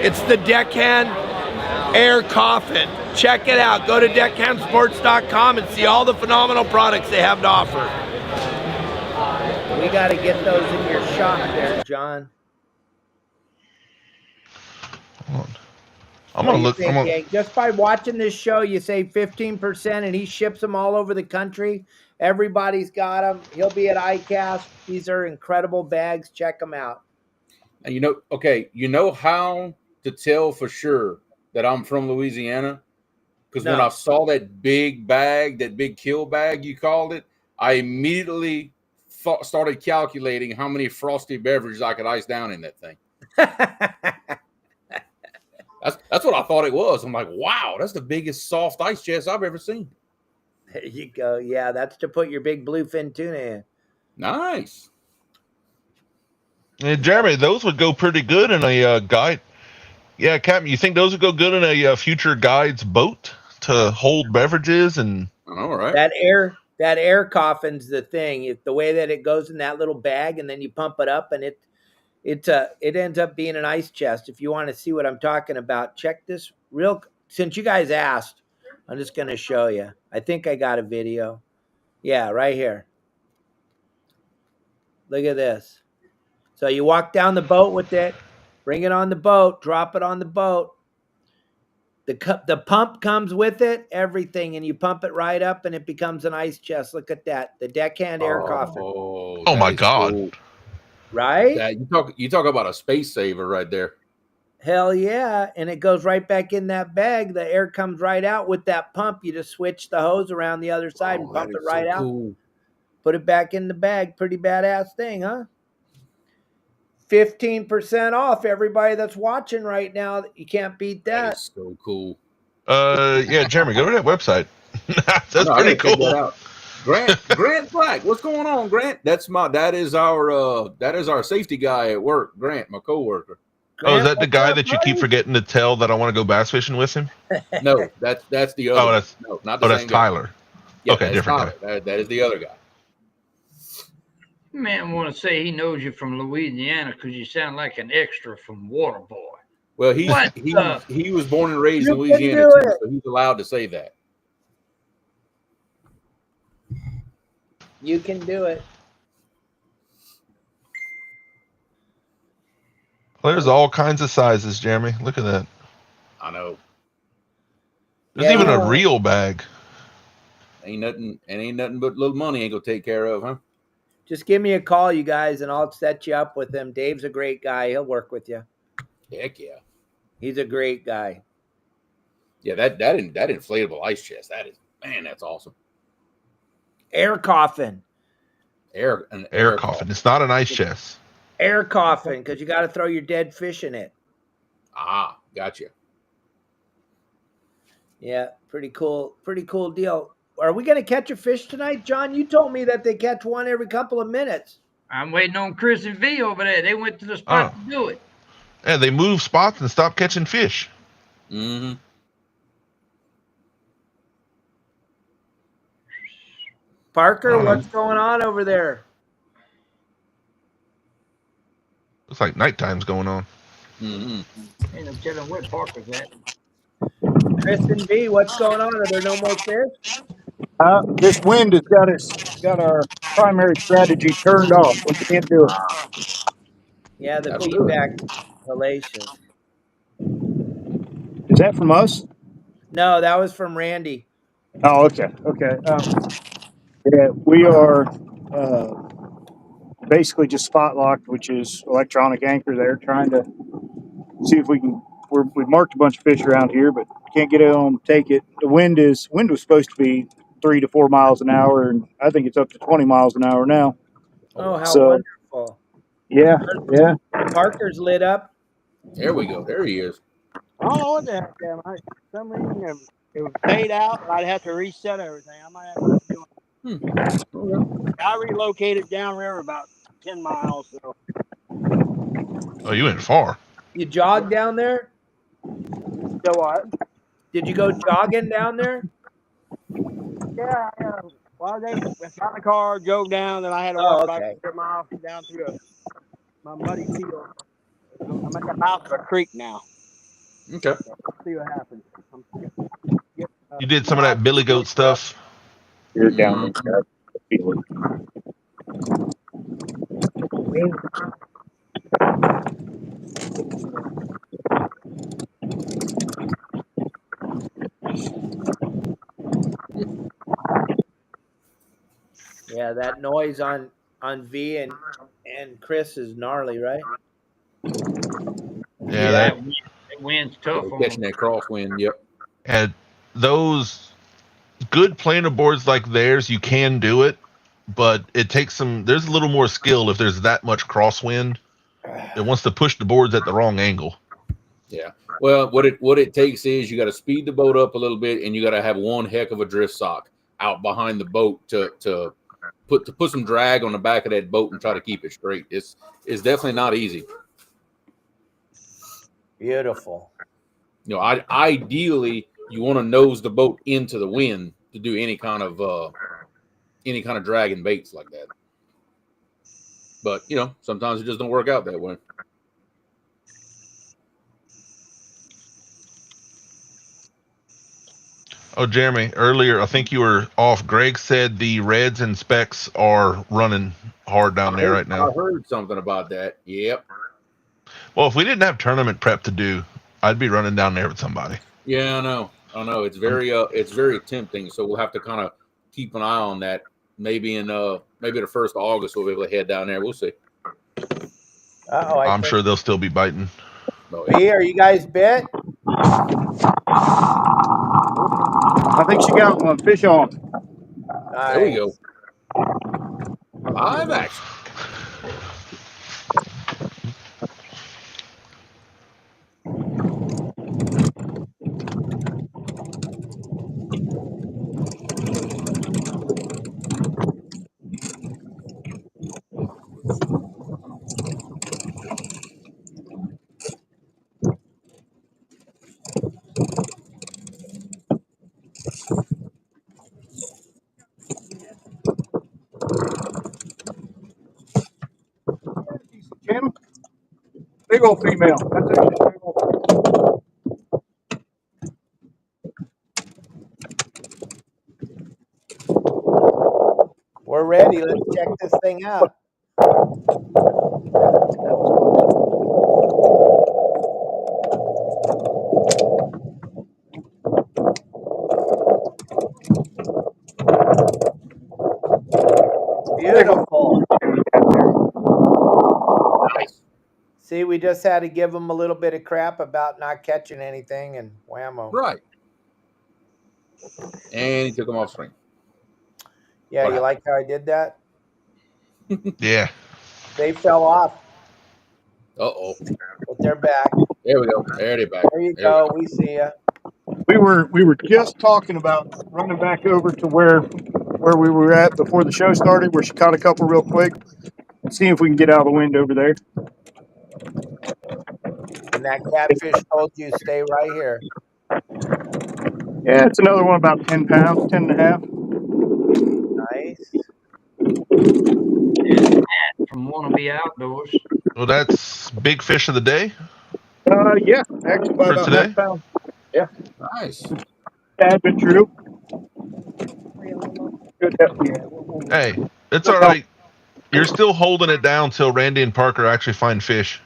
It's the Deckhand air coffin. Check it out. Go to deckhandsports.com and see all the phenomenal products they have to offer. We got to get those in your shop there, John. I'm gonna look. Just by watching this show, you save 15%, and he ships them all over the country. Everybody's got them. He'll be at ICAST. These are incredible bags. Check them out. And you know how to tell for sure that I'm from Louisiana? Because when I saw that big bag, that big kill bag you called it, I immediately started calculating how many frosty beverages I could ice down in that thing. That's what I thought it was. I'm like, wow, that's the biggest soft ice chest I've ever seen. There you go. Yeah, that's to put your big bluefin tuna in. Nice. Yeah, Jeremy, those would go pretty good in a guide. Yeah, Captain, you think those would go good in a future guide's boat to hold beverages and? All right. That air coffin's the thing. The way that it goes in that little bag, and then you pump it up, and it ends up being an ice chest. If you want to see what I'm talking about, check this since you guys asked, I'm just going to show you. I think I got a video. Yeah, right here. Look at this. So you walk down the boat with it, bring it on the boat, drop it on the boat. The pump comes with it, everything, and you pump it right up, and it becomes an ice chest. Look at that. The Deckhand air coffin. Oh my God. Cool. Right? Yeah, you talk about a space saver right there. Hell yeah. And it goes right back in that bag. The air comes right out with that pump. You just switch the hose around the other side and pump it right out. Cool. Put it back in the bag. Pretty badass thing, huh? 15% off everybody that's watching right now. You can't beat that. That's so cool. Yeah, Jeremy, go to that website. That's pretty cool. Grant Black, what's going on, Grant? That is our safety guy at work, Grant, my coworker. Oh, is that the guy that you keep forgetting to tell that I want to go bass fishing with him? No, that's the other. Not the same that's Tyler. Yeah, okay, different guy. That is the other guy. Man, want to say he knows you from Louisiana because you sound like an extra from Waterboy. Well, he was born and raised in Louisiana, too, so he's allowed to say that. You can do it. There's all kinds of sizes, Jeremy. Look at that. I know. There's even a real bag. Ain't nothing but little money ain't gonna take care of, huh? Just give me a call, you guys, and I'll set you up with him. Dave's a great guy. He'll work with you. Heck yeah. He's a great guy. Yeah, that inflatable ice chest. That is, man, that's awesome. Air coffin. Air coffin. It's not an ice chest. Air coffin, because you got to throw your dead fish in it. Ah, gotcha. Yeah, pretty cool deal. Are we going to catch a fish tonight, John? You told me that they catch one every couple of minutes. I'm waiting on Chris and V over there. They went to the spot to do it. Yeah, they move spots and stop catching fish. Mm-hmm. Parker, what's going on over there? Looks like nighttime's going on. Mm-hmm. Ain't no telling where Parker's at. Chris and V, what's going on? Are there no more fish? This wind has got our primary strategy turned off. We can't do it. Yeah, the That'll do feedback hellacious. Is that from us? No, that was from Randy. Oh, okay. Yeah, we are basically just spot locked, which is electronic anchor there, trying to see if we can. We've marked a bunch of fish around here, but can't get it on. Take it. The wind was supposed to be 3 to 4 miles an hour, and I think it's up to 20 miles an hour now. Oh, how wonderful! Yeah. Parker's lit up. There we go. There he is. I don't know what the heck, man. For some reason it was fade out. I'd have to reset everything. I might have to do it. I relocated downriver about 10 miles. So. Oh, you went far. You jogged down there? So what? Did you go jogging down there? Yeah. Well, they got the car, drove down, then I had to walk about 100 miles down through my muddy field. I'm at the mouth of a creek now. Okay. So let's see what happens. You did some of that billy goat stuff. You're down there. Yeah, that noise on V and Chris is gnarly, right? Yeah, that wind's tough. Catching that crosswind, yep. And those good planer boards like theirs, you can do it, but it takes there's a little more skill if there's that much crosswind. It wants to push the boards at the wrong angle. Yeah. Well, what it takes is you got to speed the boat up a little bit, and you got to have one heck of a drift sock out behind the boat to put some drag on the back of that boat and try to keep it straight. It's definitely not easy. Beautiful. You know, ideally you want to nose the boat into the wind to do any kind of dragging baits like that. But you know, sometimes it just don't work out that way. Oh, Jeremy, earlier, I think you were off. Greg said the Reds and Specs are running hard down there right now. I heard something about that. Yep. Well, if we didn't have tournament prep to do, I'd be running down there with somebody. Yeah, I know. It's very tempting. So we'll have to kind of keep an eye on that. Maybe the 1st of August we'll be able to head down there. We'll see. I'm sure they'll still be biting. Oh, yeah. B, are you guys bit? I think she got one. Fish on. Nice. There we go. Live action. Jim? Big old female. That's actually a big old. We're ready. Let's check this thing out. Beautiful. Nice. See, we just had to give them a little bit of crap about not catching anything, and whammo. Right. And he took them off string. Yeah, What you like how I did that? Yeah. They fell off, Uh-oh. but they're back. There we go. There they're back. There you There we go. We see you. We were just talking about running back over to where we were at before the show started, where she caught a couple real quick, and see if we can get out of the wind over there. And that catfish told you stay right here. Yeah, it's another one about 10 pounds, 10 and a half. Nice. From Wannabe Outdoors. Well, that's big fish of the day Yeah, actually by for about half today. pound. Yeah, Nice. tad bit true. Good help. Hey, it's all right. You're still holding it down till Randy and Parker actually find fish.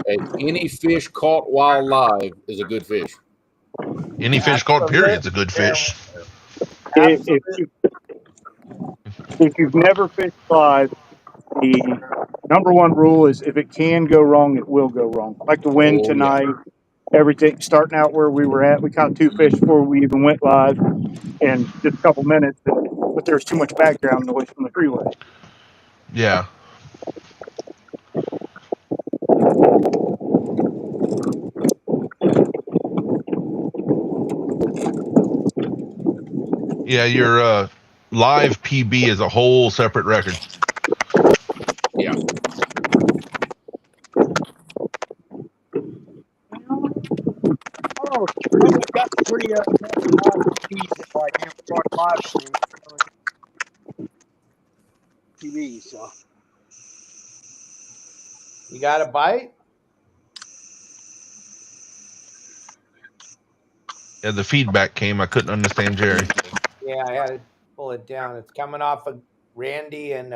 Hey, any fish caught while live is a good fish. Any fish caught, period, is a good fish. If you've never fished live, the number one rule is if it can go wrong, it will go wrong. Like the wind tonight, everything starting out where we were at, we caught 2 fish before we even went live in just a couple minutes, but there's too much background noise from the freeway. Yeah. Yeah, your live PB is a whole separate record. Yeah. Oh, we've got pretty decent right now. Start live stream. TV, so. You got a bite? Yeah, the feedback came. I couldn't understand Jerry. Yeah, I had to pull it down. It's coming off of Randy and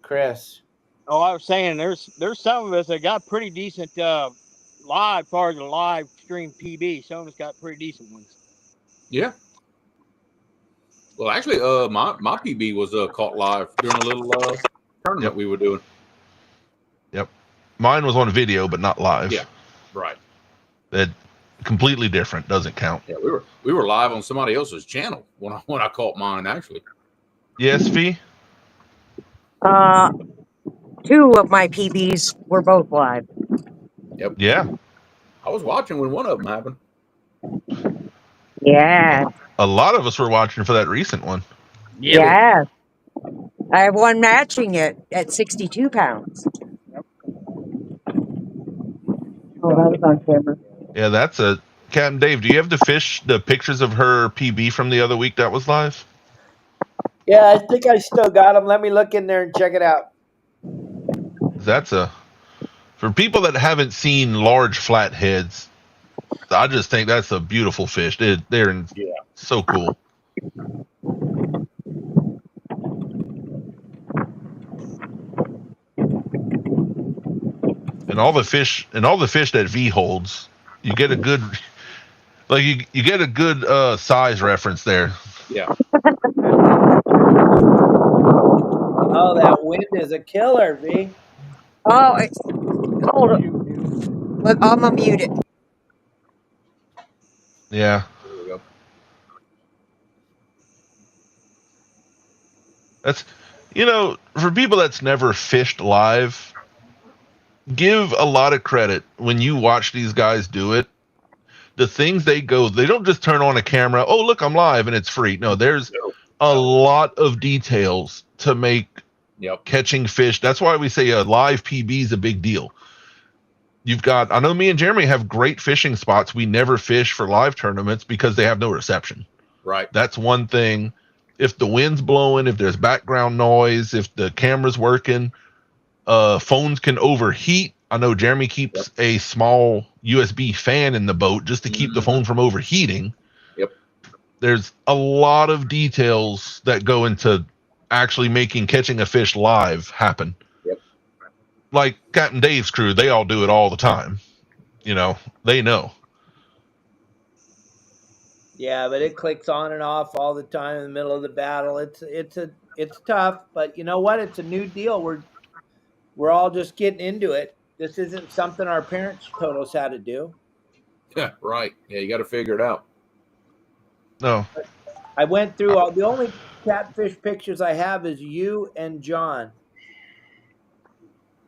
Chris. Oh, I was saying there's some of us that got pretty decent live part of the live stream PB. Some of us got pretty decent ones. Yeah. Well, actually, my PB was caught live during a little tournament we were doing. Yep. Mine was on video, but not live. Yeah. Right. That completely different. Doesn't count. Yeah, we were live on somebody else's channel when I caught mine, actually. Yes, V? 2 of my PBs were both live. Yep. Yeah. I was watching when one of them happened. Yeah. A lot of us were watching for that recent one. Yeah. I have one matching it at 62 pounds. Oh, that was on camera. Yeah, that's a Captain Dave. Do you have the pictures of her PB from the other week that was live? Yeah, I think I still got them. Let me look in there and check it out. That's for people that haven't seen large flatheads. I just think that's a beautiful fish. They're so cool. And all the fish that V holds, you get a good you get a good size reference there. Yeah. Oh, that wind is a killer, V. Oh, hold on. Look, I'm gonna mute it. Yeah. There we go. That's, for people that's never fished live, give a lot of credit when you watch these guys do it. The things they don't just turn on a camera. Oh, look, I'm live and it's free. No, there's a lot of details to make catching fish. That's why we say a live PB is a big deal. I know me and Jeremy have great fishing spots. We never fish for live tournaments because they have no reception. Right. That's one thing. If the wind's blowing, if there's background noise, if the camera's working, phones can overheat. I know Jeremy keeps a small USB fan in the boat just to keep the phone from overheating. Yep. There's a lot of details that go into actually catching a fish live happen. Yep. Like Captain Dave's crew, they all do it all the time. They know. Yeah, but it clicks on and off all the time in the middle of the battle. It's tough, but you know what? It's a new deal. We're all just getting into it. This isn't something our parents told us how to do. Yeah, right. Yeah, you got to figure it out. No. I went through all the only catfish pictures I have is you and John.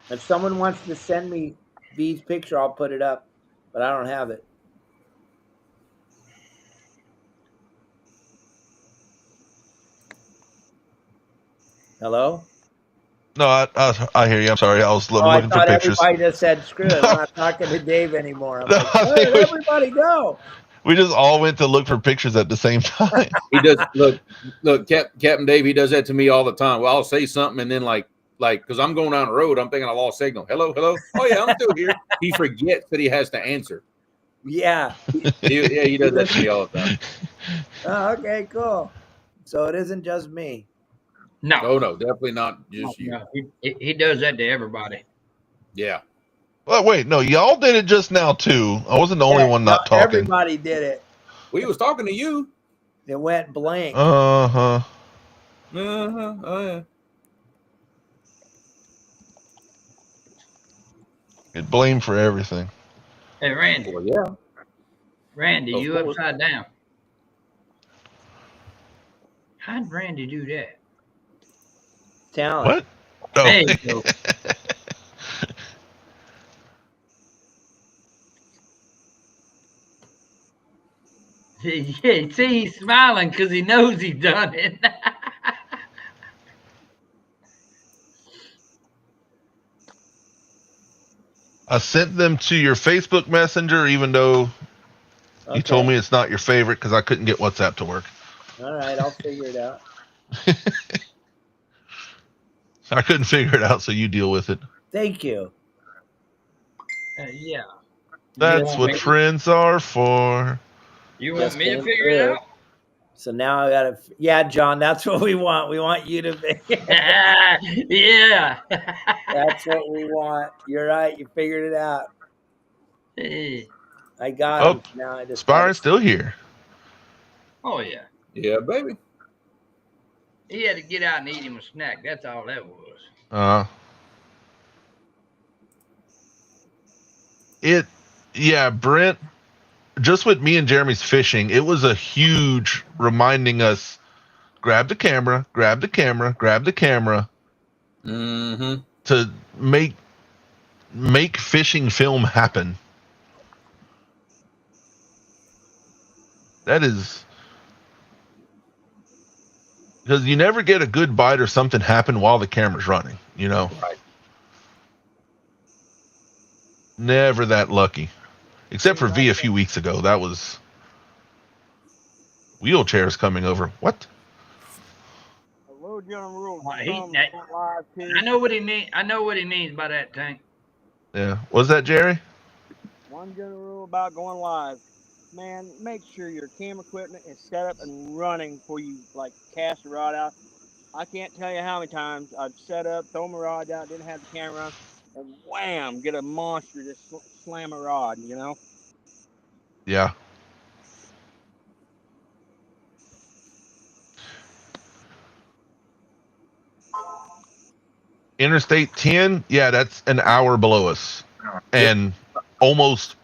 If someone wants to send me V's picture, I'll put it up, but I don't have it. Hello? No, I hear you. I'm sorry. I was Oh, I looking for thought pictures. everybody just said screw it. I'm not talking to Dave anymore. I'm No, like, I where think did everybody go? we just all went to look for pictures at the same time. He does look, Captain Dave. He does that to me all the time. Well, I'll say something and then like because I'm going down the road, I'm thinking I lost signal. Hello. Oh yeah, I'm still here. He forgets that he has to answer. Yeah. He does that to me all the time. Oh, okay, cool. So it isn't just me. No. Oh no, definitely not just you. No, he does that to everybody. Yeah. Well, wait, no, y'all did it just now too. I wasn't the only one not talking. Everybody did it. We was talking to you. It went blank. Uh-huh. Oh yeah. Get blamed for everything. Hey, Randy. Well, yeah. Randy, Of you course. upside down. How'd Randy do that? Talent. What? Oh. There you go. Yeah, see, he's smiling because he knows he's done it. I sent them to your Facebook Messenger, even though you told me it's not your favorite because I couldn't get WhatsApp to work. All right, I'll figure it out. I couldn't figure it out, so you deal with it. Thank you. Yeah. That's what friends are for. You want me to figure it out? So now I gotta. Yeah, John, that's what we want. We want you to. Yeah. That's what we want. You're right. You figured it out. Hey. I got him. Now I just. Spire's still here. Oh yeah. Yeah, baby. He had to get out and eat him a snack. That's all that was. Brent, just with me and Jeremy's fishing, it was a huge reminding us, grab the camera, Mm-hmm. to make fishing film happen. That is because you never get a good bite or something happen while the camera's running, you know? Right. Never that lucky. Except for V a few weeks ago. That was wheelchairs coming over. What? I know what he means. I know what he means by that, Tank. Yeah. Was that Jerry? One general rule about going live. Man, make sure your camera equipment is set up and running before you cast the rod out. I can't tell you how many times I've set up, throw my rod out, didn't have the camera on, and wham, get a monster just slam a rod, you know? Yeah. Interstate 10, yeah, that's an hour below us. And almost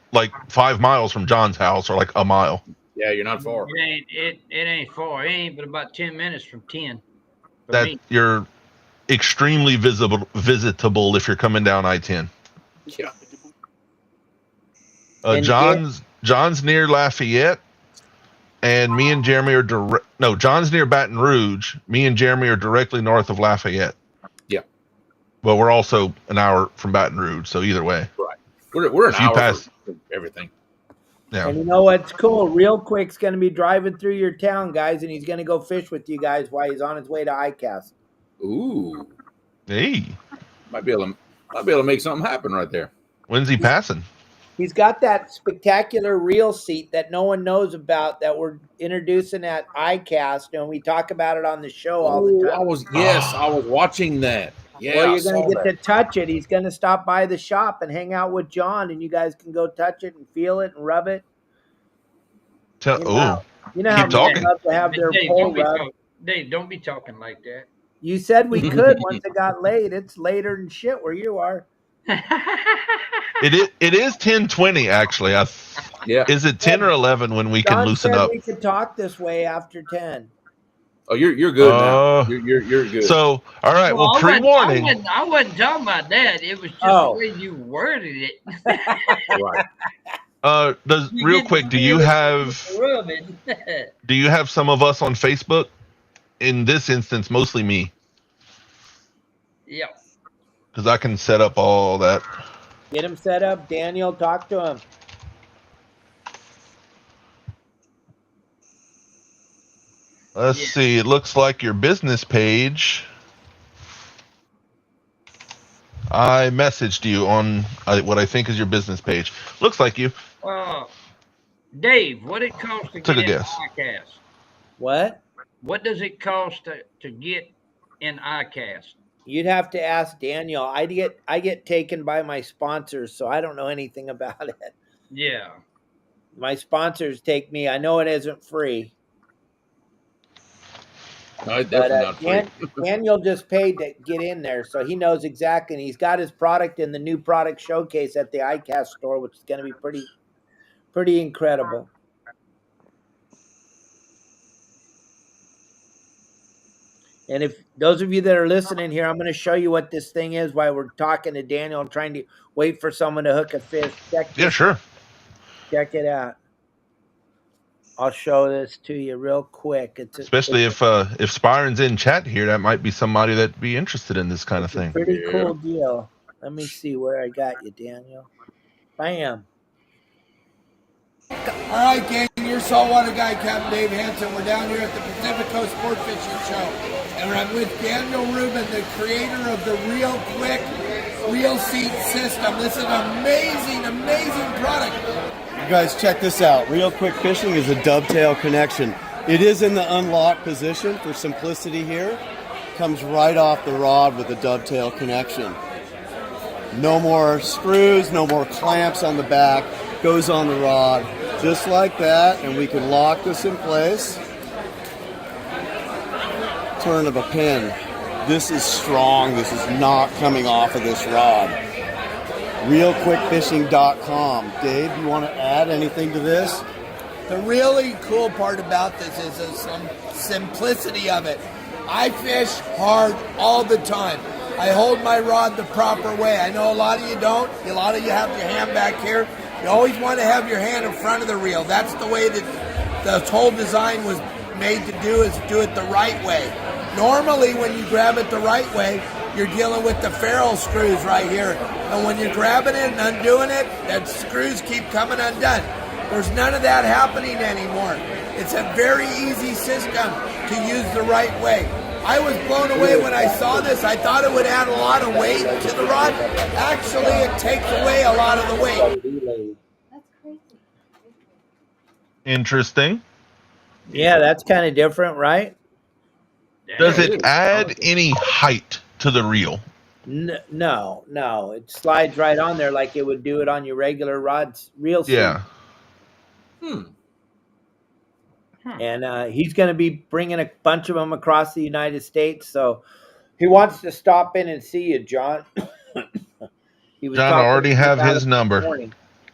5 miles from John's house, or a mile. Yeah, you're not far. It ain't far. It ain't but about 10 minutes from 10. You're extremely visitable if you're coming down I-10. Yeah. John's near Lafayette, and me and Jeremy are John's near Baton Rouge. Me and Jeremy are directly north of Lafayette. Yeah. But we're also an hour from Baton Rouge, so either way. Right. We're an hour for everything. Yeah. And you know what's cool? ReelQuick's going to be driving through your town, guys, and he's going to go fish with you guys while he's on his way to ICAST. Ooh. Hey. Might be able to make something happen right there. When's he passing? He's got that spectacular reel seat that no one knows about that we're introducing at ICAST, and we talk about it on the show all the time. I was watching that. Yeah, well, you're going to get to touch it. He's going to stop by the shop and hang out with John, and you guys can go touch it and feel it and rub it. You know how talking. love to have their pole rubbed. Dave, don't be talking like that. You said we could once it got late. It's later than shit where you are. It is 10:20 actually. Yeah. Is it 10 or 11 when we can John loosen said up? we could talk this way after 10. Oh, you're good now. You're good. So, all right. Well, pre-warning. I wasn't talking about that. It was just the way you worded it. Right. Real quick, do you have some of us on Facebook? In this instance, mostly me. Yeah. Because I can set up all that. Get him set up. Daniel, talk to him. Let's see. It looks like your business page. I messaged you on what I think is your business page. Looks like you. Dave, what it costs to Took get a in guess. ICAST? What? What does it cost to get in ICAST? You'd have to ask Daniel. I get taken by my sponsors, so I don't know anything about it. Yeah. My sponsors take me. I know it isn't free. No, it's definitely not free. Daniel just paid to get in there, so he knows exactly. And he's got his product in the new product showcase at the ICAST store, which is going to be pretty incredible. And if those of you that are listening here, I'm going to show you what this thing is while we're talking to Daniel. I'm trying to wait for someone to hook a fish. Sure. Check it out. I'll show this to you real quick. Especially if Spyron's in chat here, that might be somebody that'd be interested in this kind of thing. Pretty cool deal. Let me see where I got you, Daniel. Bam. All right, gang, your saltwater guide, Captain Dave Hansen. We're down here at the Pacific Coast Sport Fishing Show, and I'm with Daniel Rubin, the creator of the ReelQuick Reel Seat System. This is an amazing, amazing product. You guys, check this out. ReelQuick Fishing is a dovetail connection. It is in the unlocked position for simplicity here. Comes right off the rod with a dovetail connection. No more screws, no more clamps on the back. Goes on the rod just like that, and we can lock this in place. Turn of a pin. This is strong. This is not coming off of this rod. ReelQuickFishing.com. Dave, you want to add anything to this? The really cool part about this is the simplicity of it. I fish hard all the time. I hold my rod the proper way. I know a lot of you don't. A lot of you have your hand back here. You always want to have your hand in front of the reel. That's the way that the whole design was made to do, is do it the right way. Normally, when you grab it the right way, you're dealing with the ferrule screws right here. And when you're grabbing it and undoing it, that screws keep coming undone. There's none of that happening anymore. It's a very easy system to use the right way. I was blown away when I saw this. I thought it would add a lot of weight to the rod. Actually, it takes away a lot of the weight. That's crazy. Interesting. Yeah, that's kind of different, right? Does it add any height to the reel? No. It slides right on there like it would do it on your regular reel seat. Yeah. And he's going to be bringing a bunch of them across the United States. So he wants to stop in and see you, John. John already have his number.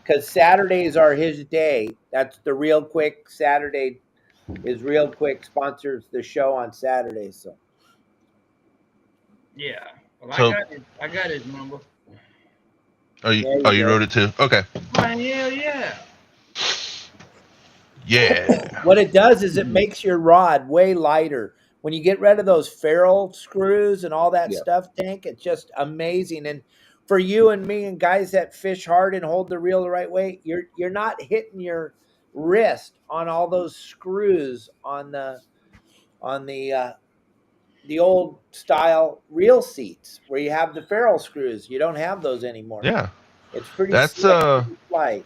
Because Saturdays are his day. That's the ReelQuick Saturday. Is ReelQuick sponsors the show on Saturdays. So. Yeah. Well, I got his number. Oh, you wrote it too? Okay. Hell yeah. Yeah. What it does is it makes your rod way lighter. When you get rid of those ferrule screws and all that stuff, Tank, it's just amazing. And for you and me and guys that fish hard and hold the reel the right way, you're not hitting your wrist on all those screws on the old style reel seats where you have the ferrule screws. You don't have those anymore. Yeah. It's pretty light.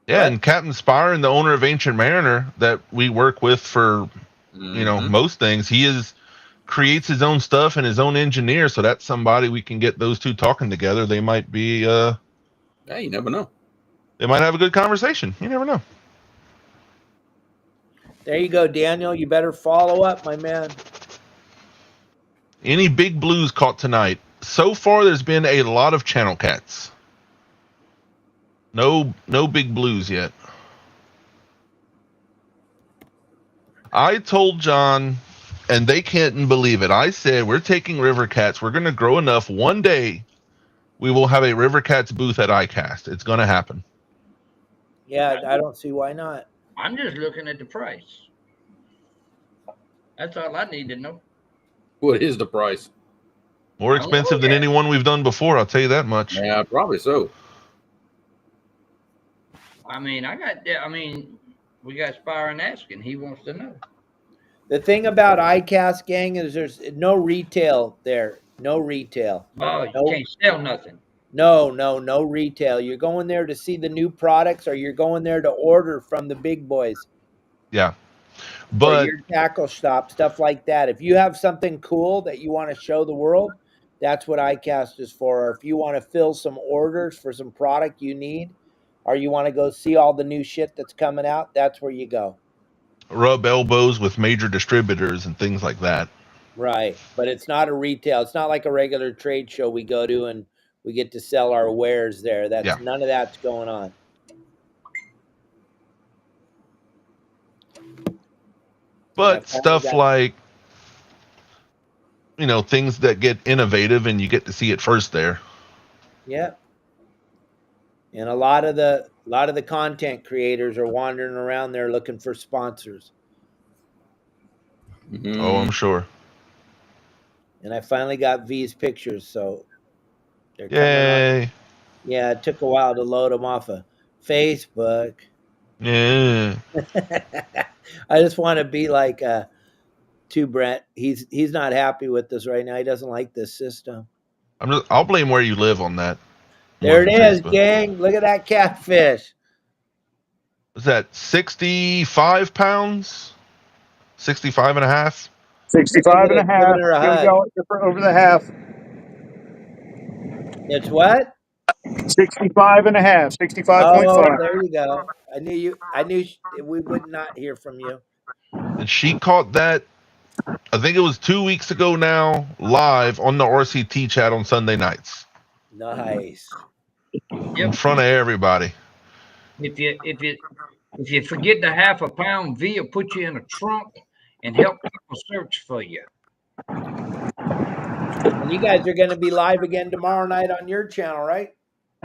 Yeah, and Captain Spyron, the owner of Ancient Mariner that we work with for most things, creates his own stuff and his own engineer, so that's somebody we can get those two talking together. They might be yeah, you never know. They might have a good conversation. You never know. There you go, Daniel. You better follow up, my man. Any big blues caught tonight? so far there's been a lot of channel cats. No big blues yet. I told John, and they can't believe it. I said, we're taking river cats. We're going to grow enough. One day we will have a river cats booth at ICAST. It's going to happen. Yeah, I don't see why not. I'm just looking at the price. That's all I need to know. What is the price? More expensive than anyone we've done before, I'll tell you that much. Yeah, probably so. I mean, we got Spyron asking. He wants to know. The thing about ICAST, gang, is there's no retail there. No retail. Oh, you can't sell nothing. No retail. You're going there to see the new products, or you're going there to order from the big boys. Yeah. But or your tackle shop, stuff like that. If you have something cool that you want to show the world, that's what ICAST is for. Or if you want to fill some orders for some product you need, or you want to go see all the new shit that's coming out, that's where you go. Rub elbows with major distributors and things like that. Right. But it's not a retail. It's not like a regular trade show we go to and we get to sell our wares there. That's none of that's going on. But stuff like, things that get innovative and you get to see it first there. Yeah. And a lot of the content creators are wandering around there looking for sponsors. Mm-hmm. Oh, I'm sure. And I finally got V's pictures, so they're Yay. coming up. Yeah, it took a while to load them off of Facebook. Yeah. I just want to be like to Brent. He's not happy with this right now. He doesn't like this system. I'll blame where you live on that. There it is, gang. Look at that catfish. Was that 65 pounds? 65 and a half? 65 and a half. Over the half. It's what? 65 and a half. 65.5. Oh, there you go. I knew we would not hear from you. And she caught that, I think it was 2 weeks ago now, live on the RCT chat on Sunday nights. Nice. In front of everybody. If you forget the half a pound, V will put you in a trunk and help people search for you. And you guys are going to be live again tomorrow night on your channel, right?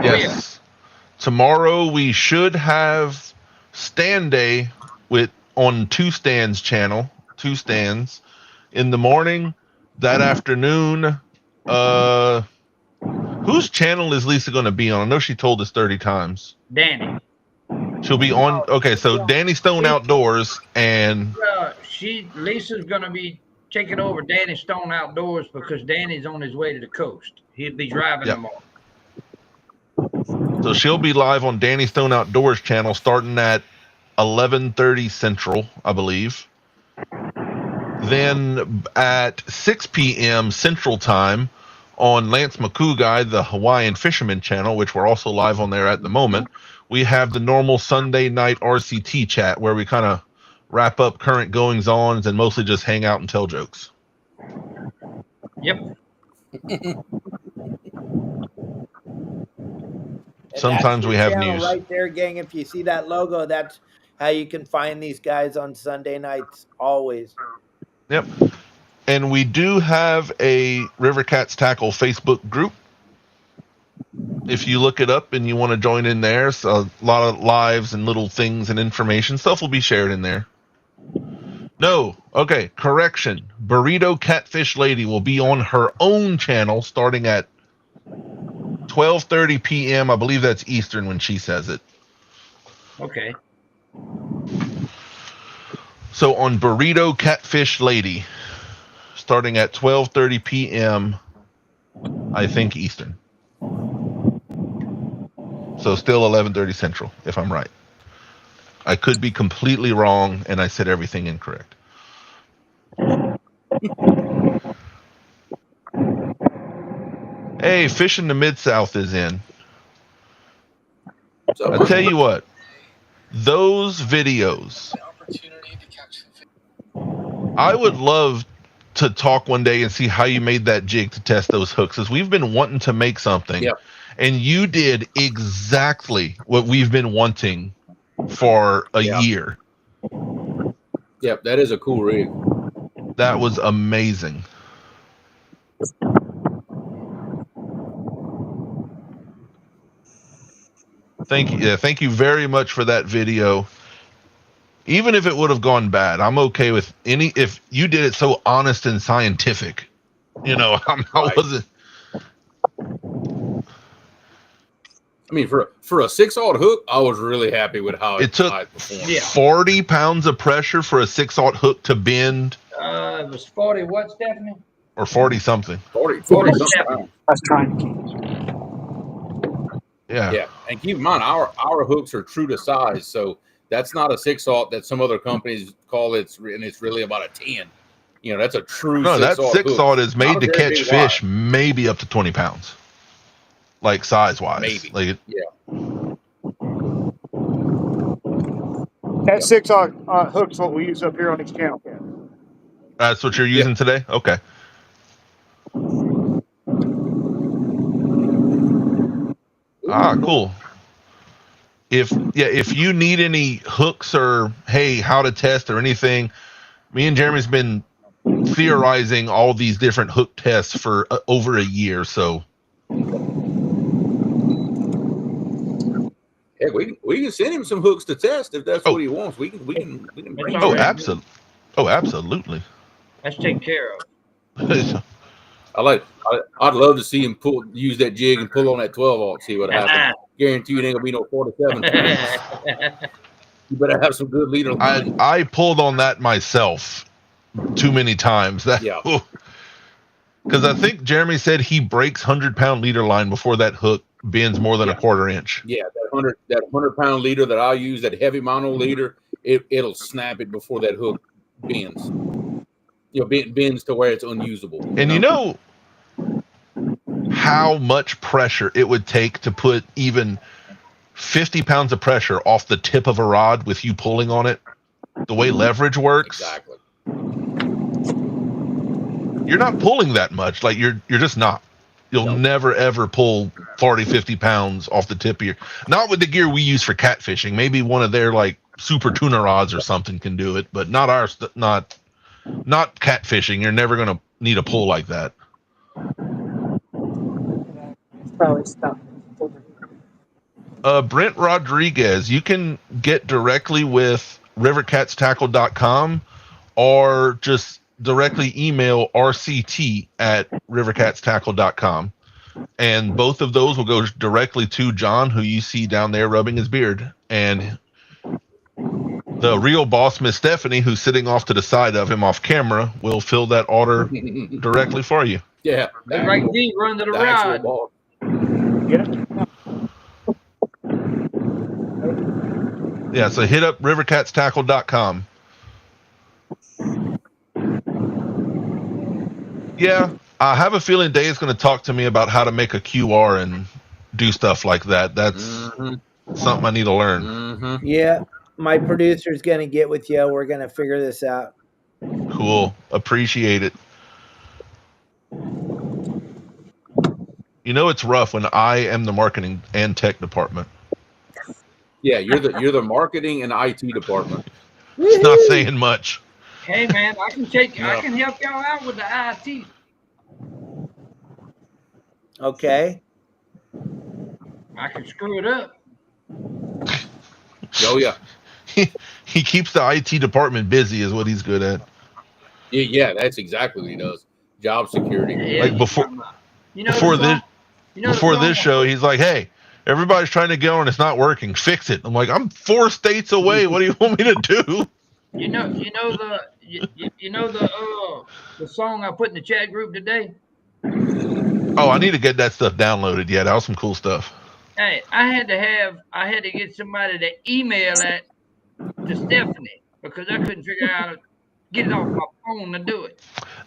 Yes. Tomorrow we should have stand day on Two Stands channel. Two Stands in the morning. That afternoon, whose channel is Lisa going to be on? I know she told us 30 times. Danny. She'll be on. Okay, so Danny Stone Outdoors and Lisa's going to be taking over Danny Stone Outdoors because Danny's on his way to the coast. He'll be driving tomorrow. So she'll be live on Danny Stone Outdoors channel starting at 11:30 Central, I believe. Then at 6 p.m. Central Time on Lance McCouguy, the Hawaiian Fisherman channel, which we're also live on there at the moment, we have the normal Sunday night RCT chat where we kind of wrap up current goings-ons and mostly just hang out and tell jokes. Yep. Sometimes we have news. Right there, gang. If you see that logo, that's how you can find these guys on Sunday nights always. Yep. And we do have a River Cats Tackle Facebook group. If you look it up and you want to join in there, so a lot of lives and little things and information stuff will be shared in there. No, okay, correction. Burrito Catfish Lady will be on her own channel starting at 12:30 p.m. I believe that's Eastern when she says it. Okay. So on Burrito Catfish Lady, starting at 12:30 p.m., I think Eastern. So still 11:30 Central, if I'm right. I could be completely wrong, and I said everything incorrect. Hey, Fish in the Mid-South is in. I tell you what, those videos, I would love to talk one day and see how you made that jig to test those hooks, as we've been wanting to make something, and you did exactly what we've been wanting for a year. Yep, that is a cool rig. That was amazing. Thank you. Yeah, thank you very much for that video. Even if it would have gone bad, I'm okay with any. If you did it so honest and scientific, you know, I wasn't. I mean, for a 6/0 hook, I was really happy with how it took. How it performed. 40 pounds of pressure for a 6/0 hook to bend. It was 40 what, Stephanie? Or 40 something. 40 something. I was trying to keep. Yeah, and keep in mind our hooks are true to size, so that's not a 6/0 that some other companies call it, and it's really about a 10. You know, that's a true. No, that 6/0 is made to catch fish, wide. maybe up to 20 pounds, like size wise. Maybe. Like That 6/0 hook's what we use up here on these channel cats. That's what you're using today? Okay. Ah, cool. If you need any hooks or how to test or anything, me and Jeremy's been theorizing all these different hook tests for over a year. So yeah, we can send him some hooks to test if that's what he wants. We can bring absolutely. Oh, absolutely. Let's take care of. I'd love to see him use that jig and pull on that 12/0, see what happens. Guarantee it ain't gonna be no 47. You better have some good leader line. I pulled on that myself too many times. Because I think Jeremy said he breaks 100-pound leader line before that hook bends more than a quarter inch. Yeah, that 100-pound leader that I use, that heavy mono leader, it'll snap it before that hook bends. You know, bends to where it's unusable. And you know how much pressure it would take to put even 50 pounds of pressure off the tip of a rod with you pulling on it? The way leverage works. Exactly. You're not pulling that much. Like you're just not. You'll never ever pull 40, 50 pounds off the tip of your. Not with the gear we use for catfishing. Maybe one of their like super tuna rods or something can do it, but not ours. Not catfishing. You're never gonna need a pull like that. Probably stuff. Brent Rodriguez, you can get directly with rivercatstackle.com or just directly email rct@rivercatstackle.com, and both of those will go directly to John, who you see down there rubbing his beard, and the real boss, Miss Stephanie, who's sitting off to the side of him off camera, will fill that order directly for you. Yeah, They like me run to the rod. Yeah, so hit up rivercatstackle.com. Yeah, I have a feeling Dave's going to talk to me about how to make a QR and do stuff like that. That's something I need to learn. Yeah, my producer's going to get with you. We're going to figure this out. Cool. Appreciate it. You know, it's rough when I am the marketing and tech department. Yeah, you're the marketing and IT department. It's not saying much. Hey man, I can help y'all out with the IT. Okay. I can screw it up. Oh yeah. He keeps the IT department busy is what he's good at. Yeah, that's exactly what he does. Job security. Yeah, like before this show, he's like, "Hey, everybody's trying to get on, it's not working. Fix it." I'm like, "I'm 4 states away. What do you want me to do?" You know the song I put in the chat group today? Oh, I need to get that stuff downloaded. Yeah, that was some cool stuff. Hey, I had to get somebody to email that to Stephanie because I couldn't figure out how to get it off my phone to do it.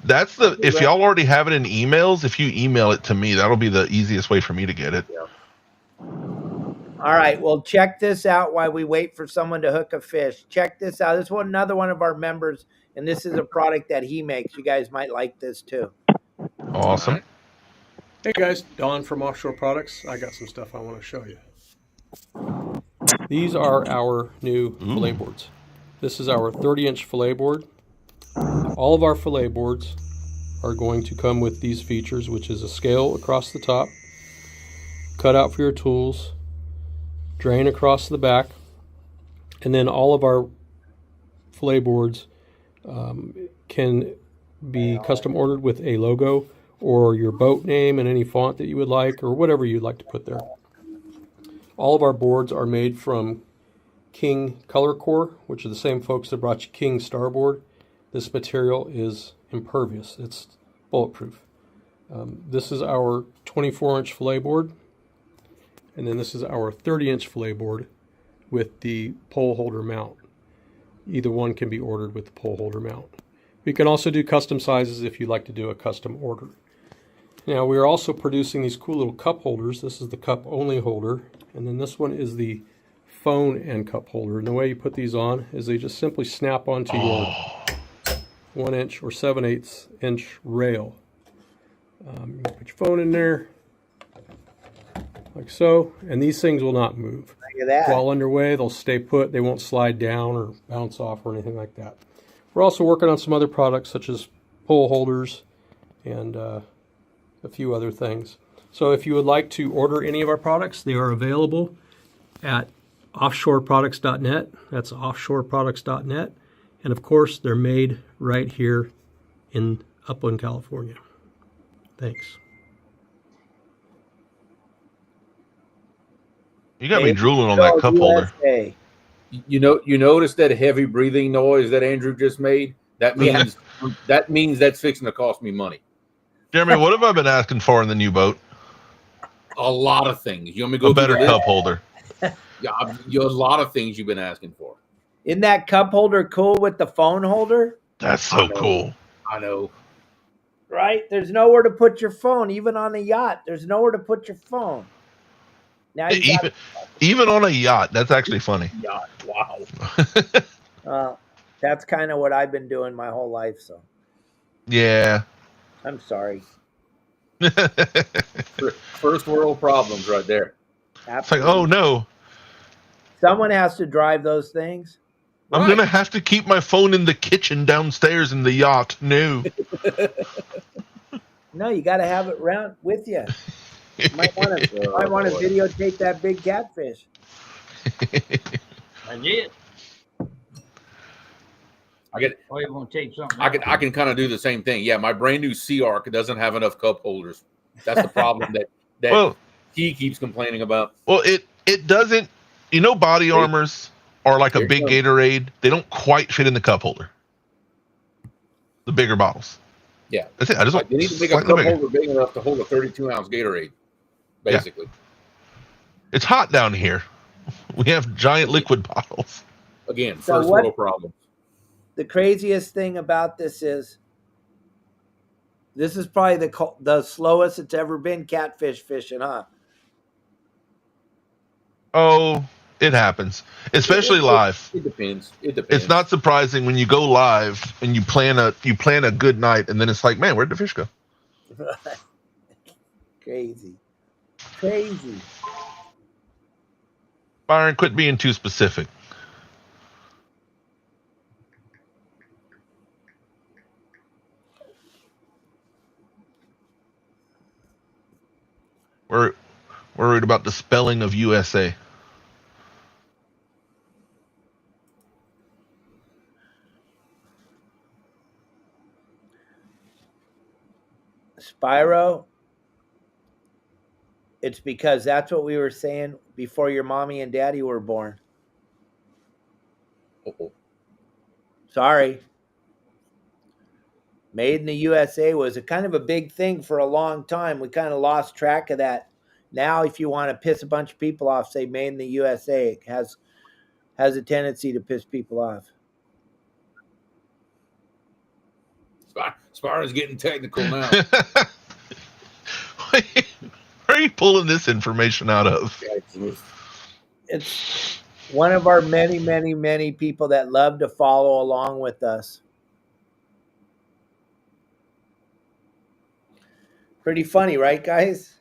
That's if y'all already have it in emails, if you email it to me, that'll be the easiest way for me to get it. All right, well, check this out while we wait for someone to hook a fish. Check this out. This is another one of our members, and this is a product that he makes. You guys might like this too. Awesome. Hey guys, Don from Offshore Products. I got some stuff I want to show you. These are our new fillet boards. This is our 30-inch fillet board. All of our fillet boards are going to come with these features, which is a scale across the top, cutout for your tools, drain across the back, and then all of our fillet boards can be custom ordered with a logo or your boat name and any font that you would like, or whatever you'd like to put there. All of our boards are made from King Color Core, which are the same folks that brought you King Starboard. This material is impervious. It's bulletproof. This is our 24-inch fillet board, and then this is our 30-inch fillet board with the pole holder mount. Either one can be ordered with the pole holder mount. We can also do custom sizes if you'd like to do a custom order. Now, we are also producing these cool little cup holders. This is the cup only holder, and then this one is the phone and cup holder. And the way you put these on is they just simply snap onto your 1-inch or 7/8 inch rail. You put your phone in there, like so, and these things will not move. Look at that. While underway, they'll stay put. They won't slide down or bounce off or anything like that. We're also working on some other products such as pole holders and a few other things. So if you would like to order any of our products, they are available at offshoreproducts.net. That's offshoreproducts.net. And of course, they're made right here in Upland, California. Thanks. You got me drooling on that cup holder. USA. You notice that heavy breathing noise that Andrew just made? That means that's fixing to cost me money. Jeremy, what have I been asking for in the new boat? A lot of things. You want me to go A better through the cup list? holder. Yeah, a lot of things you've been asking for. Isn't that cup holder cool with the phone holder? That's so cool. I know. Right? There's nowhere to put your phone, even on a yacht. There's nowhere to put your phone. Now you Even on a yacht, that's actually funny. Yacht. Wow. That's kind of what I've been doing my whole life. So Yeah. I'm sorry. First world problems right there. It's like, oh no, Someone has to drive those things. I'm going to have to keep my phone in the kitchen downstairs in the yacht. No. No, you got to have it around with you. You might want to videotape that big catfish. I did. Oh, you want to take something? I can kind of do the same thing. Yeah, my brand new Sea Arc doesn't have enough cup holders. That's the problem that he keeps complaining about. Well, it doesn't. You know, body armors are like a big Gatorade. They don't quite fit in the cup holder. The bigger bottles. Yeah, that's it. I just they need to make a cup holder big enough to hold a 32-ounce Gatorade. Basically, it's hot down here. We have giant liquid bottles. Again, first world problem. The craziest thing about this is probably the slowest it's ever been catfish fishing, huh? Oh, it happens, especially live. It depends. It's not surprising when you go live and you plan a good night, and then it's like, man, where'd the fish go? Crazy. Byron, quit being too specific. We're worried about the spelling of USA. Spyro, it's because that's what we were saying before your mommy and daddy were born. Sorry. Made in the USA was a kind of a big thing for a long time. We kind of lost track of that. Now, if you want to piss a bunch of people off, say made in the USA, it has a tendency to piss people off. Spyro's getting technical now. Where are you pulling this information out of? It's one of our many, many, many people that love to follow along with us. Pretty funny, right, guys?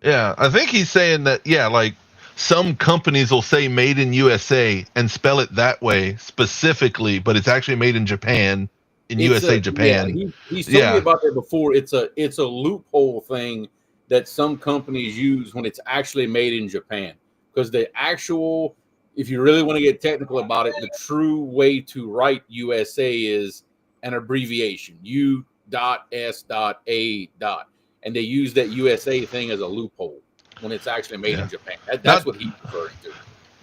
Yeah, I think he's saying that, yeah, like some companies will say made in USA and spell it that way specifically, but it's actually made in Japan, in USA, Japan. Yeah, he's told me about that before. It's a loophole thing that some companies use when it's actually made in Japan. Because the actual, if you really want to get technical about it, the true way to write USA is an abbreviation, U.S.A. And they use that USA thing as a loophole when it's actually made in Japan. That's what he's referring to.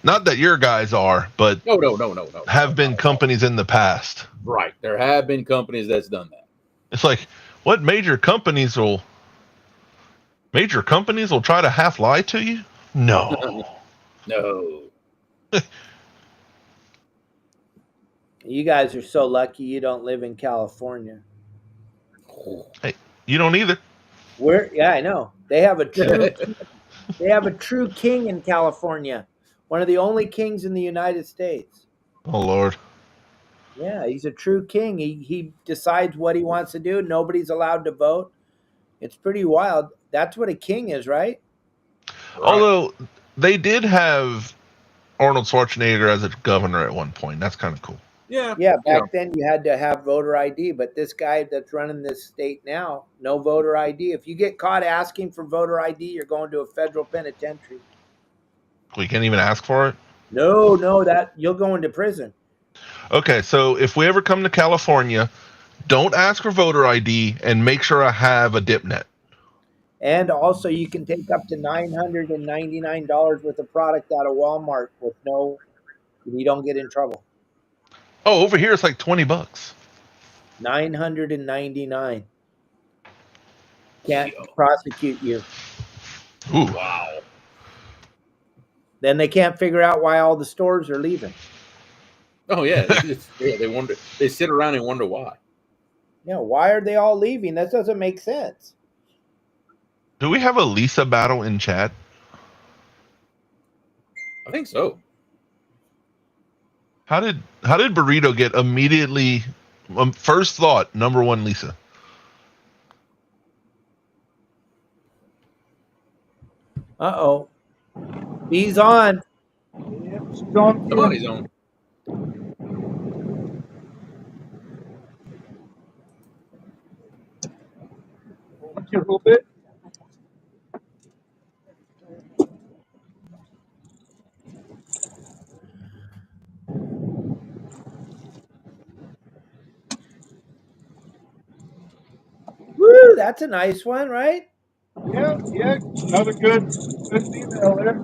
Not that your guys are, but no. Have been companies in the past. Right. There have been companies that's done that. It's like, what major companies will try to half lie to you? No. No. You guys are so lucky you don't live in California. Hey, you don't either. Yeah, I know. They have a true king in California. One of the only kings in the United States. Oh Lord. Yeah, he's a true king. He decides what he wants to do. Nobody's allowed to vote. It's pretty wild. That's what a king is, right? Although they did have Arnold Schwarzenegger as a governor at one point. That's kind of cool. Yeah. Yeah, back then you had to have voter ID, but this guy that's running this state now, no voter ID. If you get caught asking for voter ID, you're going to a federal penitentiary. We can't even ask for it? No, that you'll go into prison. Okay, so if we ever come to California, don't ask for voter ID and make sure I have a dip net. And also you can take up to $999 worth of product out of Walmart with you don't get in trouble. Oh, over here it's like $20. $999. Can't prosecute you. Ooh. Wow. Then they can't figure out why all the stores are leaving. Oh yeah, they wonder. They sit around and wonder why. Yeah, why are they all leaving? That doesn't make sense. Do we have a Lisa battle in chat? I think so. How did Burrito get immediately first thought #1 Lisa? Uh-oh. He's on. Yep, she's on. Somebody's on. A little bit. Woo, that's a nice one, right? Yeah, another good female there.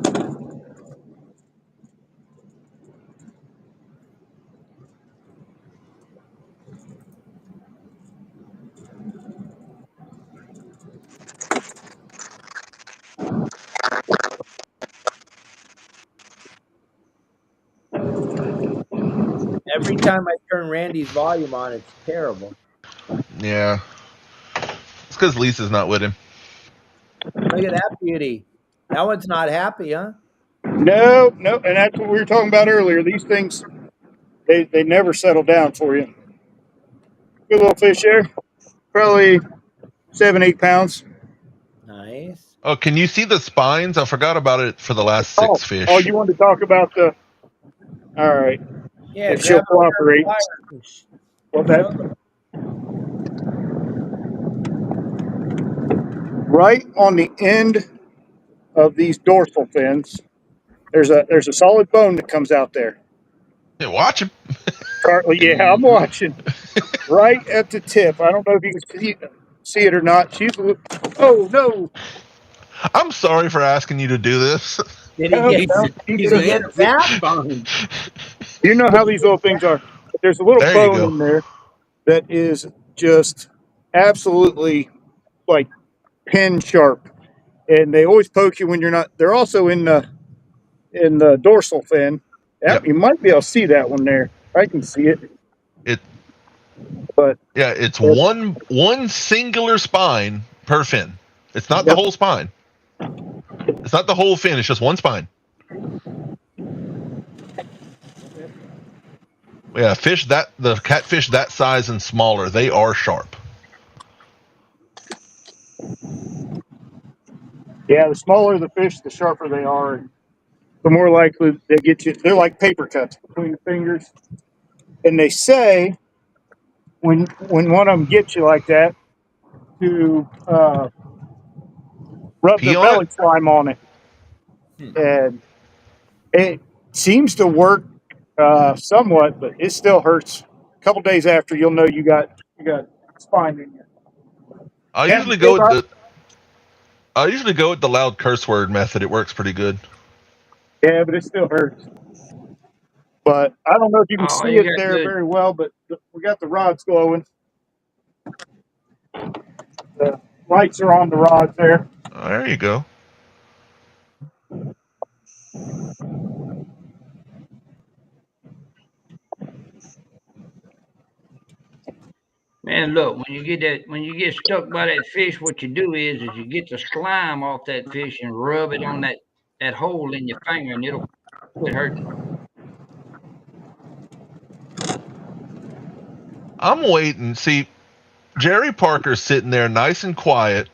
Every time I turn Randy's volume on, it's terrible. Yeah. It's because Lisa's not with him. Look at that beauty. That one's not happy, huh? No, and that's what we were talking about earlier. These things, they never settle down for you. Good little fish there. Probably 7-8 pounds. Nice. Oh, can you see the spines? I forgot about it for the last 6 fish. Oh, you wanted to talk about the... All right. Yeah, if she'll cooperate. What's that? Right on the end of these dorsal fins, there's a solid bone that comes out there. Yeah, watch him. Carly, yeah, I'm watching. Right at the tip. I don't know if you can see it or not. Oh no! I'm sorry for asking you to do this. Did he get it back? You know how these little things are. But there's a little bone in there that is just absolutely like pin sharp, and they always poke you when you're not. They're also in the dorsal fin. Yep. You might be able to see that one there. I can see it. But yeah, it's one singular spine per fin. It's not the whole spine. It's not the whole fin. It's just one spine. Yeah, the catfish that size and smaller, they are sharp. Yeah, the smaller the fish, the sharper they are, and the more likely they get you. They're like paper cuts between your fingers. And they say when one of them gets you like that, to rub Pee their on it? belly slime on it, and it seems to work somewhat, but it still hurts. A couple days after, you'll know you got spine in you. I Yeah, usually go with the loud curse word method. It works pretty good. yeah, but it still hurts. But I don't know if you can Oh, see you it got there good. very well, but we got the rods glowing. The lights are on the rods there. Oh, there you go. Man, look, when you get stuck by that fish, what you do is you get the slime off that fish and rub it on that hole in your finger, and it'll quit hurting. I'm waiting. See, Jerry Parker's sitting there nice and quiet.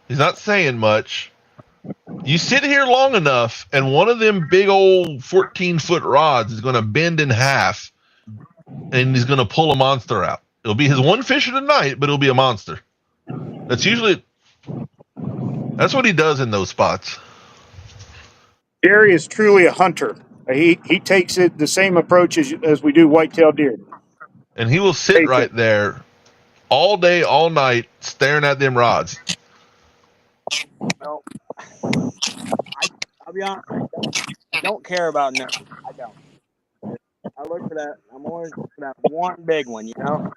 He's not saying much. You sit here long enough, and one of them big old 14-foot rods is going to bend in half, and he's going to pull a monster out. It'll be his one fish of the night, but it'll be a monster. That's what he does in those spots. Jerry is truly a hunter. He takes it the same approach as we do whitetail deer. And he will sit right there all day, all night, staring at them rods. Well, I'll be honest. I don't care about numbers. I don't. I look for that. I'm always looking for that one big one, you know.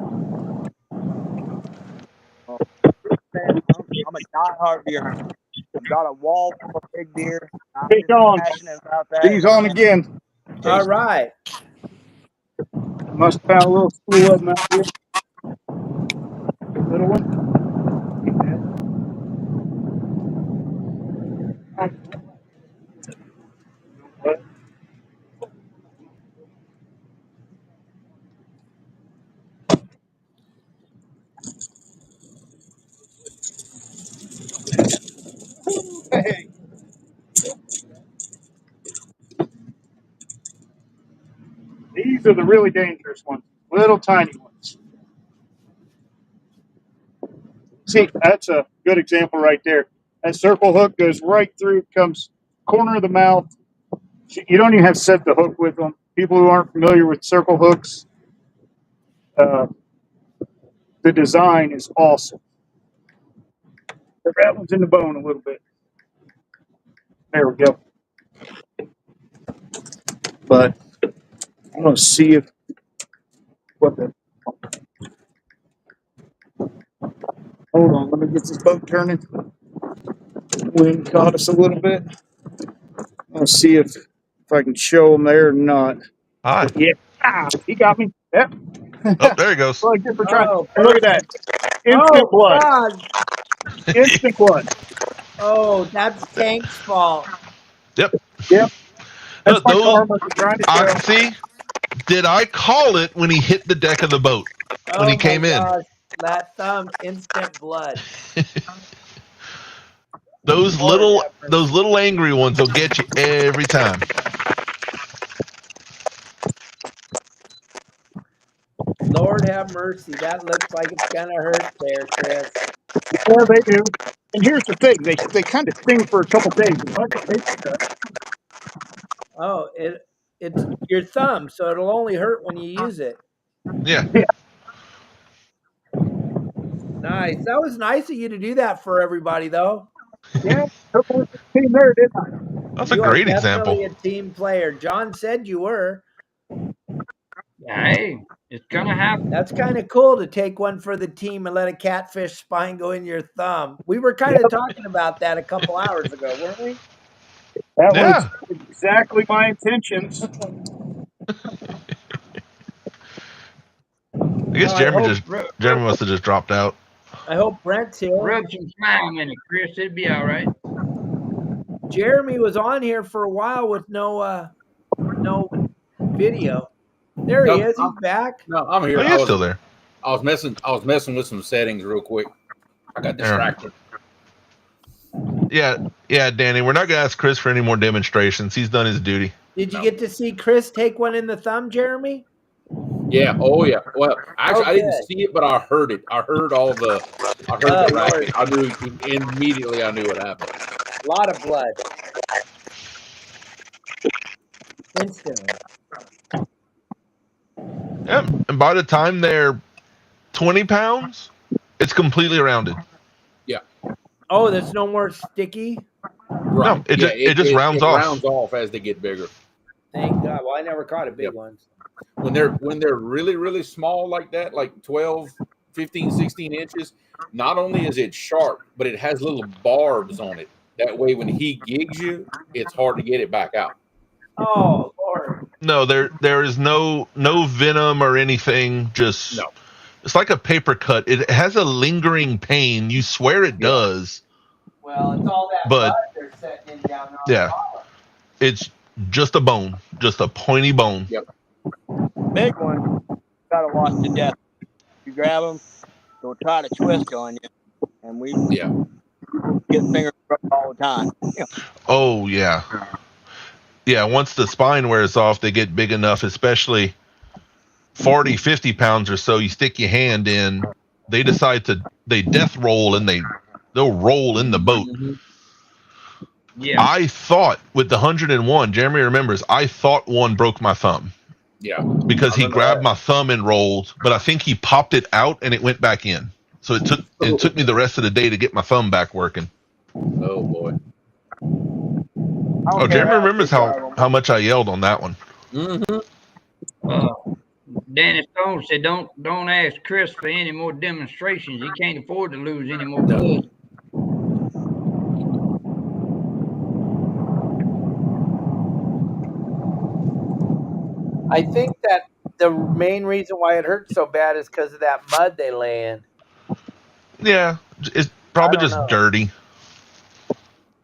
I'm a diehard deer hunter. I've got a wall full of big deer. I'm Hey, Don, passionate about that. he's on again. All right. Must have found a little school of them out here. Little one. Hey. These are the really dangerous ones, little tiny ones. See, that's a good example right there. That circle hook goes right through, comes corner of the mouth. You don't even have to set the hook with them. People who aren't familiar with circle hooks, the design is awesome. The rattles in the bone a little bit. There we go. But I'm going to see if what the. Hold on, let me get this boat turning. Wind caught us a little bit. I'll see if I can show them there or not. Hi. Yeah, he got me. Yep. Oh, there he goes. Well, good for trying. Oh, Look at that. Instant blood. God. Instant blood. Oh, that's Tank's fault. Yep. Yep. That's my Those, karma for trying to see, did I call it when he hit the deck of the boat when he came in? Gosh, that thumb, instant blood. Those little angry ones will get you every time. Lord have mercy. That looks like it's gonna hurt there, Chris. Yeah, they do. And here's the thing: they kind of sting for a couple days. Oh, it's your thumb, so it'll only hurt when you use it. Yeah. Nice. That was nice of you to do that for everybody, though. Yeah, team there, didn't I? That's You a great are example. definitely a team player. John said you were. Hey, it's gonna happen. That's kind of cool to take one for the team and let a catfish spine go in your thumb. We were kind of talking about that a couple hours ago, weren't we? That was exactly my intentions. I guess Jeremy must have just dropped out. I hope Brent's here. Rub some slime in it, Chris. It'd be all right. Jeremy was on here for a while with no video. There he No, is. He's back. No, I'm here. Oh, you're still there. I was messing with some settings real quick. I got distracted. Yeah, Danny. We're not gonna ask Chris for any more demonstrations. He's done his duty. Did you get to see Chris take one in the thumb, Jeremy? Yeah. Oh, yeah. Well, actually, I didn't Okay. see it, but I heard it. I heard the racket. I knew immediately. I knew what happened. A lot of blood. Instantly. Yep. And by the time they're 20 pounds, it's completely rounded. Yeah. Oh, there's no more sticky? Right. No, it just rounds off. It rounds off as they get bigger. Thank God. Well, I never caught a big one. When they're really, really small like that, like 12, 15, 16 inches, not only is it sharp, but it has little barbs on it. That way, when he gigs you, it's hard to get it back out. Oh, Lord. No, there is no venom or anything. Just no. It's like a paper cut. It has a lingering pain. You swear it does. Well, it's all that But blood they're setting in down on yeah, the bottom. it's just a bone, just a pointy bone. Yep. Big one, got to watch to death. You grab them, they'll try to twist on you, and we get fingers all the time. Oh yeah, yeah. Once the spine wears off, they get big enough, especially 40, 50 pounds or so. You stick your hand in, they decide they death roll and they'll roll in the boat. Yeah. I thought with the 101, Jeremy remembers, I thought one broke my thumb. Yeah. Because he grabbed my thumb and rolled, but I think he popped it out and it went back in. So it took me the rest of the day to get my thumb back working. Oh boy. Oh, Jeremy remembers how much I yelled on that one. Danny Stone said, "Don't ask Chris for any more demonstrations. He can't afford to lose any more blood." I think that the main reason why it hurts so bad is because of that mud they lay in. Yeah, it's probably just dirty.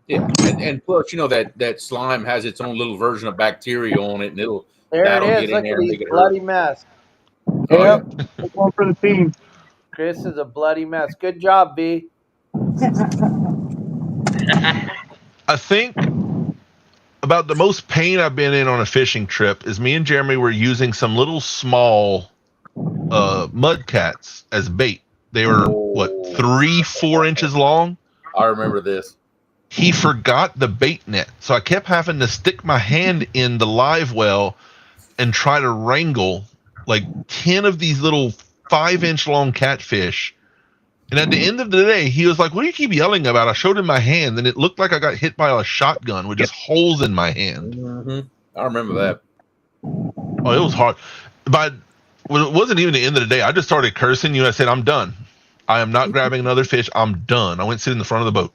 Yeah, and plus, that slime has its own little version of bacteria on it, and There it is. Look at these bloody mess. Yep. One for the team. Chris is a bloody mess. Good job, B. I think about the most pain I've been in on a fishing trip is me and Jeremy were using some little small mud cats as bait. They were 3-4 inches long. I remember this. He forgot the bait net, so I kept having to stick my hand in the live well and try to wrangle like 10 of these little 5-inch long catfish. And at the end of the day, he was like, "What do you keep yelling about?" I showed him my hand, and it looked like I got hit by a shotgun with just holes in my hand. I remember that. Oh, it was hard. But it wasn't even the end of the day. I just started cursing you. I said, "I'm done. I am not grabbing another fish. I'm done." I went sit in the front of the boat.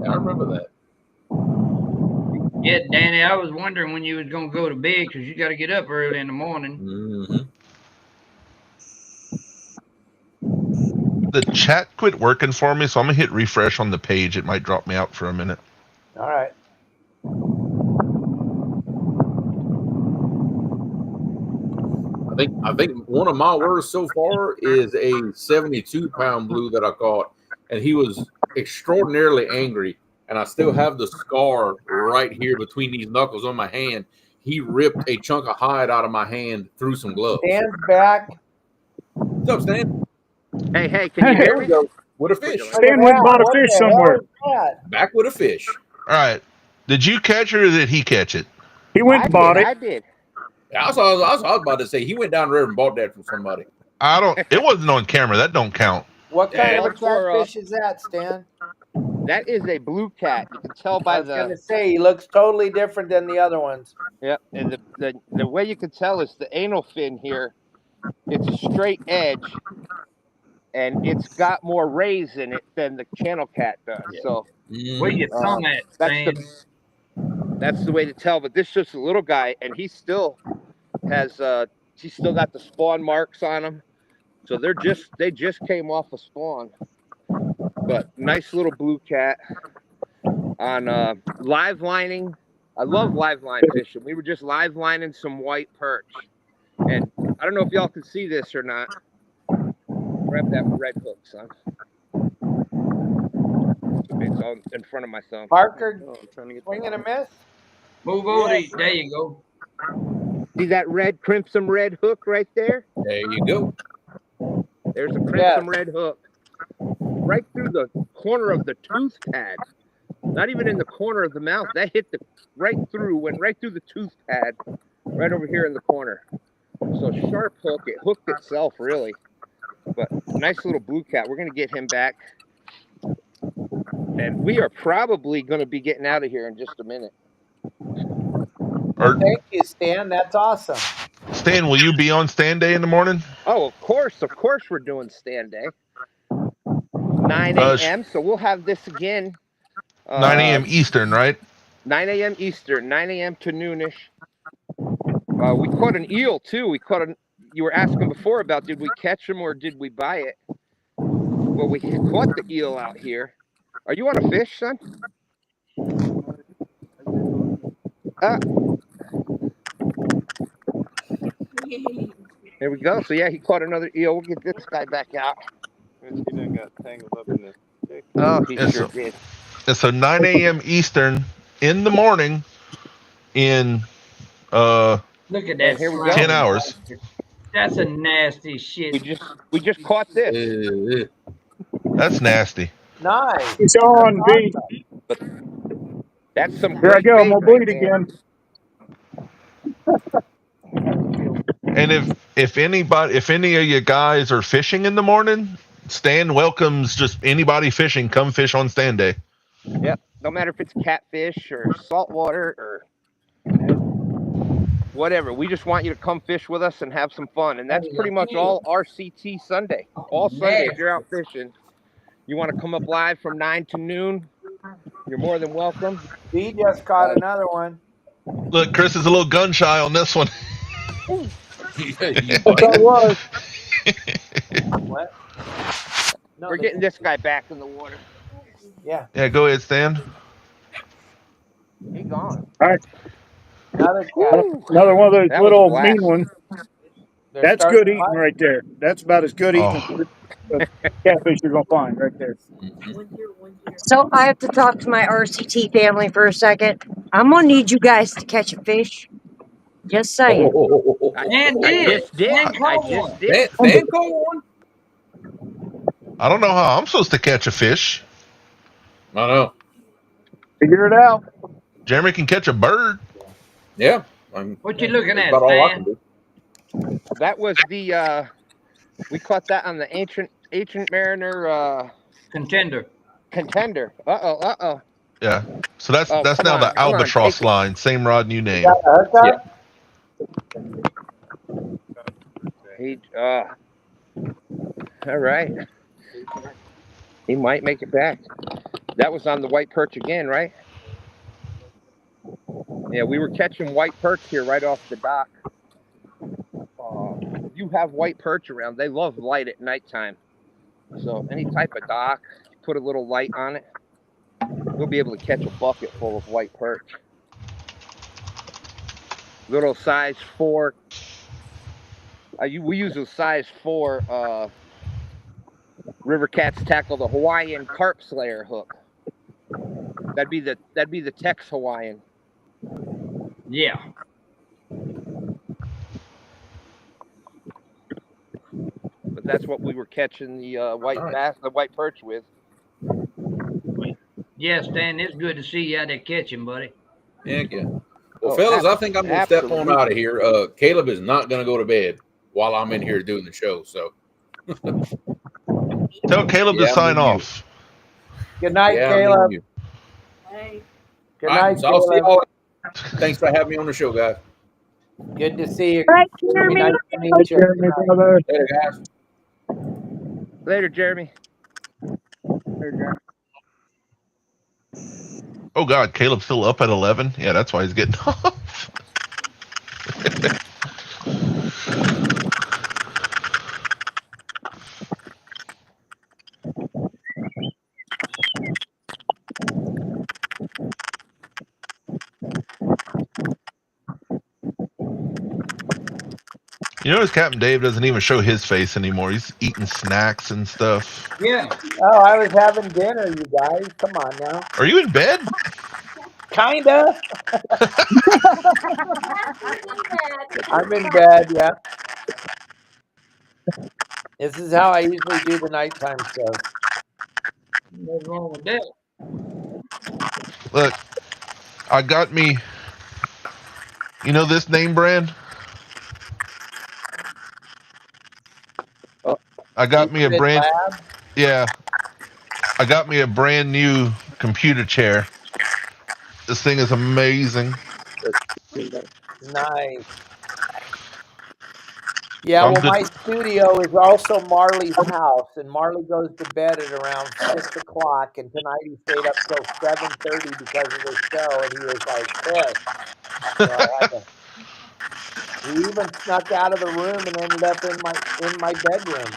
I remember that. Yeah, Danny, I was wondering when you was gonna go to bed because you got to get up early in the morning. The chat quit working for me, so I'm gonna hit refresh on the page. It might drop me out for a minute. All right. I think one of my worst so far is a 72-pound blue that I caught, and he was extraordinarily angry. And I still have the scar right here between these knuckles on my hand. He ripped a chunk of hide out of my hand through some gloves. Stan's back. What's up, Stan? Hey, can you hear me? With a fish. Stan went and bought a fish somewhere. Back with a fish. All right. Did you catch it or did he catch it? He went and bought it. I did. I was about to say he went down the river and bought that from somebody. It wasn't on camera. That don't count. What kind of a look for, catfish is that, Stan? That is a blue cat. You can tell by I was going to say, he looks totally different than the other ones. Yeah, and the way you can tell is the anal fin here. It's a straight edge, and it's got more rays in it than the channel cat does. So where you thumb at, Stan? That's the way to tell. But this is just a little guy, and he still has he's still got the spawn marks on him. So they just came off a spawn. But nice little blue cat on live lining I love live line fishing. We were just live lining some white perch. And I don't know if y'all can see this or not. Grab that red hook, son. It's all in front of my thumb. Parker, Oh, I'm trying to get swing and a miss. Move over. There you go. See that red crimson red hook right there? There you go. There's a crimson red hook. Right through the corner of the tooth pad. Not even in the corner of the mouth. That hit the went right through the tooth pad, right over here in the corner. So sharp hook. It hooked itself, really. But nice little blue cat. We're going to get him back. And we are probably going to be getting out of here in just a minute. Well, thank you, Stan. That's awesome. Stan, will you be on stand day in the morning? Oh, of course we're doing stand day. 9 a.m. So we'll have this again. 9 a.m. Eastern, right? 9 a.m. Eastern, 9 a.m. to noonish. We caught an eel too. You were asking before about did we catch him or did we buy it? Well, we caught the eel out here. Are you on a fish, son? There we go. So yeah, he caught another eel. We'll get this guy back out. He done got tangled up in the stick. Oh, he sure did. And so 9 a.m. Eastern in the morning in Look at that. Here we go. 10 hours. That's a nasty shit. We just caught this. That's nasty. Nice. It's on, B. That's some Here I great go. I'm bait gonna bleed right there. again. And if any of you guys are fishing in the morning, Stan welcomes just anybody fishing. Come fish on stand day. Yep. No matter if it's catfish or saltwater or whatever. We just want you to come fish with us and have some fun. And that's pretty much all RCT Sunday. All Sunday, if you're out fishing, you want to come up live from 9 to noon, you're more than welcome. B just caught another one. Look, Chris is a little gun shy on this one. Yes, I was. What? No, We're getting this guy back in the water. Yeah. Yeah, go ahead, Stan. He gone. All right. Another cat. Another one of those That was a little blast. mean ones. They're That's starting good to eating bite. right there. That's about as good eating as catfish you're gonna find right there. So I have to talk to my RCT family for a second. I'm gonna need you guys to catch a fish. Just saying. And I just did. Stan caught one. I don't know how I'm supposed to catch a fish. I know. Figure it out. Jeremy can catch a bird. Yeah. What you looking that's at, about all I Stan? can do. That was the we caught that on the ancient Mariner Contender. Uh-oh. Yeah. So that's now come on, the albatross take it. line. Same rod, new name. Got a haircut? All right. He might make it back. That was on the white perch again, right? Yeah, we were catching white perch here right off the dock. You have white perch around. They love light at nighttime. So any type of dock, put a little light on it, you'll be able to catch a bucket full of white perch. Little size 4. We use a size 4 River Cats tackle, the Hawaiian carp slayer hook. That'd be the Tex Hawaiian. Yeah. But that's what we were catching the white bass, the white perch with. Yeah, Stan, it's good to see you out there catching, buddy. Heck yeah. Well, fellas, I think I'm going to step on out of here. Caleb is not going to go to bed while I'm in here doing the show. So tell Caleb to sign off. Good night, Caleb. Good night, so I'll see Caleb. y'all. Thanks for having me on the show, guys. Good to see you. Right, Be nice to meet you. Jeremy, brother. Later, guys. Later, Jeremy. Oh God, Caleb's still up at 11. Yeah, that's why he's getting off. You notice Captain Dave doesn't even show his face anymore. He's eating snacks and stuff. Yeah. Oh, I was having dinner, you guys. Come on now. Are you in bed? Kinda. I'm in bed, yeah. This is how I usually do the nighttime shows. What's wrong with that? Look, I got me. You know this name brand? I got me a Secret brand. Lab. Yeah, I got me a brand new computer chair. This thing is amazing. Nice. Yeah, So I'm well, good. my studio is also Marley's house, and Marley goes to bed at around 6:00. And tonight he stayed up till 7:30 because of the show, and he was like pissed. So I had to. He even snuck out of the room and ended up in my bedroom.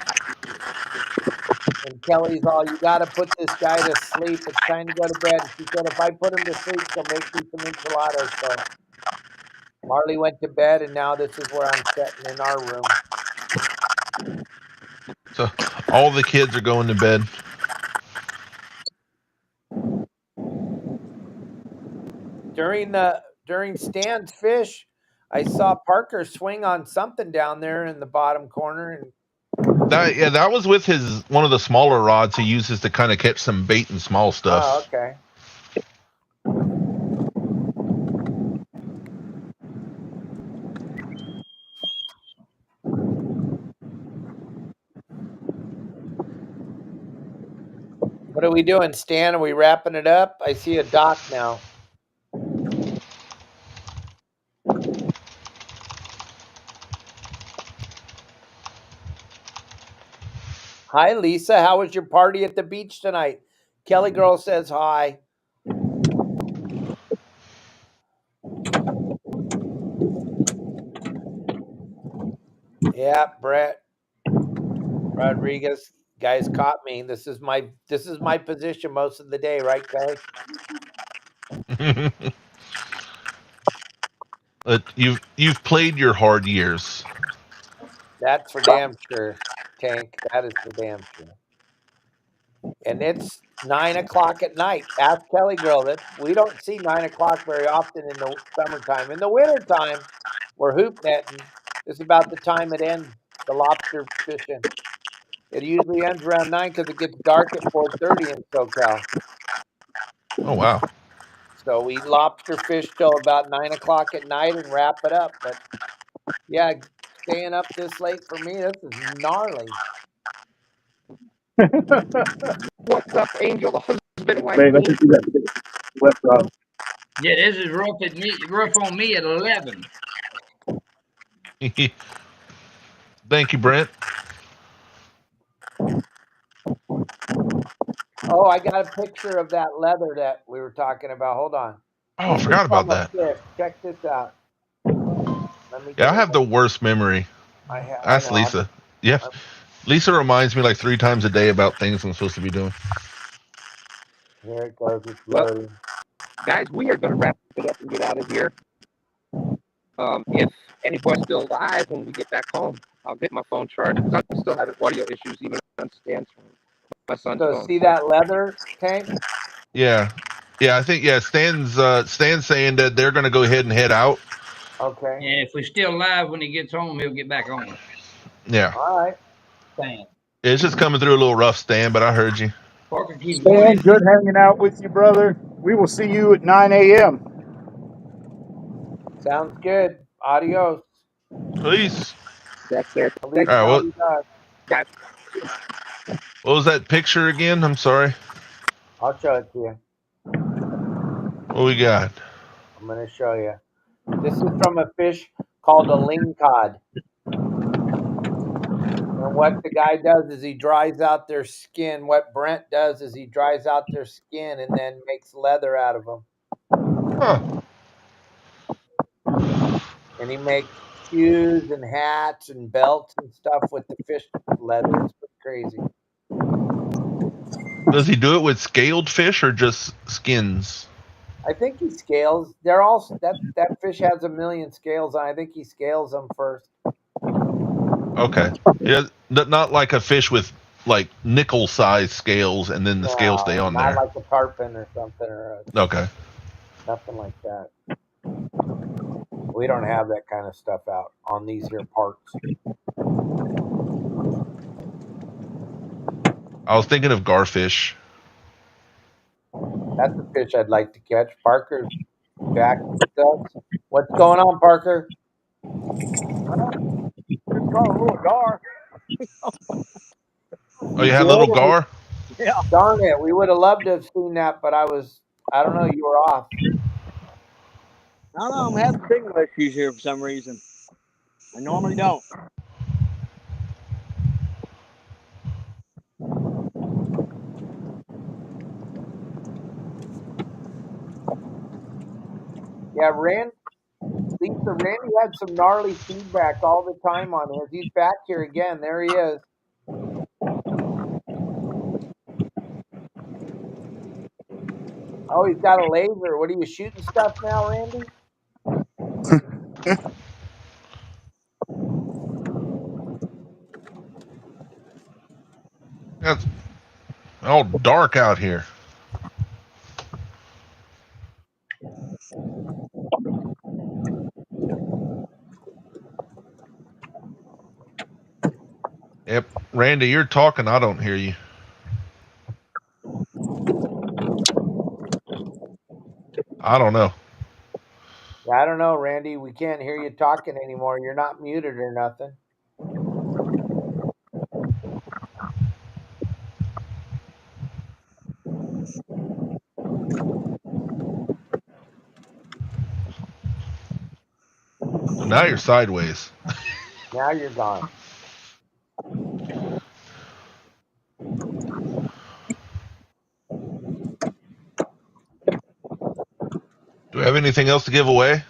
And Kelly's all, "You got to put this guy to sleep. It's time to go to bed." And she said, "If I put him to sleep, she'll make me some enchiladas." So Marley went to bed, and now this is where I'm sitting in our room. So all the kids are going to bed. During Stan's fish, I saw Parker swing on something down there in the bottom corner, and That was with his one of the smaller rods he uses to kind of catch some bait and small stuff. oh, okay. What are we doing, Stan? Are we wrapping it up? I see a dock now. Hi, Lisa. How was your party at the beach tonight? Kelly Girl says hi. Yeah, Brett Rodriguez. Guys caught me. This is my position most of the day, right, Kelly? You've played your hard years. That's for damn sure, Tank. That is for damn sure. And it's 9:00 at night. Ask Kelly Girl that we don't see 9:00 very often in the summertime. In the wintertime, we're hoop netting. This is about the time it ends, the lobster fishing. It usually ends around 9 because it gets dark at 4:30 in SoCal. Oh wow. So we lobster fish till about 9:00 at night and wrap it up. But yeah, staying up this late for me, this is gnarly. What's up, Angel? The husband, wife. Babe, I think you got to get left rod. Yeah, this is rough on me at 11. Thank you, Brent. Oh, I got a picture of that leather that we were talking about. Hold on. Oh, I forgot about that. Check this out. Yeah, I have the worst memory. Ask Lisa. Yeah, Lisa reminds me like 3 times a day about things I'm supposed to be doing. Here it goes. It's loading. Guys, we are going to wrap it up and get out of here. If anybody's still alive when we get back home, I'll get my phone charged. I'm still having audio issues even on Stan's phone. My son's So phone. see that leather, Tank? Yeah, I think Stan's saying that they're going to go ahead and head out. Okay. And if we're still alive when he gets home, he'll get back on. Yeah. All right. Stan. It's just coming through a little rough, Stan, but I heard you. Parker keeps Stan, good hanging out with you, brother. We will see you at 9 a.m. Sounds good. Adios. Peace. That's it. All right, what was that picture again? I'm sorry. I'll show it to you. What we got? I'm going to show you. This is from a fish called a lingcod. And what the guy does is he dries out their skin. What Brent does is he dries out their skin and then makes leather out of them. Huh. And he makes shoes and hats and belts and stuff with the fish leather. It's crazy. Does he do it with scaled fish or just skins? I think he scales. They're all that fish has a million scales on. I think he scales them first. Okay. Yeah, not like a fish with like nickel size scales and then the scales stay on not there. like a tarpon or something or Okay. nothing like that. We don't have that kind of stuff out on these here parks. I was thinking of garfish. That's a fish I'd like to catch. Parker, Jack does. What's going on, Parker? Just caught a little gar. Oh, you had a little gar? Yeah. Darn it, we would have loved to have seen that, but I don't know, you were off. I don't know. I'm having signal issues here for some reason. I normally don't. Yeah, Randy had some gnarly feedback all the time on his. He's back here again. There he is. Oh, he's got a laser. What are you shooting stuff now, Randy? It's all dark out here. Yep. Randy, you're talking. I don't hear you. I don't know. Yeah, I don't know, Randy. We can't hear you talking anymore. You're not muted or nothing. So now you're sideways. Now you're gone. Do we have anything else to give away?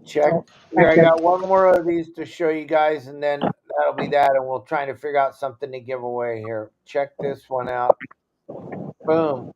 Check. Here, I got one more of these to show you guys, and then that'll be that, and we'll try to figure out something to give away here. Check this one out. Boom.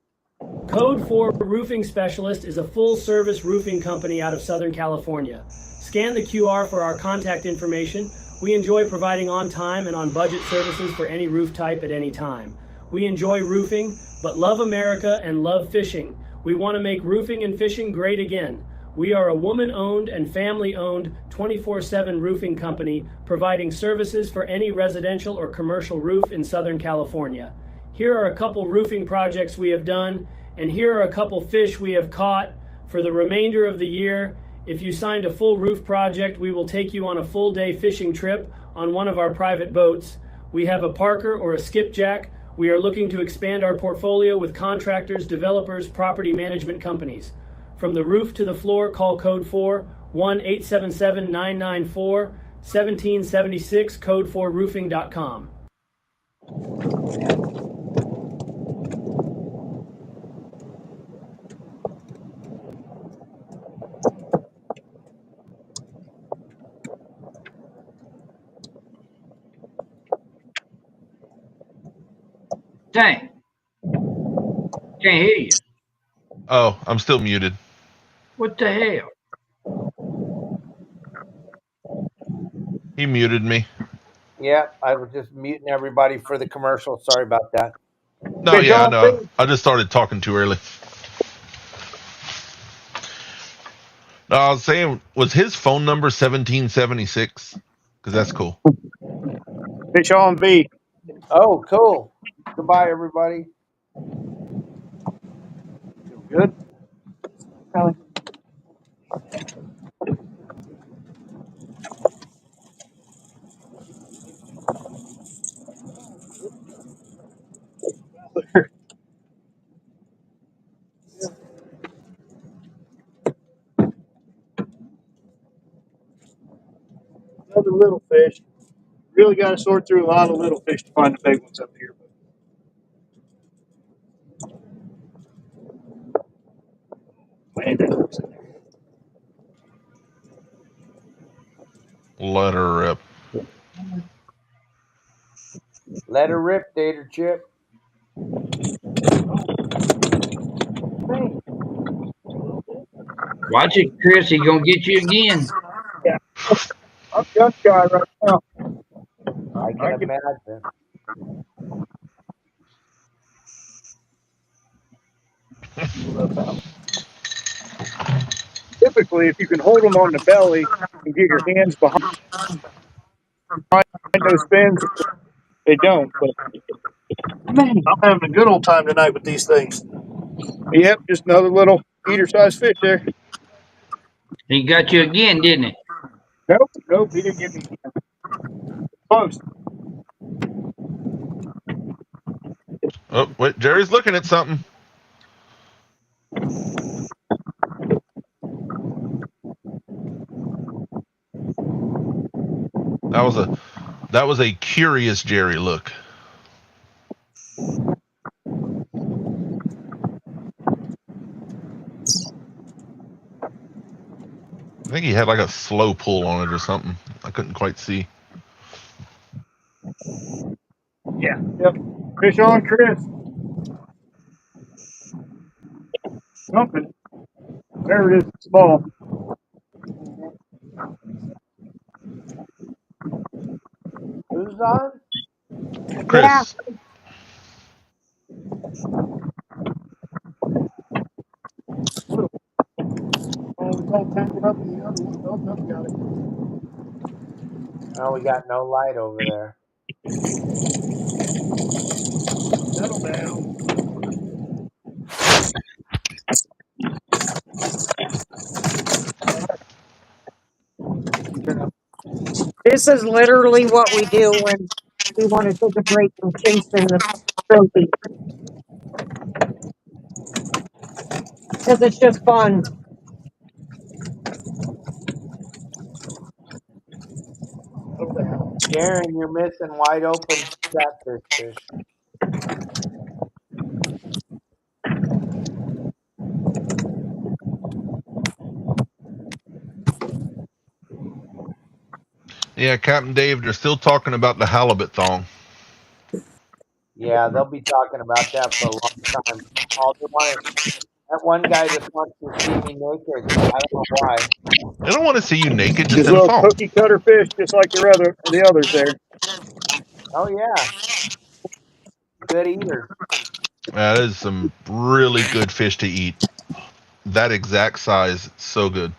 Code 4 Roofing Specialist is a full-service roofing company out of Southern California. Scan the QR for our contact information. We enjoy providing on-time and on-budget services for any roof type at any time. We enjoy roofing, but love America and love fishing. We want to make roofing and fishing great again. We are a woman-owned and family-owned 24/7 roofing company providing services for any residential or commercial roof in Southern California. Here are a couple roofing projects we have done, and here are a couple fish we have caught for the remainder of the year. If you signed a full roof project, we will take you on a full day fishing trip on one of our private boats. We have a Parker or a skipjack. We are looking to expand our portfolio with contractors, developers, property management companies. From the roof to the floor, call code 4 1-877-994-1776, code4roofing.com. Dang. Can't hear you. Oh, I'm still muted. What the hell? He muted me. Yeah, I was just muting everybody for the commercial. Sorry about that. No, yeah, I know. I just started talking too early. No, I was saying, was his phone number 1776? Because that's cool. Fish on V. Oh, cool. Goodbye, everybody. Good. Another little fish. Really got to sort through a lot of little fish to find the big ones up here. Man, that looks in there. Let her rip. Let her rip, Tater Chip. Watch it, Chris. He gonna get you again. Yeah, I'm gun shy right now. I can imagine. Typically, if you can hold them on the belly and get your hands behind those fins, they don't. But man, I'm having a good old time tonight with these things. Yep, just another little eater-sized fish there. He got you again, didn't he? Nope, he didn't get me. Close. Oh, wait, Jerry's looking at something. That was a curious Jerry look. I think he had like a slow pull on it or something. I couldn't quite see. Yeah. Yep. Fish on, Chris. Something. There it is. Small. Who's on? Chris. Yeah. Oh, we got no light over there. Settle down. This is literally what we do when we want to take a break from chasing the trophy. Because it's just fun. Darren, you're missing wide open catfish fish. Yeah, Captain Dave, they're still talking about the halibut thong. Yeah, they'll be talking about that for a long time. All they want is, that one guy just wants to see me naked. I don't know why. They don't want to see you naked, just Just in a little thong. cookie cutter fish, just like the others there. Oh yeah, good eaters. That is some really good fish to eat. That exact size, so good.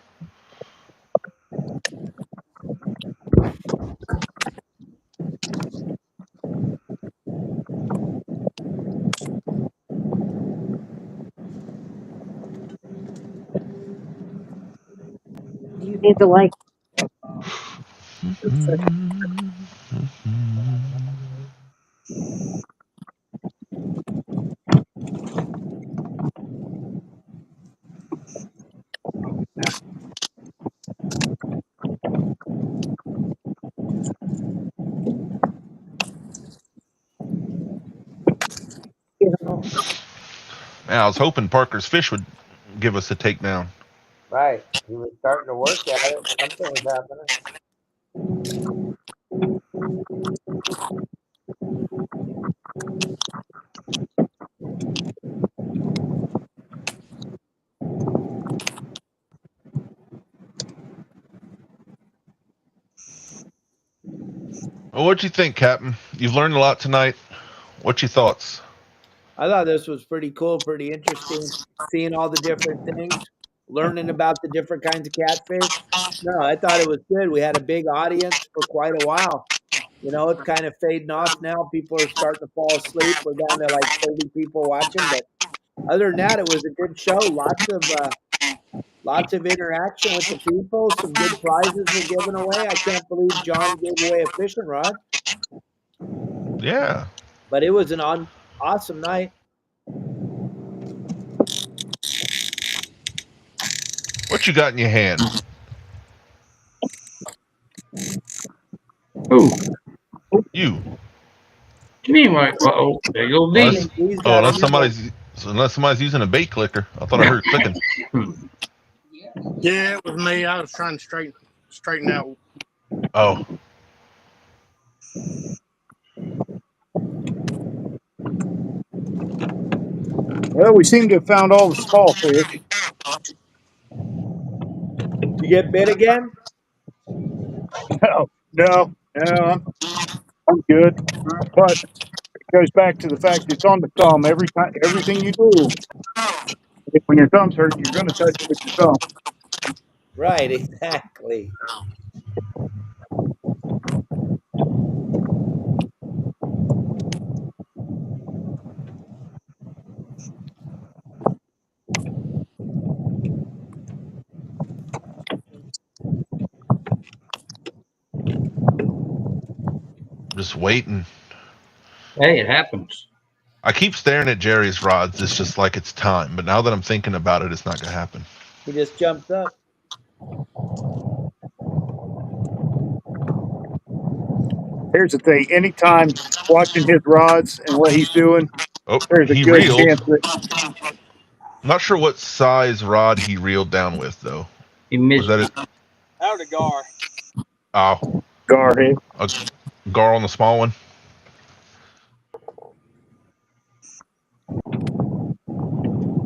You need to like. You know. Man, I was hoping Parker's Fish would give us a takedown. Right. He was starting to work at it. Something was happening. Well, what'd you think, Captain? You've learned a lot tonight. What's your thoughts? I thought this was pretty cool, pretty interesting, seeing all the different things, learning about the different kinds of catfish. No, I thought it was good. We had a big audience for quite a while. You know, it's kind of fading off now. People are starting to fall asleep. We're down to like 30 people watching, but other than that, it was a good show. Lots of interaction with the people. Some good prizes were given away. I can't believe John gave away a fishing rod, Yeah. but it was an awesome night. What you got in your hand? Who? You. What you mean? Like, uh-oh, there goes Unless, D. unless somebody's using a bait clicker. I thought I heard clicking. Yeah, it was me. I was trying to straighten out Oh, Well, we seem to have found all the small fish. You get bit again? No, I'm good. But it goes back to the fact it's on the thumb every time. Everything you do, when your thumb's hurt, you're going to touch it with your thumb. Right, exactly. just waiting. Hey, it happens. I keep staring at Jerry's rods. It's just like it's time. But now that I'm thinking about it, it's not going to happen. He just jumped up. Here's the thing: anytime watching his rods and what he's doing, Oh, there's a he good reeled. chance that I'm not sure what size rod he reeled down with, though. He missed. Was that it? Out of the gar. Oh, gar hit. a gar on the small one.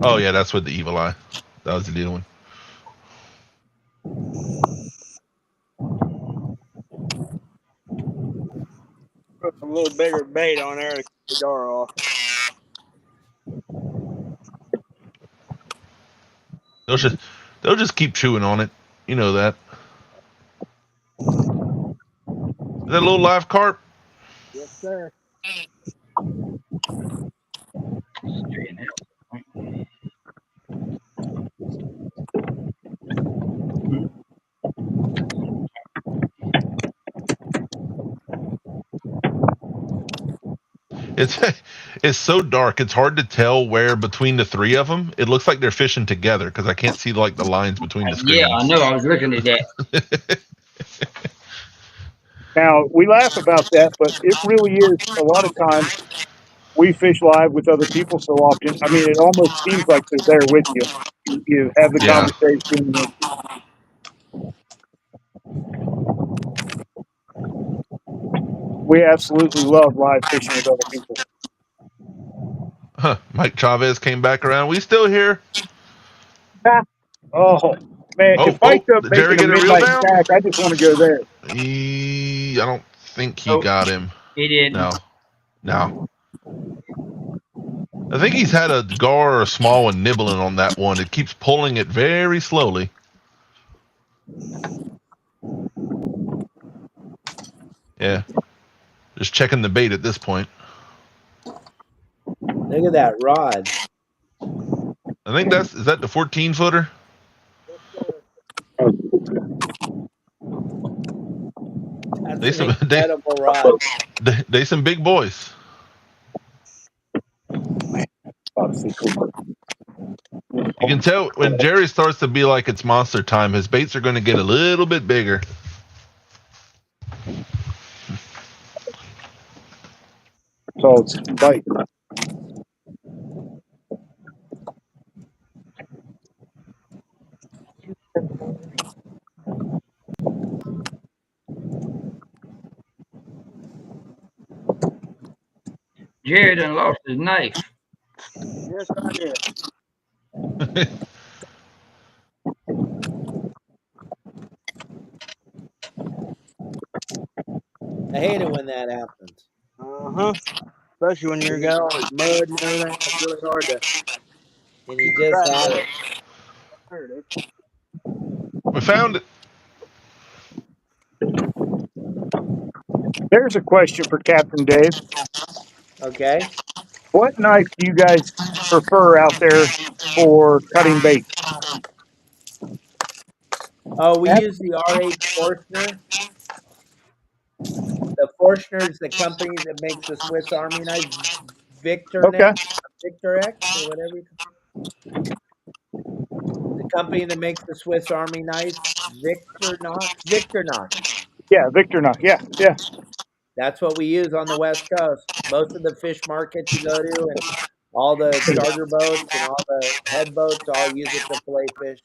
Oh yeah, that's with the evil eye. That was the deal one. Put a little bigger bait on there to keep the gar off. They'll just keep chewing on it. You know that. Is that a little live carp? Yes, sir. It's it's so dark. It's hard to tell where between the three of them. It looks like they're fishing together because I can't see like the lines between the screens. Yeah, I know. I was looking at that. Now we laugh about that, but it really is a lot of times. We fish live with other people so often. I mean, it almost seems like they're there with you. You have the Yeah. conversation. We absolutely love live fishing with other people. Huh. Mike Chavez came back around. We still here? Oh man, if Mike's up Did Jerry making a get a reel midnight down? snack, I just want to go there. I don't think he Nope. got him. He didn't. No. I think he's had a gar or a small one nibbling on that one. It keeps pulling it very slowly. Yeah. Just checking the bait at this point. Look at that rod. I think is that the 14 footer? That's an incredible rod. They some big boys. You can tell when Jerry starts to be like it's monster time, his baits are going to get a little bit bigger. So it's Byte. Jerry done lost his knife. Yes, I did. I hate it when that happens. Especially when you're got all this mud and everything. It's really hard to. And you just had it. There it is. We found it. There's a question for Captain Dave. Okay. What knife do you guys prefer out there for cutting bait? Oh, we use the R8 Forstner. The Forstner is the company that makes the Swiss Army knife, Victor X, or whatever. The company that makes the Swiss Army knife, Victorinox. Yeah, Victorinox. Yeah. That's what we use on the West Coast. Most of the fish markets you go to and all the charter boats and all the head boats all use it to fillet fish.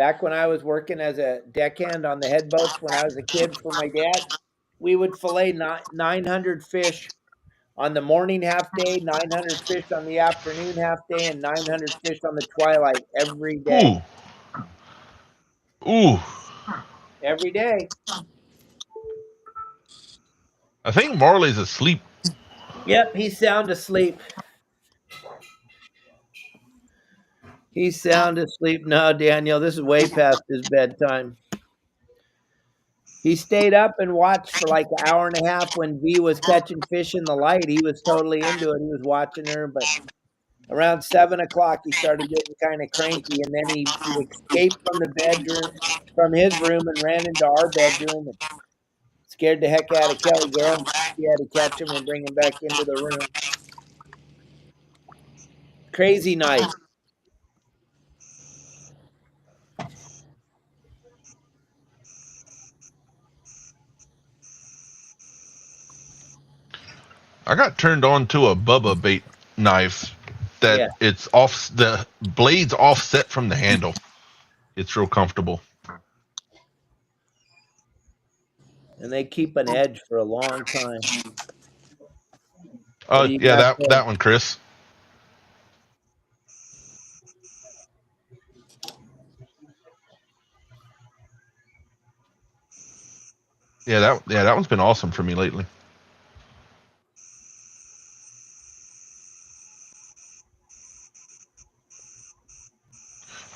Back when I was working as a deckhand on the head boats when I was a kid for my dad, we would fillet 900 fish on the morning half day, 900 fish on the afternoon half day, and 900 fish on the twilight every day. Ooh. Every day. I think Marley's asleep. Yep, he's sound asleep. He's sound asleep now, Daniel. This is way past his bedtime. He stayed up and watched for like an hour and a half when V was catching fish in the light. He was totally into it. He was watching her, but around 7 o'clock he started getting kind of cranky, and then he escaped from the bedroom, from his room, and ran into our bedroom and scared the heck out of Kelly Graham. She had to catch him and bring him back into the room. Crazy night. I got turned on to a Bubba bait knife that it's off, the blade's offset from the handle. It's real comfortable. And they keep an edge for a long time. Oh, yeah, that one, Chris. Yeah, that one's been awesome for me lately.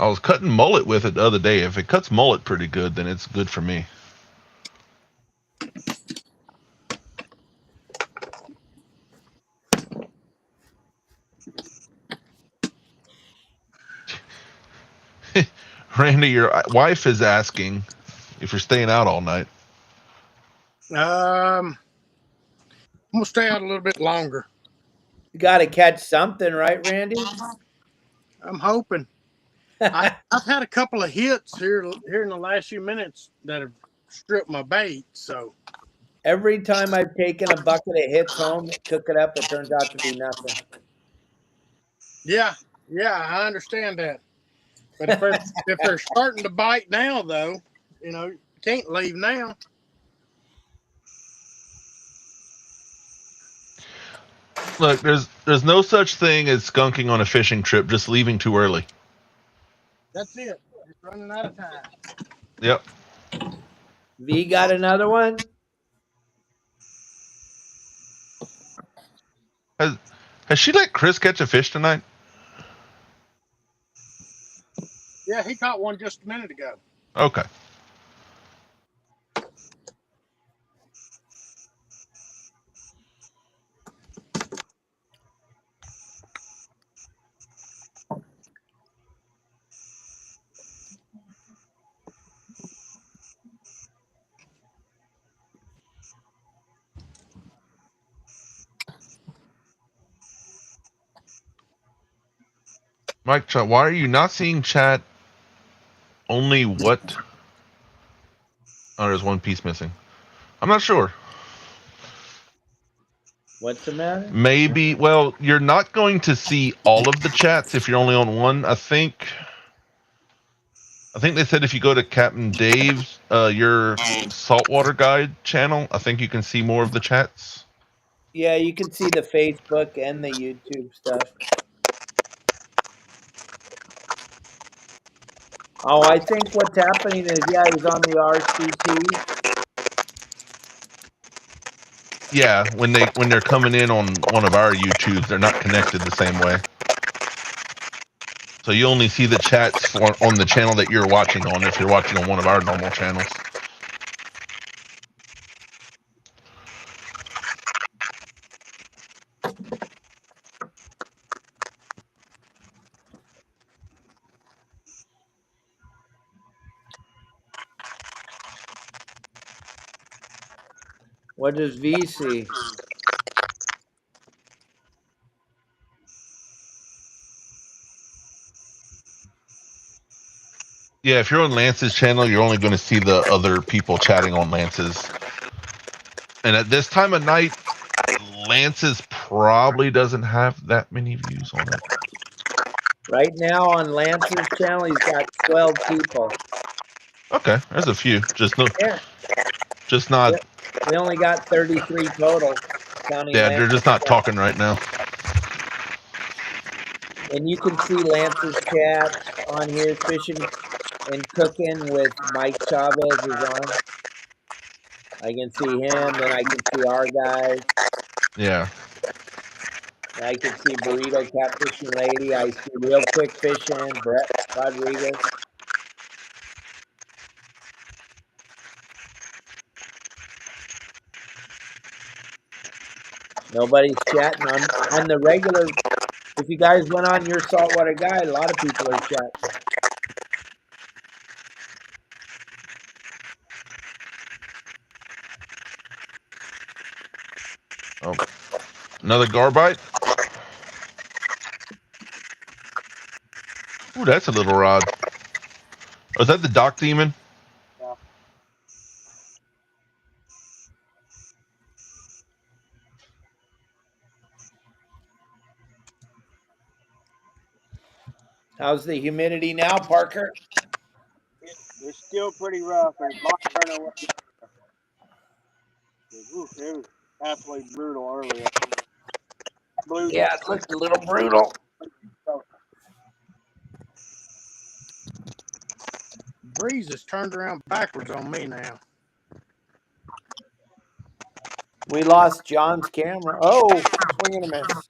I was cutting mullet with it the other day. If it cuts mullet pretty good, then it's good for me. Randy, your wife is asking if you're staying out all night. I'm gonna stay out a little bit longer. You got to catch something, right, Randy? I'm hoping. I've had a couple of hits here in the last few minutes that have stripped my bait. So every time I've taken a bucket of hits home, cook it up, it turns out to be nothing. Yeah, I understand that. But if they're starting to bite now, though, you can't leave now. Look, there's no such thing as skunking on a fishing trip, just leaving too early. That's it. It's running out of time. Yep. V got another one? Has she let Chris catch a fish tonight? Yeah, he caught one just a minute ago. Okay. Mike, why are you not seeing chat? Only what? Oh, there's one piece missing. I'm not sure. What's the matter? Maybe, well, you're not going to see all of the chats if you're only on one. I think they said if you go to Captain Dave's, your Saltwater Guide channel, I think you can see more of the chats. Yeah, you can see the Facebook and the YouTube stuff. Oh, I think what's happening is, yeah, he's on the RCT. Yeah, when they're coming in on one of our YouTubes, they're not connected the same way. So you only see the chats on the channel that you're watching on if you're watching on one of our normal channels. What does V see? Yeah, if you're on Lance's channel, you're only going to see the other people chatting on Lance's. And at this time of night, Lance's probably doesn't have that many views on it. Right now on Lance's channel, he's got 12 people. Okay, there's a few. Just no, Yeah. just not. We only got 33 total, counting Yeah, Lance. they're just not talking right now. And you can see Lance's chat on here, fishing and cooking with Mike Chavez is on. I can see him, then I can see our guys. Yeah. I can see Burrito Catfishing Lady. I see ReelQuick Fishing, Brett Rodriguez. Nobody's chatting on the regular. If you guys went on Your Saltwater Guide, a lot of people are chatting. Oh, another garbite. Ooh, that's a little rod. Oh, is that the dock demon? Yeah. How's the humidity now, Parker? It's still pretty rough. There's lots of turnover. It was absolutely brutal earlier. Blue. Yeah, it looked a little brutal. Breeze has turned around backwards on me now. We lost John's camera. Oh, swing and a miss.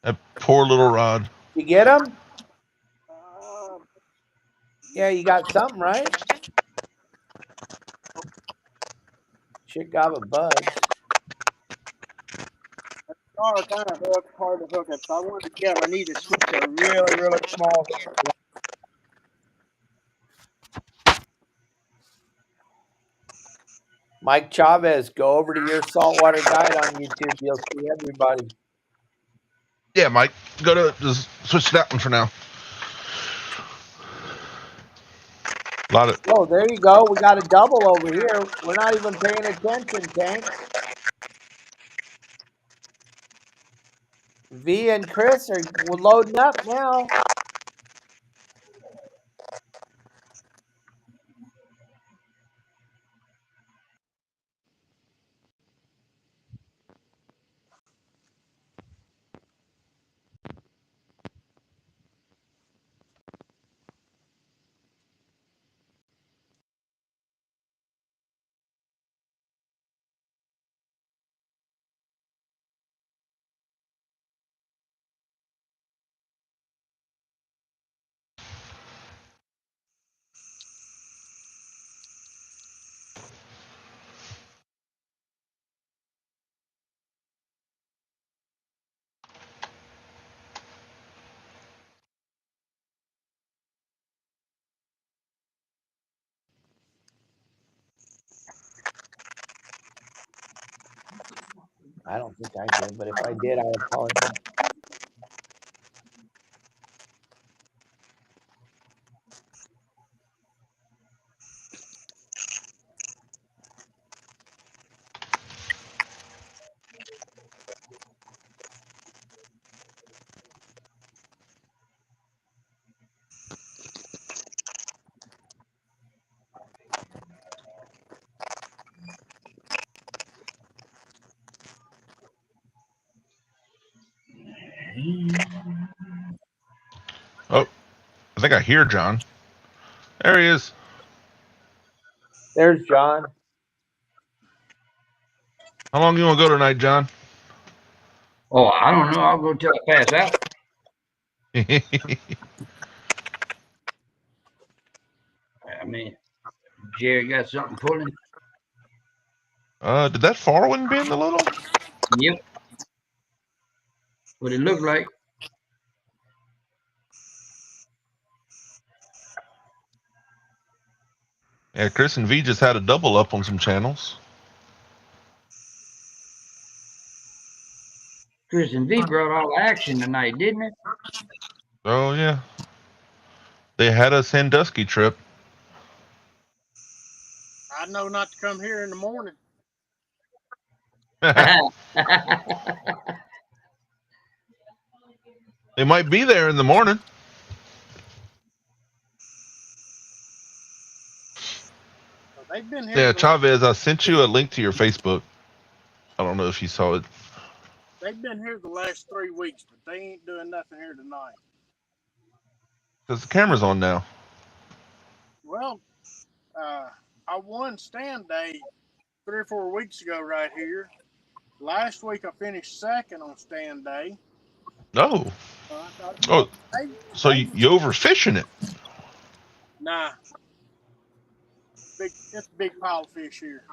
That poor little rod. You get him? Yeah, you got something, right? Should got a buzz. Star kind of hook, hard to hook it. So I wanted to get him. I need to switch a really, really small hook. Mike Chavez, go over to Your Saltwater Guide on YouTube. You'll see everybody. Yeah, Mike. Go to just switch to that one for now. A lot of. Oh, there you go. We got a double over here. We're not even paying attention, Tank. V and Chris are loading up now. I don't think I did, but if I did, I apologize. Oh, I think I hear John. There he is. There's John. How long do you want to go tonight, John? Oh, I don't know. I'll go till I pass out. I mean, Jerry got something pulling. Did that far one bend a little? Yep. What it looked like. Yeah, Chris and V just had a double up on some channels. Chris and V brought all the action tonight, didn't it? Oh yeah, they had a Sandusky trip. I know not to come here in the morning. They might be there in the morning. They've been here. Yeah, Chavez, I sent you a link to your Facebook. I don't know if you saw it. They've been here the last 3 weeks, but they ain't doing nothing here tonight. Because the camera's on now. Well, I won stand day 3 or 4 weeks ago right here. Last week I finished second on stand day. No. Oh, so you overfishing it? Nah. It's a big pile of fish here.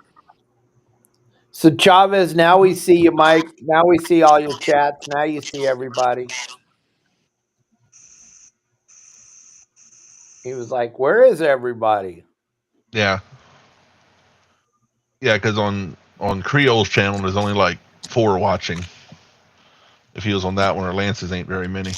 So Chavez, now we see you, Mike. Now we see all your chats. Now you see everybody. He was like, "Where is everybody?" Yeah. Yeah, because on Creole's channel, there's only like 4 watching. If he was on that one, or Lance's ain't very many.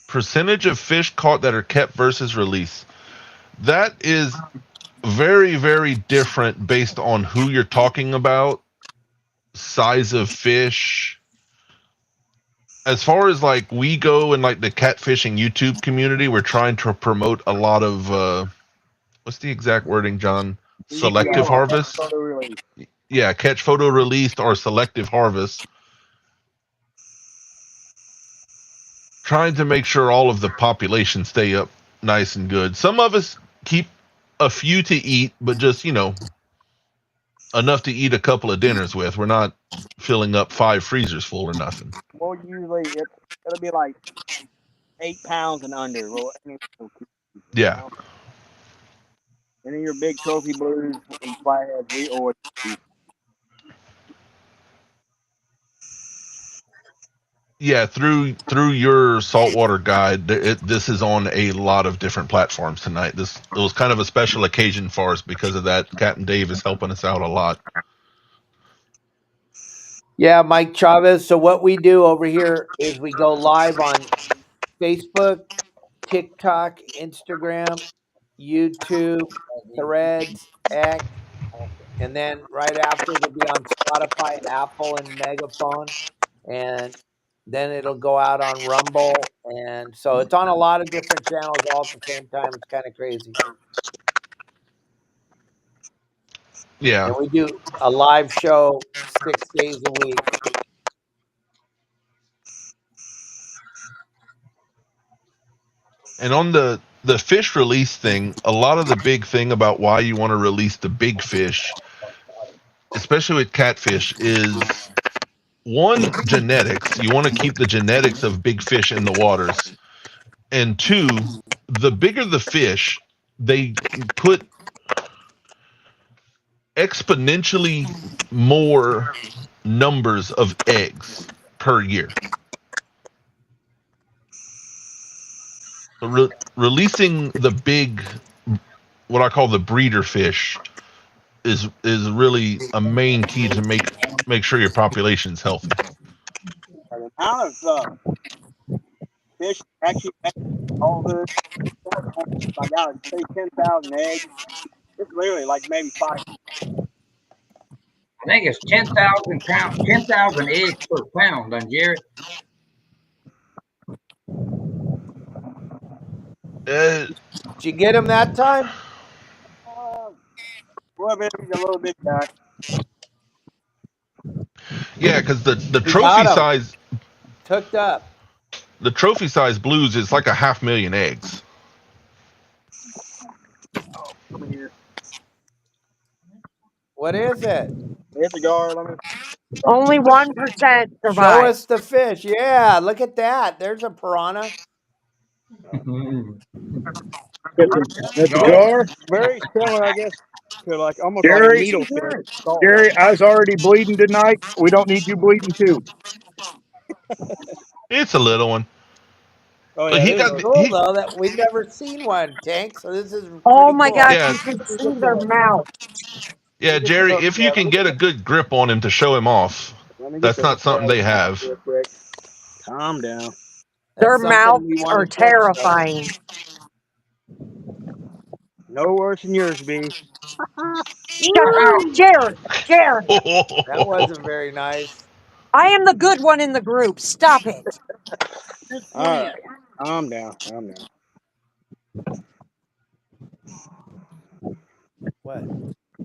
Percentage of fish caught that are kept versus release. That is very, very different based on who you're talking about, size of fish. As far as like we go in like the catfishing YouTube community, we're trying to promote a lot of what's the exact wording, John? Selective harvest. Yeah, catch, photo, released, or selective harvest. Trying to make sure all of the population stay up nice and good. Some of us keep a few to eat, but just, enough to eat a couple of dinners with. We're not filling up 5 freezers full or nothing. Well, usually it'll be like 8 pounds and under. Well, yeah. And then your big trophy blues and flatheads, we always do. Yeah, through your saltwater guide, this is on a lot of different platforms tonight. It was kind of a special occasion for us because of that. Captain Dave is helping us out a lot. Yeah, Mike Chavez. So what we do over here is we go live on Facebook, TikTok, Instagram, YouTube, Threads, X, and then right after it'll be on Spotify, Apple, and Megaphone, and then it'll go out on Rumble, and so it's on a lot of different channels all at the same time. It's kind of crazy. Yeah. And we do a live show 6 days a week. And on the fish release thing, a lot of the big thing about why you want to release the big fish, especially with catfish, is one, genetics. You want to keep the genetics of big fish in the waters. And 2, the bigger the fish, they put exponentially more numbers of eggs per year. Releasing the big, what I call the breeder fish, is really a main key to make sure your population is healthy. The amount of fish actually all this, I gotta say 10,000 eggs. It's literally like maybe 5. I think it's 10,000 eggs per pound, on Jared. Did you get him that time? Well, maybe he's a little bit back. Yeah, because the trophy size hooked up. The trophy size blues is like 500,000 eggs. Oh, come here. What is it? Here's the guard. Only 1% survive. Show us the fish. Yeah, look at that. There's a piranha. That's a jar. Very similar, I guess, to like almost Jerry, like a needlefish. Jerry, I was already bleeding tonight. We don't need you bleeding too. It's a little one. Oh, yeah, It's cool though that we've never seen one, Tank. So this is oh my cool. gosh, Yeah. you can see their mouth. Yeah, Jerry, if you can get a good grip on him to show him off, that's not something they have. Calm down. Their mouths are terrifying. No worse than yours, B. Shut up, Jared. Jared. That wasn't very nice. I am the good one in the group. Stop it. All right. Calm down. Calm down. What?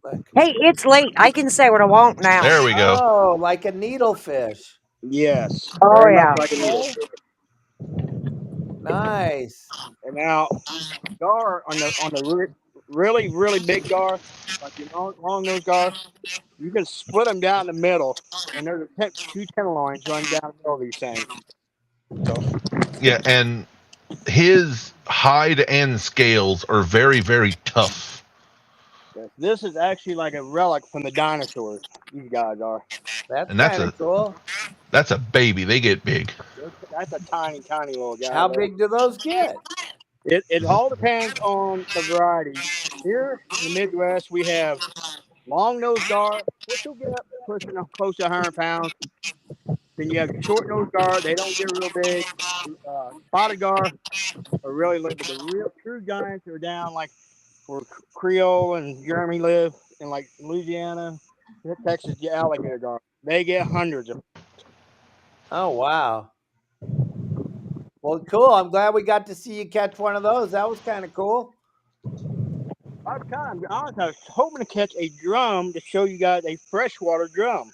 Look. Hey, it's late. I can say what I want now. There we go. Oh, like a needlefish. Yes. Oh, Very yeah. much like a needle. Nice. And now, gar on the really big gar, like your long nose gar, you can split them down the middle, and there's two tenderloins running down the middle of these things. So Yeah, and his hide and scales are very, very tough. this is actually like a relic from the dinosaurs. These guys are. That's And that's kind of cool. That's a baby. They get big. That's a tiny little guy. How there. big do those get? It all depends on the variety. Here in the Midwest, we have long nose gar, which will get up pushing close to 100 pounds. Then you have short nose gar; they don't get real big. Spotted gar are really little, but the real true giants are down like where Creole and Jeremy live, in like Louisiana, Texas. The alligator gar, they get hundreds of. Oh, wow. Well, cool. I'm glad we got to see you catch one of those. That was kind of cool. I was hoping to catch a drum to show you guys a freshwater drum.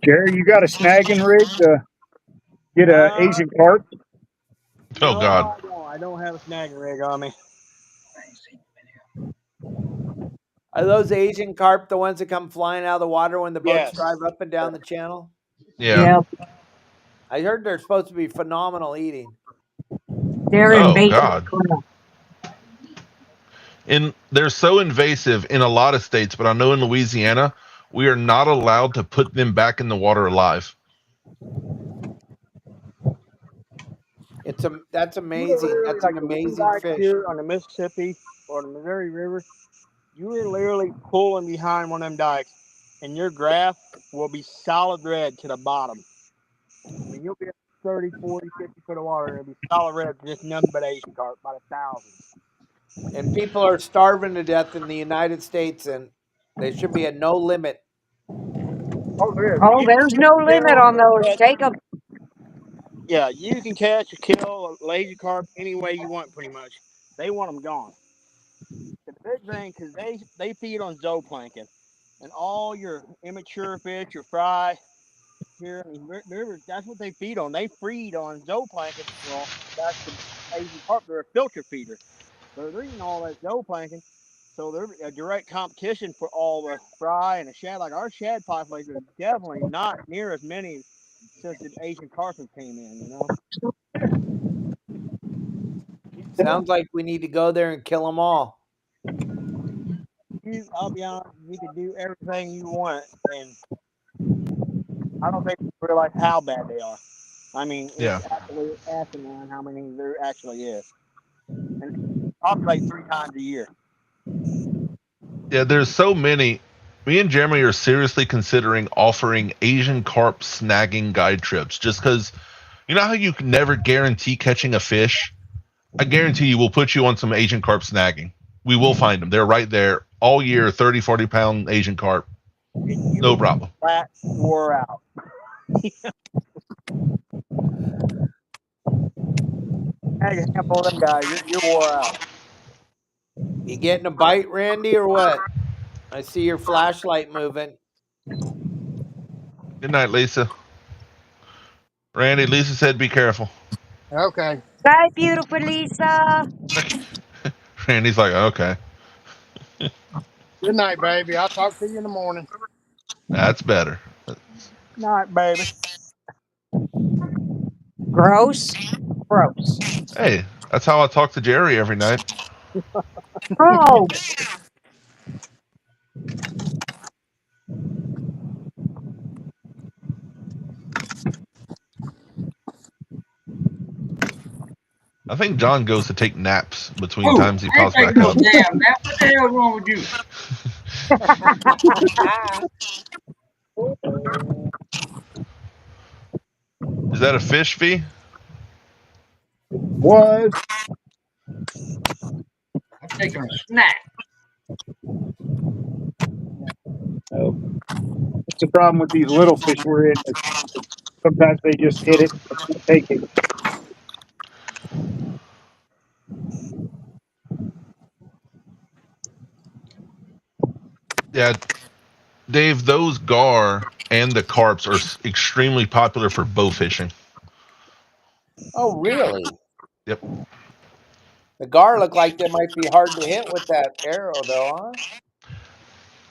Jerry, you got a snagging rig to get an Asian carp? Oh, God. I don't have a snagging rig on me. Are those Asian carp the ones that come flying out of the water when the boats Yes. drive up and down the channel? Yeah. I heard they're supposed to be phenomenal eating. They're Oh, invasive. God. They're so invasive in a lot of states, but I know in Louisiana, we are not allowed to put them back in the water alive. That's amazing. That's an amazing fish. Here on the Mississippi or the Missouri River, you are literally pulling behind one of them dikes, and your graph will be solid red to the bottom. I mean, you'll be at 30, 40, 50 foot of water, and it'll be solid red, just nothing but Asian carp, about 1,000. And people are starving to death in the United States, and there should be a no limit. Oh, there's no limit on those. Take them. Yeah, you can catch or kill a lazy carp any way you want, pretty much. They want them gone. The big thing, because they feed on zooplankton, and all your immature fish, your fry, here in the river, that's what they feed on. They feed on zooplankton. Well, that's the Asian carp. They're a filter feeder. So they're eating all that zooplankton. So they're a direct competition for all the fry and the shad. Like our shad population is definitely not near as many since the Asian carp came in, you know. Sounds like we need to go there and kill them all. I'll be honest, you can do everything you want, and I don't think you realize how bad they are. I mean, Yeah. it's absolutely asinine how many there actually is. And populate 3 times a year. Yeah, there's so many. Me and Jeremy are seriously considering offering Asian carp snagging guide trips just because, you know how you can never guarantee catching a fish? I guarantee you we'll put you on some Asian carp snagging. We will find them. They're right there all year, 30, 40 pound Asian carp. No problem. Flat wore out. Hey, a handful of them guys, you're wore out. You getting a bite, Randy, or what? I see your flashlight moving. Good night, Lisa. Randy, Lisa said be careful. Okay. Bye, beautiful Lisa. Randy's like, okay. Good night, baby. I'll talk to you in the morning. That's better. Night, baby. Gross. Gross. Hey, that's how I talk to Jerry every night. Oh. I think John goes to take naps between times he pops back up. Damn, what the hell wrong with you? Is that a fish fee? was. I'm taking a snack. It's the problem with these little fish we're in. Sometimes they just hit it and take it. Yeah, Dave, those gar and the carps are extremely popular for bow fishing. Oh, really? Yep. The gar look like they might be hard to hit with that arrow, though, huh?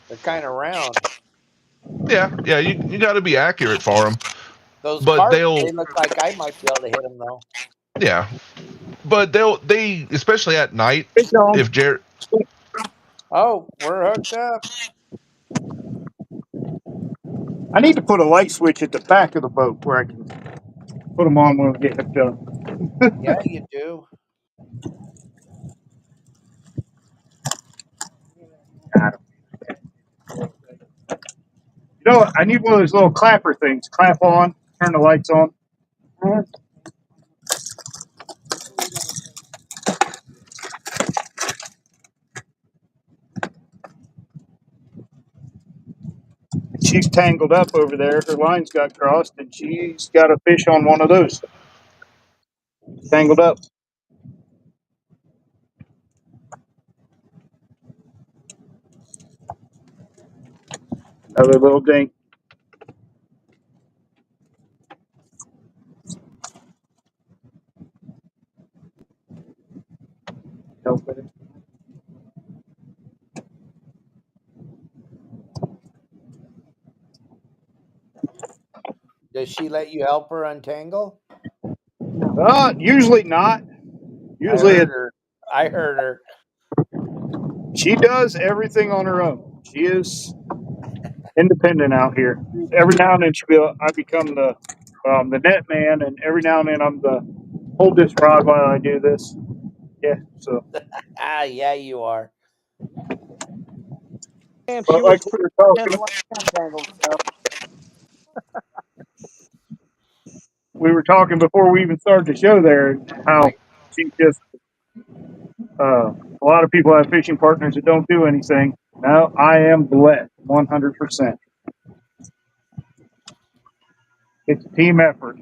They're kind of round. Yeah, you got to be accurate for them. Those But carp, they'll, they look like I might be able to hit them, though. yeah, but they especially at night. If Jared, Oh, we're hooked up. I need to put a light switch at the back of the boat where I can put them on when we get hooked up. Yeah, you do. You know, I need one of those little clapper things. Clap on, turn the lights on. She's tangled up over there. Her lines got crossed, and she's got a fish on one of those. Tangled up. Another little dink. Help with it. Does she let you help her untangle? Usually not. Usually I heard her. She does everything on her own. She is independent out here. Every now and then I become the net man, and every now and then I'm the hold this rod while I do this. Yeah, so. Yeah, you are. Damn, But she like was we were talking, handling untangled stuff. before we even started the show there, how she just a lot of people have fishing partners that don't do anything. No, I am blessed 100%. It's a team effort.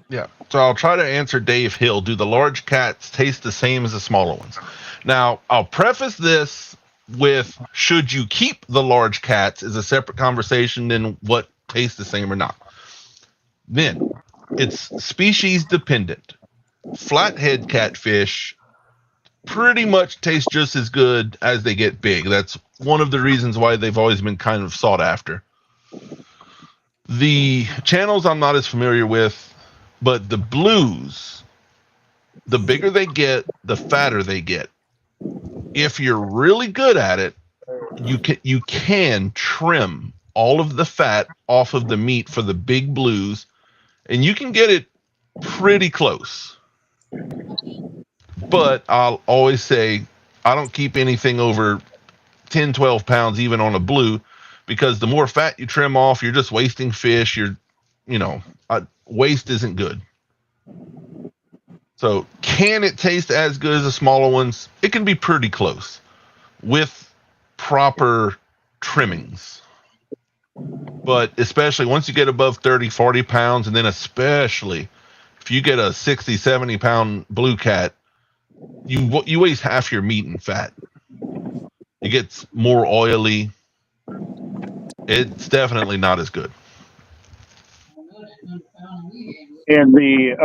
yeah. So I'll try to answer Dave Hill. Do the large cats taste the same as the smaller ones? Now, I'll preface this with should you keep the large cats is a separate conversation than what tastes the same or not. Then it's species dependent. Flathead catfish pretty much taste just as good as they get big. That's one of the reasons why they've always been kind of sought after. The channels I'm not as familiar with, but the blues, the bigger they get, the fatter they get. If you're really good at it, you can trim all of the fat off of the meat for the big blues, and you can get it pretty close. But I'll always say I don't keep anything over 10, 12 pounds, even on a blue, because the more fat you trim off, you're just wasting fish. Waste isn't good. So can it taste as good as the smaller ones? It can be pretty close with proper trimmings. But especially once you get above 30, 40 pounds, and then especially if you get a 60, 70 pound blue cat, you waste half your meat and fat. It gets more oily. It's definitely not as good. And the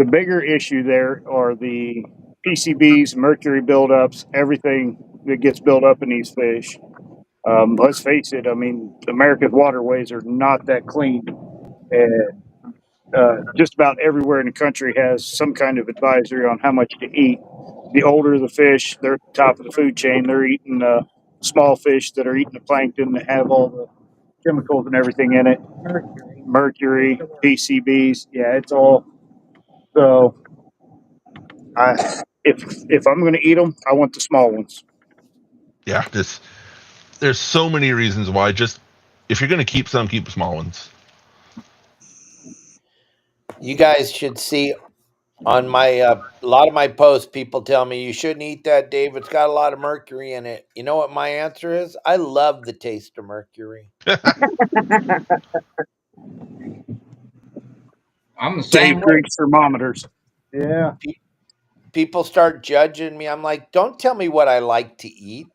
bigger issue there are the PCBs, mercury buildups, everything that gets built up in these fish. Let's face it, I mean, America's waterways are not that clean. And just about everywhere in the country has some kind of advisory on how much to eat. The older the fish, they're at the top of the food chain. They're eating small fish that are eating the plankton that have all the chemicals and everything in it. Mercury, PCBs, yeah, it's all. So, if I'm going to eat them, I want the small ones. Yeah, there's so many reasons why. Just if you're going to keep some, keep the small ones. You guys should see on my a lot of my posts. People tell me you shouldn't eat that, Dave. It's got a lot of mercury in it. You know what my answer is? I love the taste of mercury. I'm the Dave same way. Greek thermometers. Yeah. People start judging me. I'm like, don't tell me what I like to eat.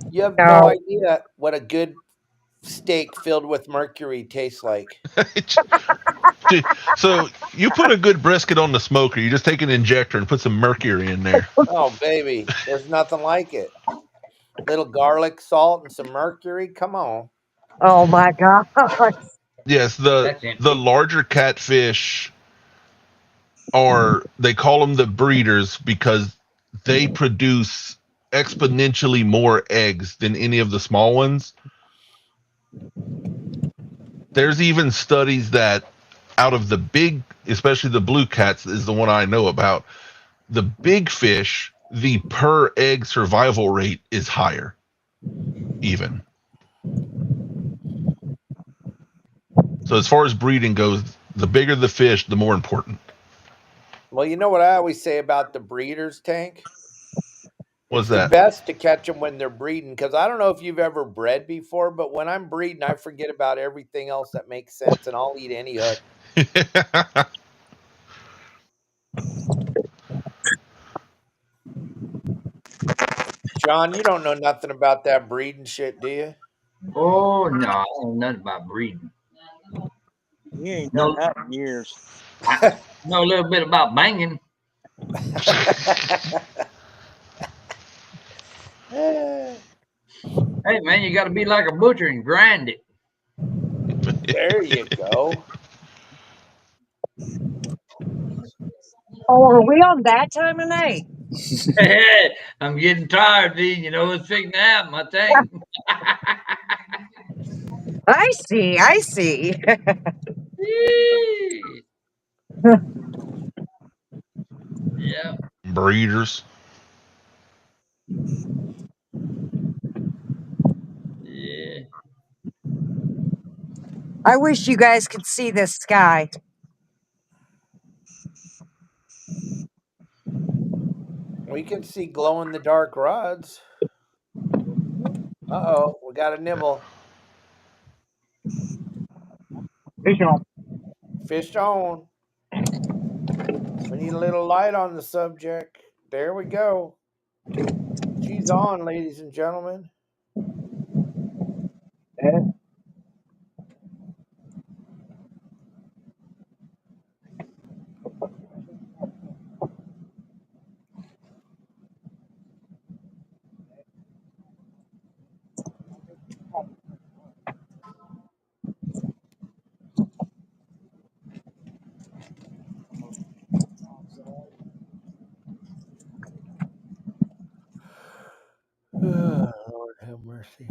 You have no No. idea what a good steak filled with mercury tastes like. So you put a good brisket on the smoker. You just take an injector and put some mercury in there. Oh, baby, there's nothing like it. Little garlic, salt, and some mercury. Come on. Oh my God. Yes, That's the empty. larger catfish they call them the breeders because they produce exponentially more eggs than any of the small ones. There's even studies that out of the big, especially the blue cats is the one I know about, the big fish, the per egg survival rate is higher even. So as far as breeding goes, the bigger the fish, the more important. Well, you know what I always say about the breeders, Tank? What's It's the that? best to catch them when they're breeding because I don't know if you've ever bred before, but when I'm breeding, I forget about everything else that makes sense and I'll eat any hook. John, you don't know nothing about that breeding shit, do you? Oh no, I don't know nothing about breeding. He ain't done No, that in years. I know a little bit about banging. Hey man, you got to be like a butcher and grind it. There you go. Oh, are we on that time of night? I'm getting tired, D. You know what's fixing to happen, I think. I see. I see. Yeah. Breeders. Yeah. I wish you guys could see this sky. We can see glow in the dark rods. Uh-oh, we got a nibble. Fish on. Fish on. We need a little light on the subject. There we go. She's on, ladies and gentlemen. Yeah. Lord have mercy.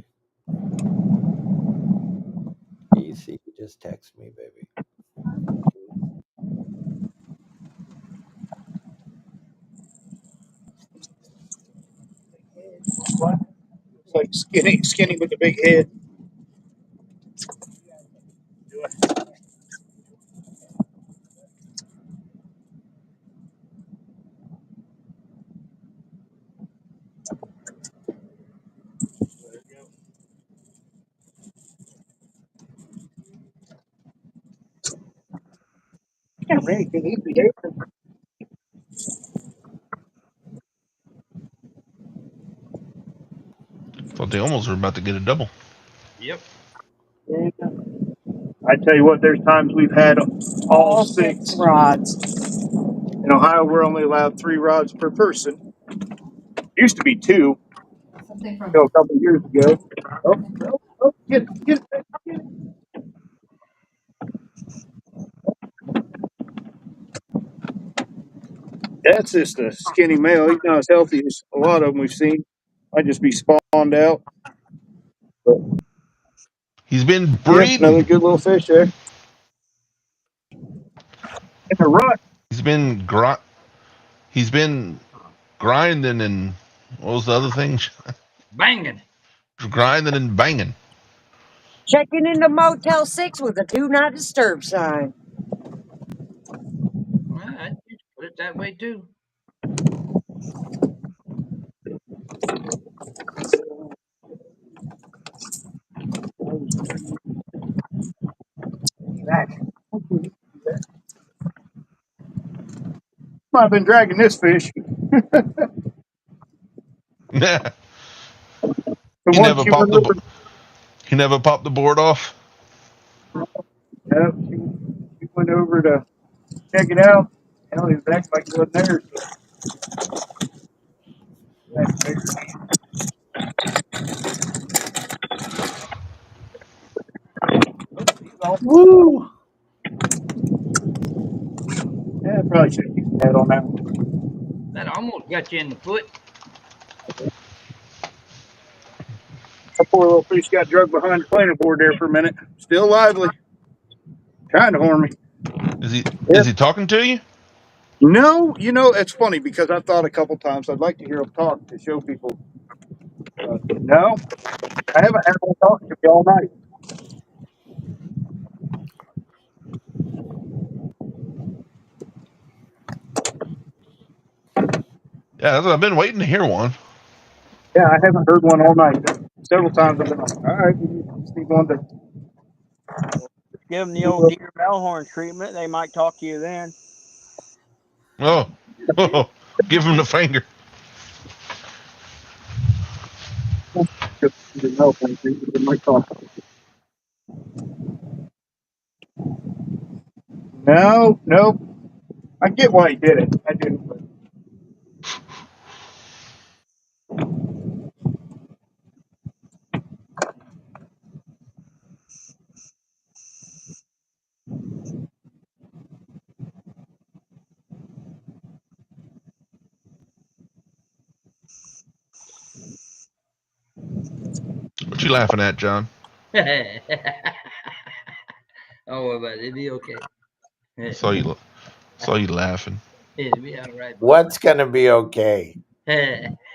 Easy, just text me, baby. What? It's like skinny with the big head. Yeah, Randy can eat the apron. Thought they almost were about to get a double. Yep. Yeah. I tell you what, there's times we've had all six rods. In Ohio, we're only allowed 3 rods per person. Used to be 2 until a couple of years ago. Get it. That's just a skinny male. He's not as healthy as a lot of them we've seen. Might just be spawned out. But He's been yeah, another breeding. good little fish there. In the rut. He's been grinding and what was the other thing? Banging. Grinding and banging. Checking into Motel 6 with a do not disturb sign. it that way too. I've been dragging this fish. The He one never she popped went the over. he never popped the board off. Yep, she went over to check it out. Hell, he was acting like he wasn't there. So. Woo! Yeah, I probably should have kept that on that one. That almost got you in the foot. That poor little fish got drugged behind the planer board there for a minute. Still lively. Trying to harm me. Is he talking to you? No, you know, it's funny because I thought a couple times I'd like to hear him talk to show people. No, I haven't had one talk to me all night. Yeah, I've been waiting to hear one. Yeah, I haven't heard one all night. Several times I've been like, all right, we just need one to. Give them the old deer bellhorn treatment. They might talk to you then. Oh, give him the finger. No, nope. I get why he did it. I do. But. What you laughing at, John? Oh, but it'll be okay. Saw you laughing. It'll be all right. What's gonna be okay? I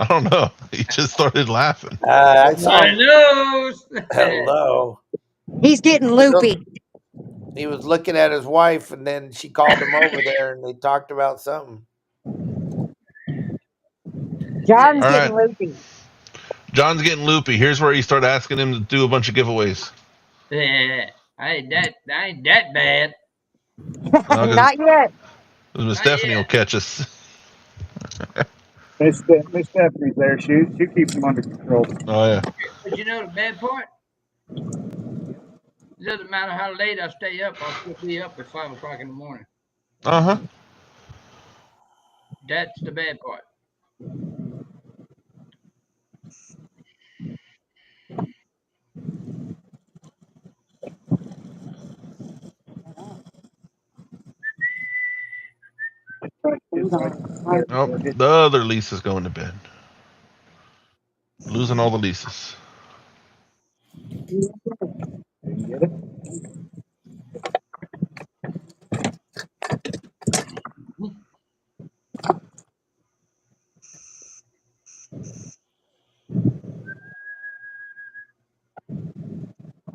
don't know. He just started laughing. I saw him. knows. Hello. He's getting loopy. He was looking at his wife, and then she called him over there, and they talked about something. John's All getting right. loopy. John's getting loopy. Here's where you start asking him to do a bunch of giveaways. Yeah, I ain't that bad. Not yet. Miss Stephanie will catch us. Miss Stephanie's there. She keeps them under control. Oh yeah. But you know the bad part? It doesn't matter how late I stay up, I'll still be up at 5 o'clock in the morning. Uh-huh. That's the bad part. Oh, the other Lisa's going to bed. Losing all the Lisas.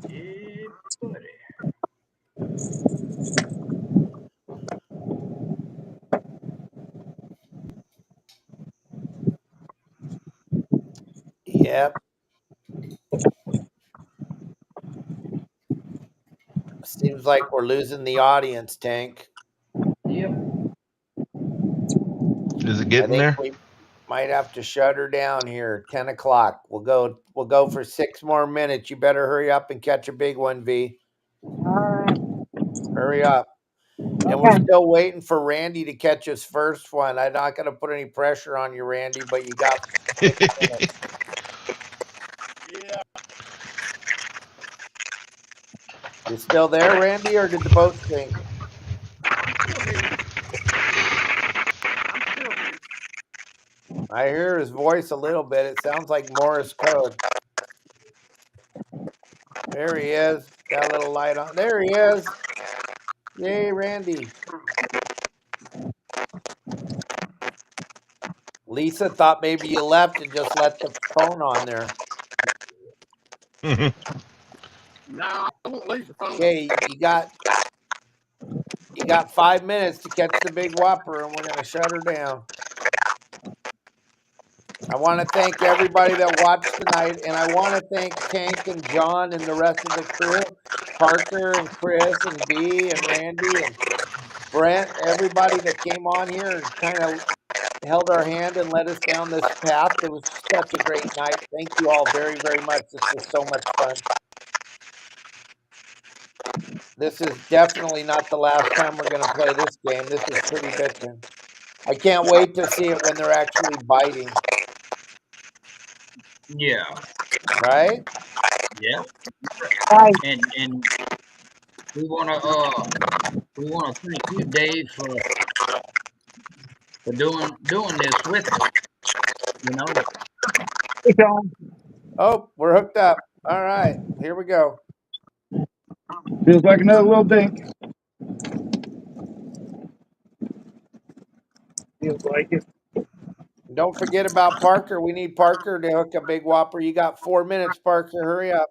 Yeah, buddy. Yep. Seems like we're losing the audience, Tank. Yep. Is it getting there? We might have to shut her down here. 10 o'clock. We'll go for 6 more minutes. You better hurry up and catch a big one, V. All right. Hurry up. And we're still waiting for Randy to catch his first one. I'm not going to put any pressure on you, Randy, but you got 6 minutes. Yeah. You still there, Randy, or did the boat sink? I hear his voice a little bit. It sounds like Morse code. There he is. Got a little light on. There he is. Yay, Randy. Lisa thought maybe you left and just let the phone on there. No, I won't leave the phone. Okay, you You got 5 minutes to catch the big whopper, and we're going to shut her down. I want to thank everybody that watched tonight, and I want to thank Tank and John and the rest of the crew, Parker and Chris and B and Randy and Brent, everybody that came on here and kind of held our hand and led us down this path. It was such a great night. Thank you all very, very much. This was so much fun. This is definitely not the last time we're going to play this game. This is pretty bitchin'. I can't wait to see it when they're actually biting. Yeah. Right? Yeah. Right. And we wanna thank you, Dave, for doing this with us. You know. Oh, we're hooked up. All right, here we go. Feels like another little dink. Feels like it. Don't forget about Parker. We need Parker to hook a big whopper. You got 4 minutes, Parker. Hurry up.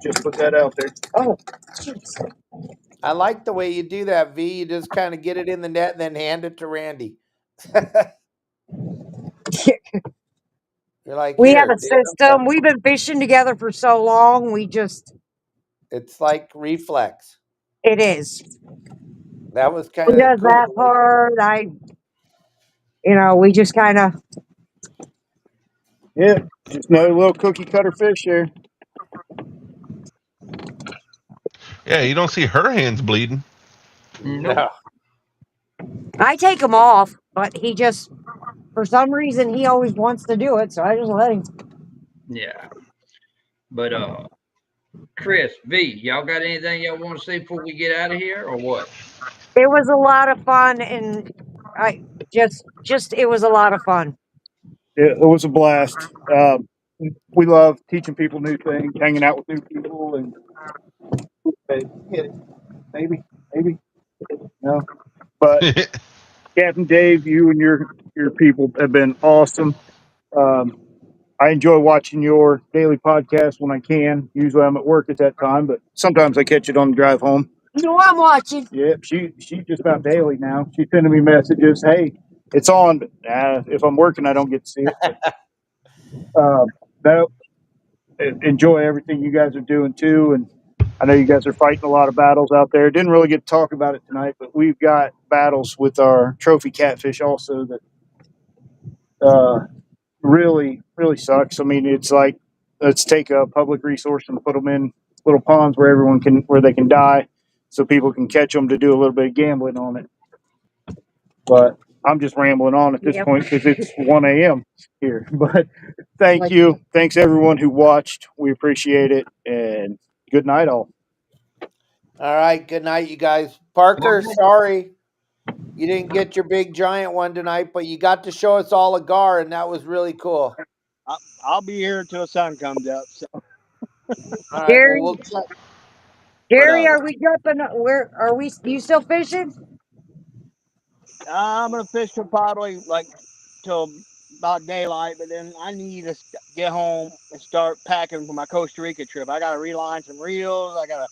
Just put that out there. Oh, I like the way you do that, V. You just kind of get it in the net and then hand it to Randy. You're like, We here. have a system. We've been fishing together for so long. It's like reflex. It is. That was kind He of does cool. that part. We just kind of. yeah, just another little cookie cutter fish there. Yeah, you don't see her hands bleeding. No. I take him off, but he just, for some reason, he always wants to do it, so I just let him. Yeah. But Chris, V, y'all got anything y'all want to say before we get out of here, or what? It was a lot of fun, and it was a lot of fun. It was a blast. We love teaching people new things, hanging out with new people, and maybe, no. But Captain Dave, you and your people have been awesome. I enjoy watching your daily podcast when I can. Usually I'm at work at that time, but sometimes I catch it on the drive home. You know I'm watching. Yep, she's just about daily now. She's sending me messages. Hey, it's on, but if I'm working, I don't get to see it. But, no, enjoy everything you guys are doing too, and I know you guys are fighting a lot of battles out there. Didn't really get to talk about it tonight, but we've got battles with our trophy catfish also that really, really sucks. I mean, it's like, let's take a public resource and put them in little ponds where they can die, so people can catch them to do a little bit of gambling on it. But I'm just rambling on at this point because it's 1 a.m. here. But thank you. Thanks everyone who watched. We appreciate it. And good night, all. All right. Good night, you guys. Parker, sorry you didn't get your big giant one tonight, but you got to show us all a gar, and that was really cool. I'll be here until the sun comes up. So. All right. Gary, Well, Gary, are we jumping? Where are we? You still fishing? I'm gonna fish till probably till about daylight, but then I need to get home and start packing for my Costa Rica trip. I gotta reline some reels. I gotta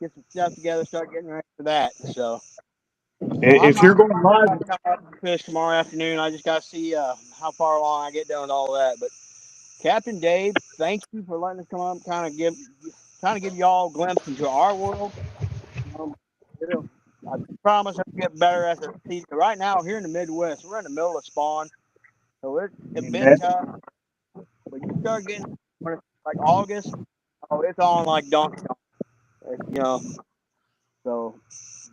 get some stuff together, start getting ready for that. So If you're going live, fish tomorrow afternoon. I just gotta see how far along I get done with all that. But Captain Dave, thank you for letting us come up, kind of give y'all a glimpse into our world. I promise I'll get better as the season. Right now, here in the Midwest, we're in the middle of spawn, so it's been tough. But you start getting when it's like August, it's on like donkey, So,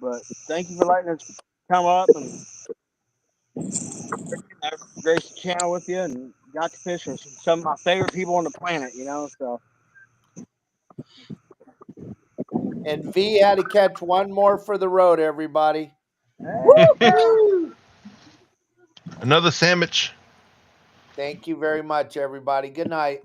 but thank you for letting us come up and grace the channel with you, and got to fish with some of my favorite people on the planet. So. And V had to catch one more for the road, everybody. Another sandwich. Thank you very much, everybody. Good night.